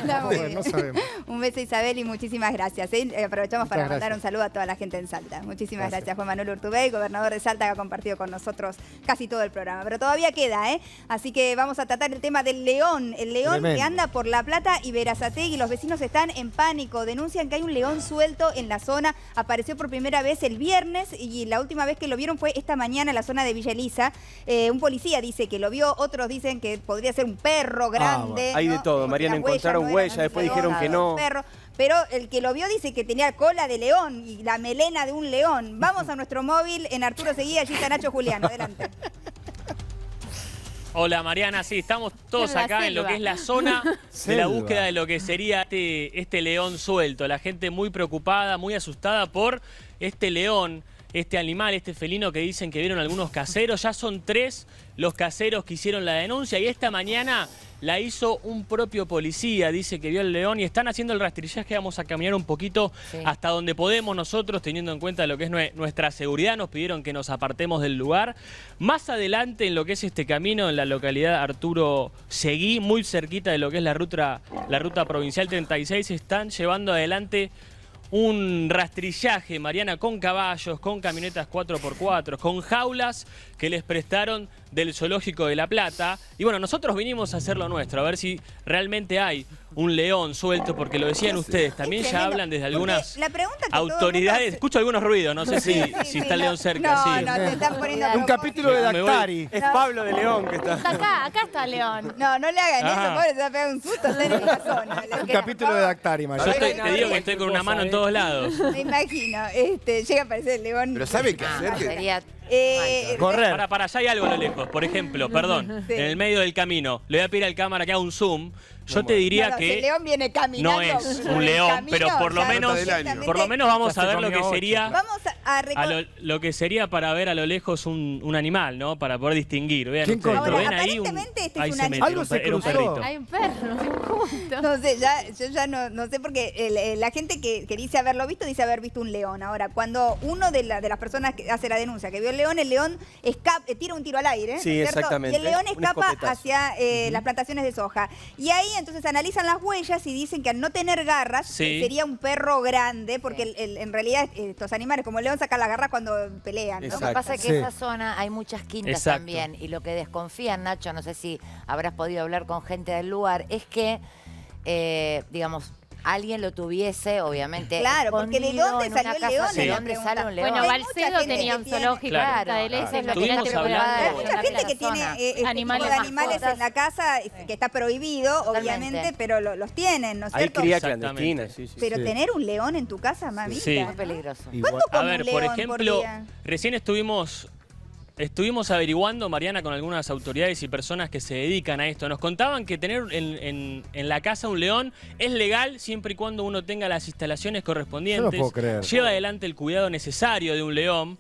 Speaker 7: No sabemos.
Speaker 1: Un beso, Isabel, y muchísimas gracias. Aprovechamos para mandar un saludo a toda la gente en Salta. Muchísimas gracias, Juan Manuel Urtubey, gobernador de Salta, que ha compartido con nosotros casi todo el programa. Pero todavía queda, ¿eh? Así que vamos a tratar el tema del león. El león que anda por La Plata y Berazategui. Los vecinos están en pánico. Denuncian que hay un león suelto en la zona. Apareció por primera vez el viernes y la última vez que lo vieron fue esta mañana en la zona de Villa Elisa. Un policía dice que lo vio, otros dicen que podría ser un perro grande.
Speaker 3: Hay de todo, Mariana, encontraron huellas, después dijeron que no.
Speaker 1: Pero el que lo vio dice que tenía cola de león y la melena de un león. Vamos a nuestro móvil en Arturo Seguí, allí está Nacho Juliano. Adelante.
Speaker 13: Hola Mariana, sí, estamos todos acá en lo que es la zona de la búsqueda de lo que sería este león suelto. La gente muy preocupada, muy asustada por este león, este animal, este felino que dicen que vieron algunos caseros. Ya son 3 los caseros que hicieron la denuncia y esta mañana la hizo un propio policía, dice que vio el león y están haciendo el rastrillaje. Vamos a caminar un poquito hasta donde podemos nosotros, teniendo en cuenta lo que es nuestra seguridad. Nos pidieron que nos apartemos del lugar. Más adelante en lo que es este camino, en la localidad Arturo Seguí, muy cerquita de lo que es la ruta provincial 36, están llevando adelante un rastrillaje, Mariana, con caballos, con camionetas 4x4, con jaulas que les prestaron del Zoológico de La Plata. Y bueno, nosotros vinimos a hacer lo nuestro, a ver si realmente hay un león suelto, porque lo decían ustedes, también ya hablan desde algunas autoridades. Escucho algunos ruidos, no sé si está el león cerca.
Speaker 1: No, te están poniendo
Speaker 7: un capítulo de Dactari.
Speaker 3: Es Pablo de León que está.
Speaker 8: Acá está León.
Speaker 1: No le hagan eso, pobre, se va a pegar un susto en la zona.
Speaker 7: Un capítulo de Dactari, María.
Speaker 13: Yo te digo que estoy con una mano en todos lados.
Speaker 1: Me imagino, llega a aparecer el león.
Speaker 5: Pero ¿sabe qué hacer?
Speaker 13: Correr. Para allá hay algo a lo lejos. Por ejemplo, perdón, en el medio del camino. Le voy a pedir al cámara que haga un zoom. Yo te diría que
Speaker 1: el león viene caminando.
Speaker 13: no es un león, pero por lo menos vamos a ver lo que sería lo que sería para ver a lo lejos un animal, ¿no? Para poder distinguir. Vean ustedes,
Speaker 1: Ahora,
Speaker 13: ven ahí
Speaker 1: ahí se metió,
Speaker 7: algo se
Speaker 1: era un
Speaker 7: cruzó.
Speaker 1: perrito.
Speaker 8: Hay un perro, justo.
Speaker 1: No sé, yo ya no sé porque la gente que dice haberlo visto dice haber visto un león. Ahora, cuando uno de las personas que hace la denuncia que vio el león tira un tiro al aire,
Speaker 3: Sí,
Speaker 1: ¿cierto?
Speaker 3: exactamente.
Speaker 1: Y el león
Speaker 3: Un
Speaker 1: escapa
Speaker 3: escopetazo.
Speaker 1: hacia las plantaciones de soja. Y ahí entonces analizan las huellas y dicen que al no tener garras sería un perro grande, porque en realidad estos animales como el león sacan las garras cuando pelean, ¿no?
Speaker 9: Lo que pasa es que en esa zona hay muchas quintas también, y lo que desconfían, Nacho, no sé si habrás podido hablar con gente del lugar, es que, digamos, alguien lo tuviese, obviamente.
Speaker 1: Claro, porque ¿de dónde salió el león?
Speaker 9: ¿De dónde sale un león?
Speaker 8: Bueno, Balcedo tenía un zoológico en Punta del Este, es lo que
Speaker 1: Hay mucha gente que tiene
Speaker 8: animales
Speaker 1: en la casa, que está prohibido, obviamente, pero los tienen, ¿no es
Speaker 3: Hay
Speaker 1: cierto?
Speaker 3: cría clandestina, sí.
Speaker 1: Pero tener un león en tu casa, mamita.
Speaker 13: Sí.
Speaker 9: Muy peligroso.
Speaker 1: ¿Cuánto
Speaker 13: A
Speaker 1: come
Speaker 13: ver,
Speaker 1: un
Speaker 13: por
Speaker 1: león
Speaker 13: ejemplo,
Speaker 1: día?
Speaker 13: recién estuvimos averiguando, Mariana, con algunas autoridades y personas que se dedican a esto. Nos contaban que tener en la casa un león es legal siempre y cuando uno tenga las instalaciones correspondientes.
Speaker 7: Yo no puedo creer.
Speaker 13: Lleva adelante el cuidado necesario de un león.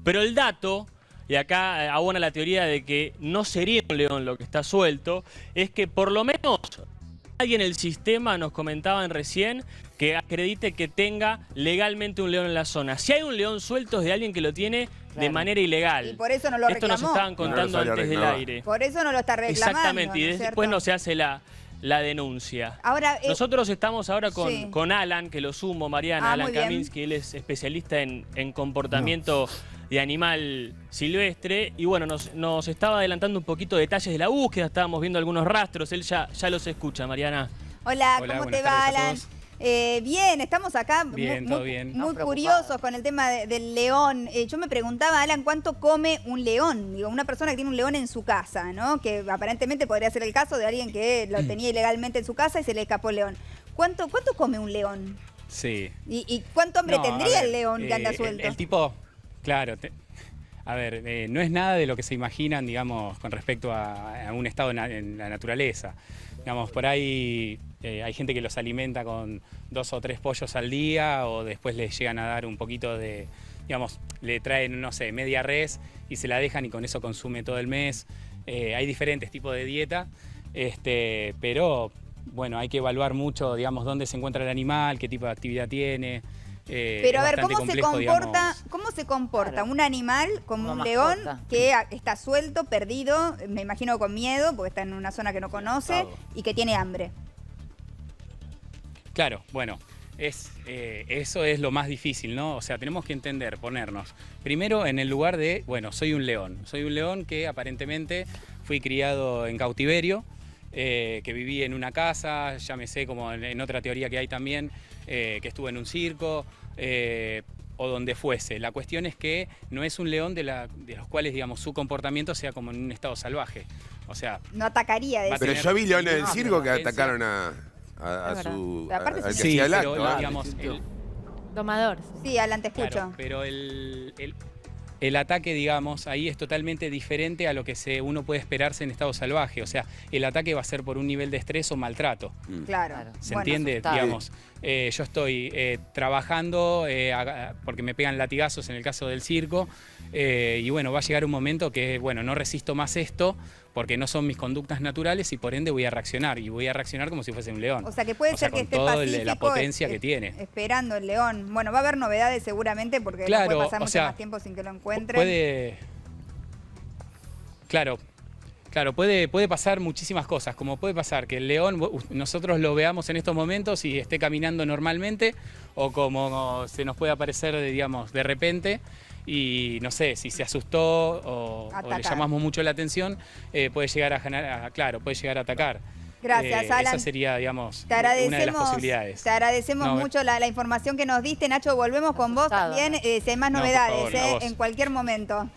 Speaker 13: Pero el dato, y acá abona la teoría de que no sería un león lo que está suelto, es que por lo menos alguien en el sistema, nos comentaban recién, que acredite que tenga legalmente un león en la zona. Si hay un león suelto es de alguien que lo tiene de manera ilegal.
Speaker 1: Y por eso no lo
Speaker 13: Esto nos
Speaker 1: reclamó.
Speaker 13: estaban contando antes del aire.
Speaker 1: Por eso no lo está reclamando.
Speaker 13: Exactamente, y
Speaker 1: ¿no es
Speaker 13: después
Speaker 1: cierto?
Speaker 13: no se hace la denuncia.
Speaker 1: Ahora,
Speaker 13: nosotros estamos ahora
Speaker 1: sí.
Speaker 13: con Alan, que lo sumo, Mariana, Alan
Speaker 1: muy bien.
Speaker 13: Kaminsky, él es especialista en comportamiento de animal silvestre, y bueno, nos estaba adelantando un poquito detalles de la búsqueda, estábamos viendo algunos rastros, él ya los escucha, Mariana.
Speaker 1: Hola, ¿cómo
Speaker 14: buenas
Speaker 1: te va,
Speaker 14: tardes a
Speaker 1: Alan?
Speaker 14: todos.
Speaker 1: Bien, estamos acá
Speaker 14: Bien, todo bien.
Speaker 1: muy curiosos con el tema del león. Yo me preguntaba, Alan, ¿cuánto come un león? Digo, una persona que tiene un león en su casa, ¿no? Que aparentemente podría ser el caso de alguien que lo tenía ilegalmente en su casa y se le escapó el león. ¿Cuánto come un león?
Speaker 14: Sí.
Speaker 1: ¿Y cuánto hambre tendría
Speaker 14: a ver,
Speaker 1: el león que anda suelto?
Speaker 14: El tipo, claro, a ver, no es nada de lo que se imaginan, digamos, con respecto a un estado en la naturaleza. Digamos, por ahí hay gente que los alimenta con 2 o 3 pollos al día, o después les llegan a dar un poquito de, digamos, le traen, no sé, media res y se la dejan y con eso consume todo el mes. Hay diferentes tipos de dieta, pero bueno, hay que evaluar mucho, digamos, dónde se encuentra el animal, qué tipo de actividad tiene.
Speaker 1: Pero a ver, ¿cómo se comporta un animal como un león que está suelto, perdido, me imagino con miedo, porque está en una zona que no conoce y que tiene hambre?
Speaker 14: Claro, bueno, eso es lo más difícil, ¿no? O sea, tenemos que entender, ponernos primero en el lugar de, bueno, soy un león que aparentemente fui criado en cautiverio, que viví en una casa, llámese como en otra teoría que hay también, que estuve en un circo, o donde fuese. La cuestión es que no es un león de los cuales, digamos, su comportamiento sea como en un estado salvaje. O sea,
Speaker 1: no atacaría de eso.
Speaker 5: Pero yo vi leones del circo que atacaron al que hacía el acto.
Speaker 14: pero, digamos,
Speaker 8: Domador.
Speaker 1: Sí, Alan, te escucho.
Speaker 14: Claro, pero el ataque, digamos, ahí es totalmente diferente a lo que uno puede esperarse en estado salvaje. O sea, el ataque va a ser por un nivel de estrés o maltrato.
Speaker 1: Claro.
Speaker 14: ¿Se entiende? Digamos, yo estoy trabajando porque me pegan latigazos en el caso del circo, y bueno, va a llegar un momento que, bueno, no resisto más esto porque no son mis conductas naturales y por ende voy a reaccionar, y voy a reaccionar como si fuese un león.
Speaker 1: O sea, que puede ser que esté pacífico,
Speaker 14: la potencia que tiene.
Speaker 1: Esperando el león. Bueno, va a haber novedades seguramente porque no puede pasar mucho más tiempo sin que lo encuentren.
Speaker 14: Claro, puede pasar muchísimas cosas, como puede pasar que el león nosotros lo veamos en estos momentos y esté caminando normalmente, o como se nos puede aparecer, digamos, de repente, y no sé, si se asustó o le llamamos mucho la atención, puede llegar a atacar.
Speaker 1: Gracias, Alan.
Speaker 14: Esa sería, digamos,
Speaker 1: una
Speaker 14: de las posibilidades.
Speaker 1: Te agradecemos mucho la información que nos diste, Nacho. Volvemos con vos también, si hay más novedades, en cualquier momento.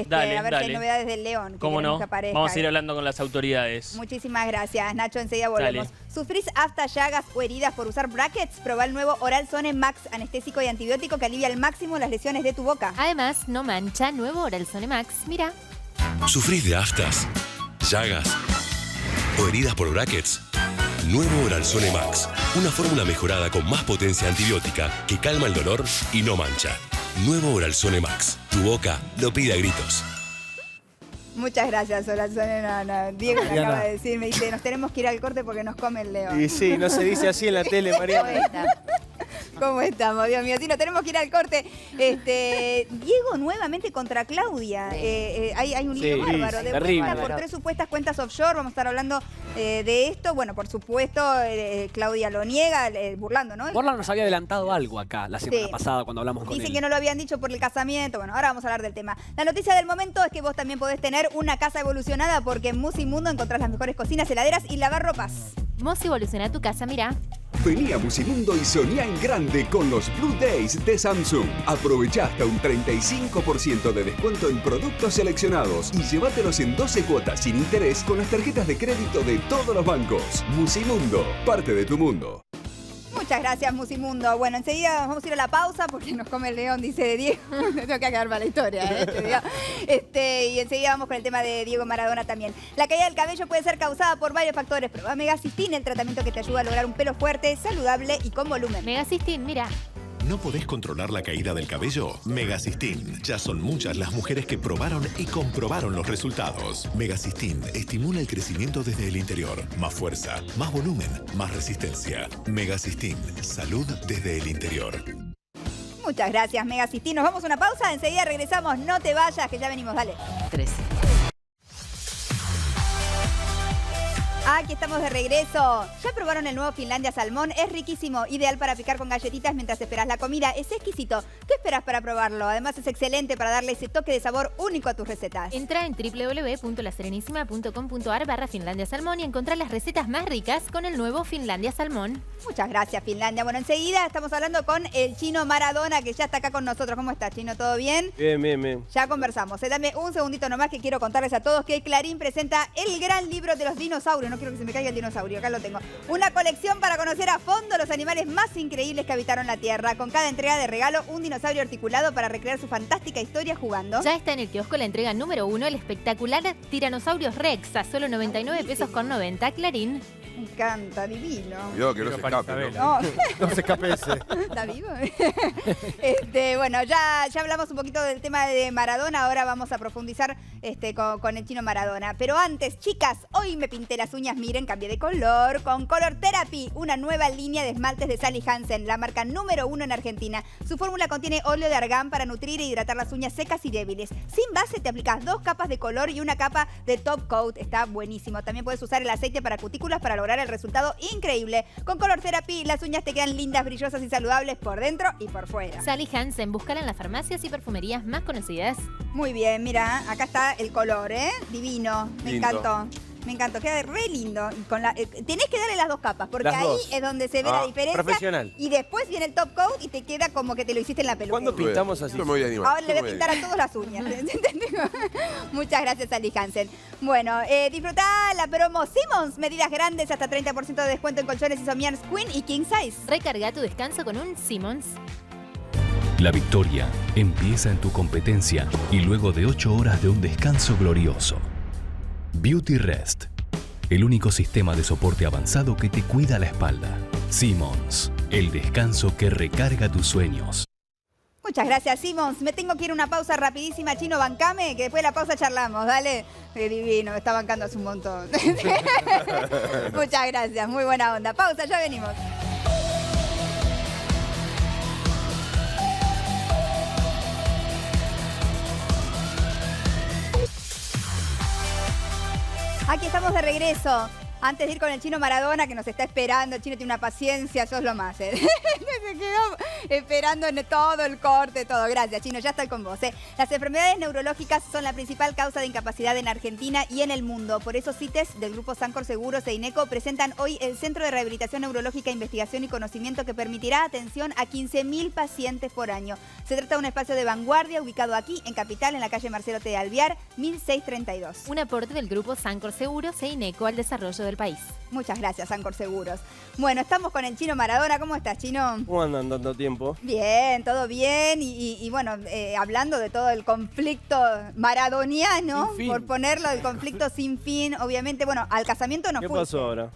Speaker 13: Dale,
Speaker 1: a ver si hay novedades del león.
Speaker 13: ¿Cómo no? Vamos a ir hablando con las autoridades.
Speaker 1: Muchísimas gracias, Nacho. Enseguida volvemos.
Speaker 13: Dale.
Speaker 1: ¿Sufrís afta, llagas o heridas por usar brackets? Probá el nuevo Oralzone Max, anestésico y antibiótico que alivia al máximo las lesiones de tu boca.
Speaker 8: Además, no mancha, nuevo Oralzone Max. Mira.
Speaker 15: ¿Sufrís de aftas, llagas o heridas por brackets? Nuevo Oralzone Max. Una fórmula mejorada con más potencia antibiótica que calma el dolor y no mancha. Nuevo Oralzone Max. Tu boca lo pide a gritos.
Speaker 1: Muchas gracias, Oralzone. Diego me acaba de decir, me dice, nos tenemos que ir al corte porque nos come el león.
Speaker 3: Y sí, no se dice así en la tele, Mariana.
Speaker 1: ¿Cómo estamos? Dios mío, sí, nos tenemos que ir al corte. Diego nuevamente contra Claudia. Hay un lío bárbaro. De vuelta por 3 supuestas cuentas offshore. Vamos a estar hablando de esto. Bueno, por supuesto, Claudia lo niega, burlando, ¿no?
Speaker 16: Borland nos había adelantado algo acá la semana pasada cuando hablamos con él.
Speaker 1: Dicen que no lo habían dicho por el casamiento. Bueno, ahora vamos a hablar del tema. La noticia del momento es que vos también podés tener una casa evolucionada porque en Musimundo encontrás las mejores cocinas, heladeras y lavarropas.
Speaker 8: Mosi evoluciona tu casa, mira.
Speaker 17: Vení a Musimundo y soñá en grande con los Blue Days de Samsung. Aprovecha hasta un 35% de descuento en productos seleccionados y llévatelos en 12 cuotas sin interés con las tarjetas de crédito de todos los bancos. Musimundo, parte de tu mundo.
Speaker 1: Muchas gracias, Musimundo. Bueno, enseguida vamos a ir a la pausa porque nos come el león, dice Diego. Tengo que acabar para la historia. Y enseguida vamos con el tema de Diego Maradona también. La caída del cabello puede ser causada por varios factores. Prueba Megacistin, el tratamiento que te ayuda a lograr un pelo fuerte, saludable y con volumen.
Speaker 8: Megacistin, mira.
Speaker 15: ¿No podés controlar la caída del cabello? Megacistin. Ya son muchas las mujeres que probaron y comprobaron los resultados. Megacistin estimula el crecimiento desde el interior. Más fuerza, más volumen, más resistencia. Megacistin. Salud desde el interior.
Speaker 1: Muchas gracias, Megacistin. Nos vamos a una pausa. Enseguida regresamos. No te vayas, que ya venimos. Dale.
Speaker 9: 13.
Speaker 1: Aquí estamos de regreso. ¿Ya probaron el nuevo Finlandia Salmón? Es riquísimo, ideal para picar con galletitas mientras esperas la comida. Es exquisito. ¿Qué esperas para probarlo? Además es excelente para darle ese toque de sabor único a tus recetas.
Speaker 8: Entra en www.laserenísima.com.ar/Finlandia Salmón y encontrá las recetas más ricas con el nuevo Finlandia Salmón.
Speaker 1: Muchas gracias, Finlandia. Bueno, enseguida estamos hablando con el Chino Maradona, que ya está acá con nosotros. ¿Cómo estás, Chino? ¿Todo bien?
Speaker 3: Bien, bien, bien.
Speaker 1: Ya conversamos. Dame un segundito nomás que quiero contarles a todos que Clarín presenta el gran libro de los dinosaurios. No quiero que se me caiga el dinosaurio, acá lo tengo. Una colección para conocer a fondo los animales más increíbles que habitaron la Tierra. Con cada entrega de regalo, un dinosaurio articulado para recrear su fantástica historia jugando.
Speaker 8: Ya está en el kiosco la entrega número 1, el espectacular Tiranosaurios Rex, a solo 99 pesos con 90. Clarín.
Speaker 1: Me encanta, divino.
Speaker 5: Cuidado que no se escape, ¿no?
Speaker 3: No se escape ese.
Speaker 1: ¿Está vivo? Bueno, ya hablamos un poquito del tema de Maradona, ahora vamos a profundizar con el Chino Maradona. Pero antes, chicas, hoy me pinté las uñas, miren, cambié de color con Color Therapy, una nueva línea de esmaltes de Sally Hansen, la marca número 1 en Argentina. Su fórmula contiene óleo de argán para nutrir e hidratar las uñas secas y débiles. Sin base te aplicas 2 capas de color y una capa de top coat. Está buenísimo. También puedes usar el aceite para cutículas para lograr el resultado increíble. Con Color Therapy, las uñas te quedan lindas, brillosas y saludables por dentro y por fuera.
Speaker 8: Sally Hansen, búscala en las farmacias y perfumerías más conocidas.
Speaker 1: Muy bien, mira, acá está el color, divino. Me encantó. Me encantó, queda re lindo. Tenés que darle las 2 capas, porque ahí es donde se ve la diferencia.
Speaker 3: Profesional.
Speaker 1: Y después viene el top coat y te queda como que te lo hiciste en la peluca.
Speaker 3: ¿Cuándo pintamos así?
Speaker 1: Ahora le voy a pintar a todos las uñas. Muchas gracias, Sally Hansen. Bueno, disfrutá la promo Simmons. Medidas grandes, hasta 30% de descuento en colchones y sommiers Queen y King Size.
Speaker 8: Recarga tu descanso con un Simmons.
Speaker 18: La victoria empieza en tu competencia y luego de 8 horas de un descanso glorioso. Beauty Rest, el único sistema de soporte avanzado que te cuida la espalda. Simmons, el descanso que recarga tus sueños.
Speaker 1: Muchas gracias, Simmons. Me tengo que ir a una pausa rapidísima, Chino, bancame, que después de la pausa charlamos, dale. Qué divino, me está bancando hace un montón. Muchas gracias, muy buena onda. Pausa, ya venimos. Aquí estamos de regreso. Antes de ir con el Chino Maradona, que nos está esperando, el Chino tiene una paciencia, sos lo más, Se quedó esperando en todo el corte, todo. Gracias, Chino, ya estoy con vos, Las enfermedades neurológicas son la principal causa de incapacidad en Argentina y en el mundo. Por eso CITES del Grupo Sancor Seguros e INECO presentan hoy el Centro de Rehabilitación Neurológica, Investigación y Conocimiento que permitirá atención a 15.000 pacientes por año. Se trata de un espacio de vanguardia ubicado aquí, en Capital, en la calle Marcelo T. de Alvear, 1632.
Speaker 8: Un aporte del Grupo Sancor Seguros e INECO al desarrollo del país.
Speaker 1: Muchas gracias, Sancor Seguros. Bueno, estamos con el Chino Maradona. ¿Cómo estás, Chino?
Speaker 3: ¿Cómo andan tanto tiempo?
Speaker 1: Bien, todo bien. Y bueno, hablando de todo el conflicto maradoniano, por ponerlo, el conflicto sin fin, obviamente. Bueno, al casamiento no fuiste.
Speaker 3: ¿Qué pasó ahora?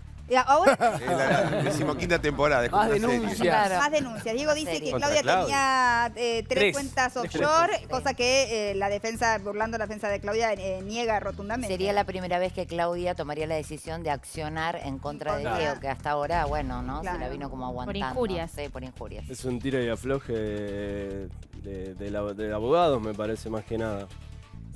Speaker 1: Ahora,
Speaker 5: La 15ª temporada.
Speaker 16: Más
Speaker 5: una serie.
Speaker 16: denuncias.
Speaker 1: claro. Más denuncias. Diego dice que Claudia tenía tres cuentas offshore, cosa que la defensa, burlando la defensa de Claudia, niega rotundamente.
Speaker 9: Sería la primera vez que Claudia tomaría la decisión de accionar en contra de Diego, que hasta ahora, bueno, ¿no? Se la vino como aguantando.
Speaker 8: Por injurias.
Speaker 9: Sí, por injurias.
Speaker 3: Es un tiro y afloje de abogados, me parece, más que nada.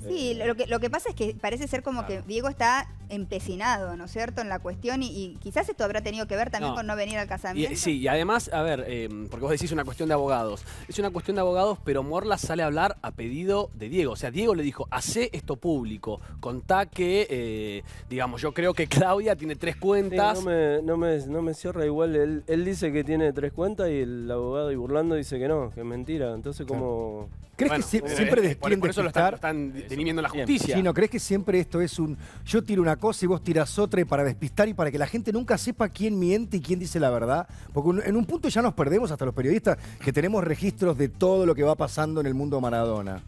Speaker 1: Sí, lo que pasa es que parece ser como que Diego está empecinado, ¿no es cierto?, en la cuestión y quizás esto habrá tenido que ver también con no venir al casamiento.
Speaker 16: Y además, a ver, porque vos decís una cuestión de abogados. Es una cuestión de abogados, pero Morla sale a hablar a pedido de Diego. O sea, Diego le dijo, hacé esto público, contá que, digamos, yo creo que Claudia tiene 3 cuentas.
Speaker 3: Sí, no me cierra igual. Él dice que tiene 3 cuentas y el abogado y burlando dice que no, que es mentira. Entonces, ¿cómo...?
Speaker 19: ¿Crees que siempre quieren
Speaker 16: por eso lo están dirimiendo la justicia?
Speaker 19: Sí, ¿no crees que siempre esto es yo tiro una cosa y vos tirás otra y para despistar y para que la gente nunca sepa quién miente y quién dice la verdad? Porque en un punto ya nos perdemos, hasta los periodistas, que tenemos registros de todo lo que va pasando en el mundo Maradona.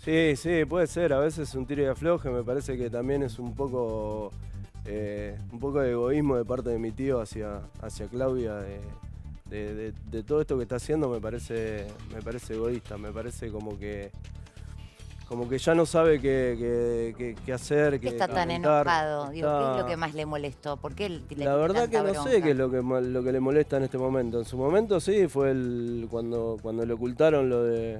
Speaker 3: Sí, puede ser. A veces un tiro y afloje. Me parece que también es un poco de egoísmo de parte de mi tío hacia Claudia. De todo esto que está haciendo me parece egoísta, me parece como que ya no sabe qué hacer.
Speaker 9: ¿Por qué está tan enojado? Digo, ¿qué es lo que más le molestó? ¿Por qué le tiene
Speaker 3: La verdad que no
Speaker 9: bronca?
Speaker 3: sé qué es lo que le molesta en este momento. En su momento sí, fue cuando le ocultaron lo de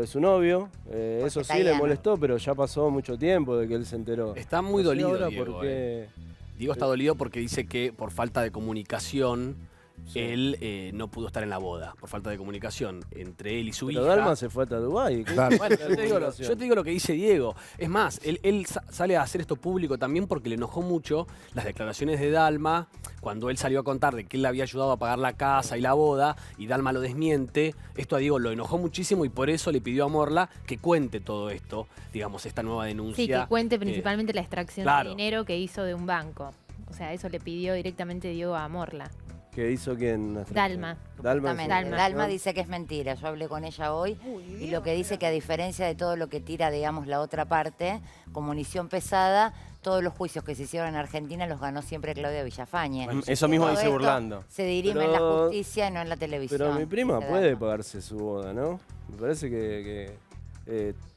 Speaker 3: su novio. Eso sí le molestó, pero ya pasó mucho tiempo de que él se enteró.
Speaker 16: Está muy dolido,
Speaker 3: ahora
Speaker 16: Diego.
Speaker 3: porque...
Speaker 16: Diego está dolido porque dice que por falta de comunicación él no pudo estar en la boda, por falta de comunicación entre él y su hija.
Speaker 3: Pero Dalma se fue hasta Dubái.
Speaker 16: Claro. Bueno, yo te digo lo que dice Diego. Es más, él sale a hacer esto público también porque le enojó mucho las declaraciones de Dalma cuando él salió a contar de que él le había ayudado a pagar la casa y la boda y Dalma lo desmiente. Esto a Diego lo enojó muchísimo y por eso le pidió a Morla que cuente todo esto, digamos, esta nueva denuncia.
Speaker 8: Sí, que cuente principalmente la extracción de dinero que hizo de un banco. O sea, eso le pidió directamente Diego a Morla.
Speaker 3: ¿Qué hizo quién?
Speaker 9: Dalma. Dalma dice que es mentira. Yo hablé con ella hoy y lo que dice que a diferencia de todo lo que tira, digamos, la otra parte, con munición pesada, todos los juicios que se hicieron en Argentina los ganó siempre Claudia Villafañe.
Speaker 3: Bueno, eso mismo dice burlando.
Speaker 9: Se dirime en la justicia y no en la televisión.
Speaker 3: Pero mi prima puede pagarse su boda, ¿no? Me parece que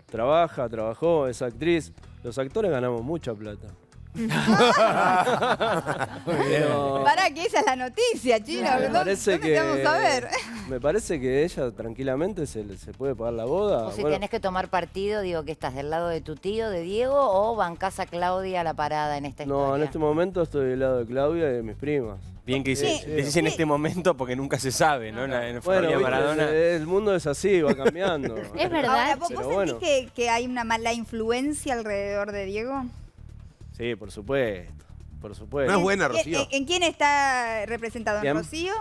Speaker 3: trabajó, es actriz. Los actores ganamos mucha plata.
Speaker 1: Para que esa es la noticia, Chino.
Speaker 3: Me parece que ella tranquilamente se puede pagar la boda.
Speaker 9: O si tenés que tomar partido, digo que estás del lado de tu tío, de Diego, o bancás a Claudia a la parada en esta historia.
Speaker 3: No, en este momento estoy del lado de Claudia y de mis primas.
Speaker 20: Bien que decís en este momento porque nunca se sabe, ¿no? En
Speaker 3: bueno,
Speaker 20: Maradona.
Speaker 3: El mundo es así, va cambiando.
Speaker 8: Es verdad.
Speaker 1: Ahora, ¿vos sentís que hay una mala influencia alrededor de Diego?
Speaker 3: Sí, por supuesto.
Speaker 5: No es buena, Rocío.
Speaker 1: ¿En quién está representado? ¿En
Speaker 3: ¿Quién?
Speaker 1: Rocío?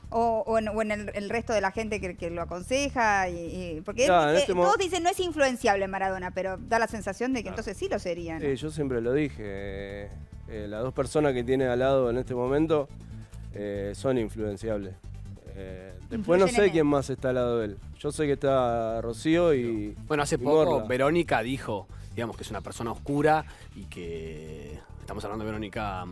Speaker 1: ¿O en el resto de la gente que lo aconseja? Porque todos dicen no es influenciable Maradona, pero da la sensación de que entonces sí lo serían.
Speaker 3: Sí, yo siempre lo dije. Las dos personas que tiene al lado en este momento son influenciables. Después no sé quién más está al lado de él. Yo sé que está Rocío y...
Speaker 16: Bueno, hace poco Verónica dijo, digamos, que es una persona oscura y que... Estamos hablando de Verónica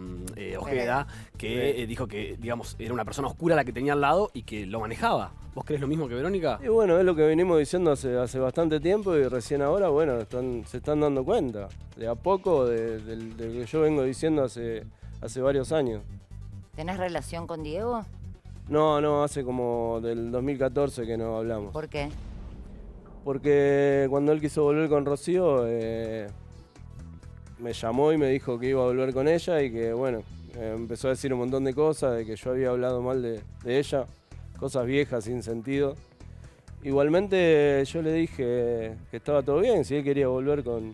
Speaker 16: Ojeda, que dijo que, digamos, era una persona oscura la que tenía al lado y que lo manejaba. ¿Vos crees lo mismo que Verónica?
Speaker 3: Y bueno, es lo que venimos diciendo hace bastante tiempo y recién ahora, bueno, se están dando cuenta. De a poco, de que yo vengo diciendo hace varios años.
Speaker 9: ¿Tenés relación con Diego?
Speaker 3: No, hace como del 2014 que no hablamos.
Speaker 9: ¿Por qué?
Speaker 3: Porque cuando él quiso volver con Rocío, me llamó y me dijo que iba a volver con ella y que, bueno, empezó a decir un montón de cosas, de que yo había hablado mal de ella, cosas viejas, sin sentido. Igualmente yo le dije que estaba todo bien, si él quería volver con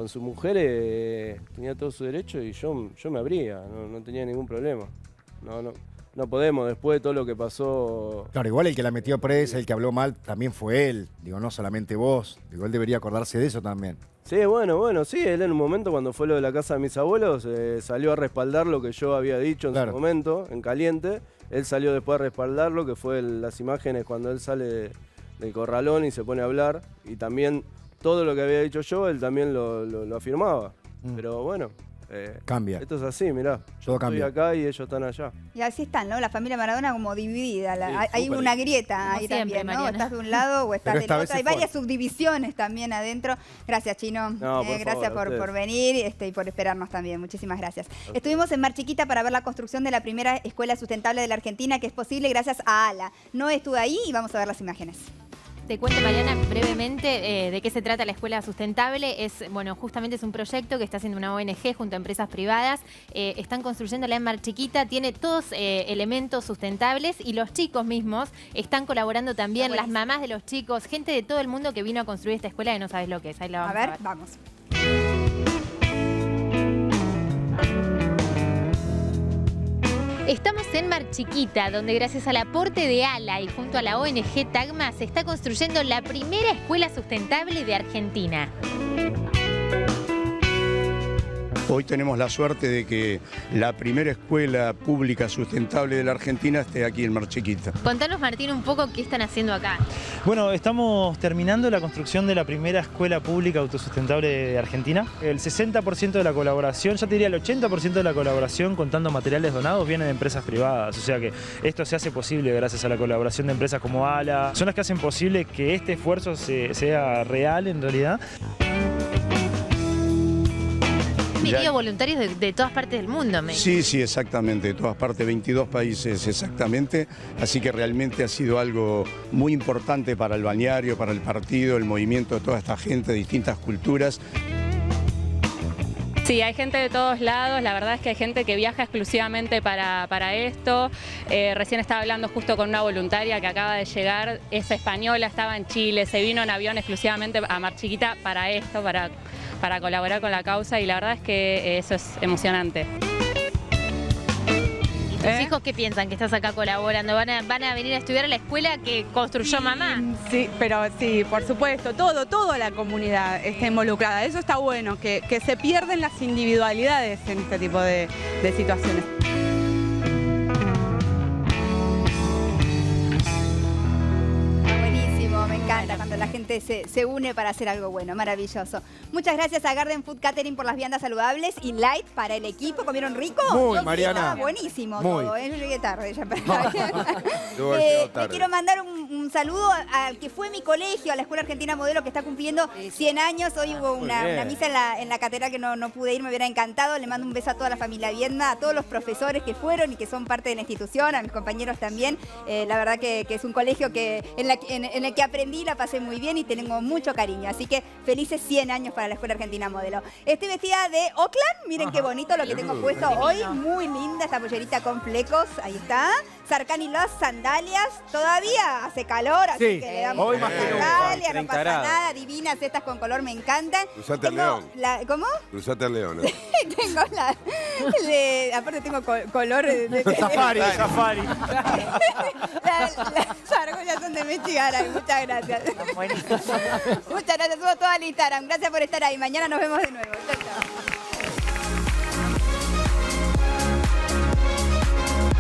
Speaker 3: su mujer, tenía todo su derecho y yo me abría, no tenía ningún problema. No podemos, después de todo lo que pasó...
Speaker 19: Claro, igual el que la metió presa, el que habló mal, también fue él. Digo, no solamente vos. Digo, él debería acordarse de eso también.
Speaker 3: Sí, bueno, sí, él en un momento cuando fue lo de la casa de mis abuelos salió a respaldar lo que yo había dicho en su momento, en caliente. Él salió después a respaldarlo, que fue las imágenes cuando él sale del corralón y se pone a hablar. Y también todo lo que había dicho yo, él también lo afirmaba. Pero bueno,
Speaker 19: Cambia.
Speaker 3: Esto es así, mirá. Yo estoy acá y ellos están allá.
Speaker 1: Y así están, ¿no? La familia Maradona como dividida. Hay
Speaker 3: súper.
Speaker 1: una grieta ahí
Speaker 8: siempre,
Speaker 1: también, ¿no?
Speaker 8: Mariana.
Speaker 1: Estás de un lado o estás
Speaker 19: Pero
Speaker 1: del
Speaker 19: esta vez
Speaker 1: otro. Hay
Speaker 19: se fue.
Speaker 1: varias subdivisiones también adentro. Gracias, Chino.
Speaker 3: No, por
Speaker 1: Gracias
Speaker 3: favor, a
Speaker 1: por
Speaker 3: ustedes.
Speaker 1: venir y por esperarnos también. Muchísimas gracias. Estuvimos en Mar Chiquita para ver la construcción de la primera escuela sustentable de la Argentina, que es posible gracias a ALA. No estuve ahí y vamos a ver las imágenes.
Speaker 8: Te cuento, Mariana, brevemente de qué se trata la Escuela Sustentable. Justamente es un proyecto que está haciendo una ONG junto a empresas privadas. Están construyéndola en Mar Chiquita, tiene todos elementos sustentables y los chicos mismos están colaborando también, las mamás de los chicos, gente de todo el mundo que vino a construir esta escuela que no sabes lo que es. Ahí la vamos a ver.
Speaker 1: Vamos.
Speaker 8: Estamos en Mar Chiquita, donde gracias al aporte de ALA y junto a la ONG Tagma se está construyendo la primera escuela sustentable de Argentina.
Speaker 21: Hoy tenemos la suerte de que la primera escuela pública sustentable de la Argentina esté aquí en Mar Chiquita.
Speaker 8: Contanos, Martín, un poco qué están haciendo acá.
Speaker 22: Bueno, estamos terminando la construcción de la primera escuela pública autosustentable de Argentina. El 60% de la colaboración, ya te diría el 80% de la colaboración, contando materiales donados, viene de empresas privadas. O sea que esto se hace posible gracias a la colaboración de empresas como ALA. Son las que hacen posible que este esfuerzo sea real en realidad.
Speaker 8: Han venido voluntarios de todas partes del mundo, me
Speaker 21: Sí, exactamente, de todas partes, 22 países exactamente, así que realmente ha sido algo muy importante para el balneario, para el partido, el movimiento de toda esta gente de distintas culturas.
Speaker 23: Sí, hay gente de todos lados, la verdad es que hay gente que viaja exclusivamente para esto. Recién estaba hablando justo con una voluntaria que acaba de llegar, es española, estaba en Chile, se vino en avión exclusivamente a Mar Chiquita para esto, para colaborar con la causa, y la verdad es que eso es emocionante.
Speaker 8: ¿Y tus hijos qué piensan que estás acá colaborando? ¿Van a venir a estudiar a la escuela que construyó mamá?
Speaker 24: Sí, pero sí, por supuesto, toda la comunidad está involucrada. Eso está bueno, que se pierden las individualidades en este tipo de situaciones.
Speaker 1: Me encanta cuando la gente se une para hacer algo bueno, maravilloso. Muchas gracias a Garden Food Catering por las viandas saludables y Light para el equipo. ¿Comieron rico?
Speaker 19: Muy,
Speaker 1: Yo
Speaker 19: Mariana.
Speaker 1: Estaba buenísimo
Speaker 19: Muy.
Speaker 1: todo, yo llegué tarde ya.
Speaker 5: Tarde.
Speaker 1: Le quiero mandar un saludo al que fue mi colegio, a la Escuela Argentina Modelo, que está cumpliendo 100 años. Hoy hubo una misa en la catedral que no pude ir, me hubiera encantado. Le mando un beso a toda la familia Viedma, a todos los profesores que fueron y que son parte de la institución, a mis compañeros también. La verdad que es un colegio en el que aprendí, la pasé muy bien y tengo mucho cariño. Así que felices 100 años para la Escuela Argentina Modelo. Estoy vestida de Oakland, miren qué bonito lo que tengo puesto hoy. Muy linda esta pollerita con flecos, ahí está. Sarkany las sandalias, todavía hace calor, así
Speaker 19: Sí,
Speaker 1: que le damos
Speaker 19: hoy
Speaker 1: una
Speaker 19: más que nunca.
Speaker 1: sandalia, no
Speaker 3: 30
Speaker 1: pasa
Speaker 3: grados.
Speaker 1: nada, divinas estas con color, me encantan.
Speaker 5: Cruzate al león.
Speaker 1: ¿Cómo?
Speaker 5: Cruzate al león.
Speaker 1: Tengo aparte tengo color de
Speaker 19: Safari.
Speaker 1: Las argollas son de Michigan, muchas gracias. Muchas gracias, subo todo al Instagram. Gracias por estar ahí. Mañana nos vemos de nuevo. Chao, chao.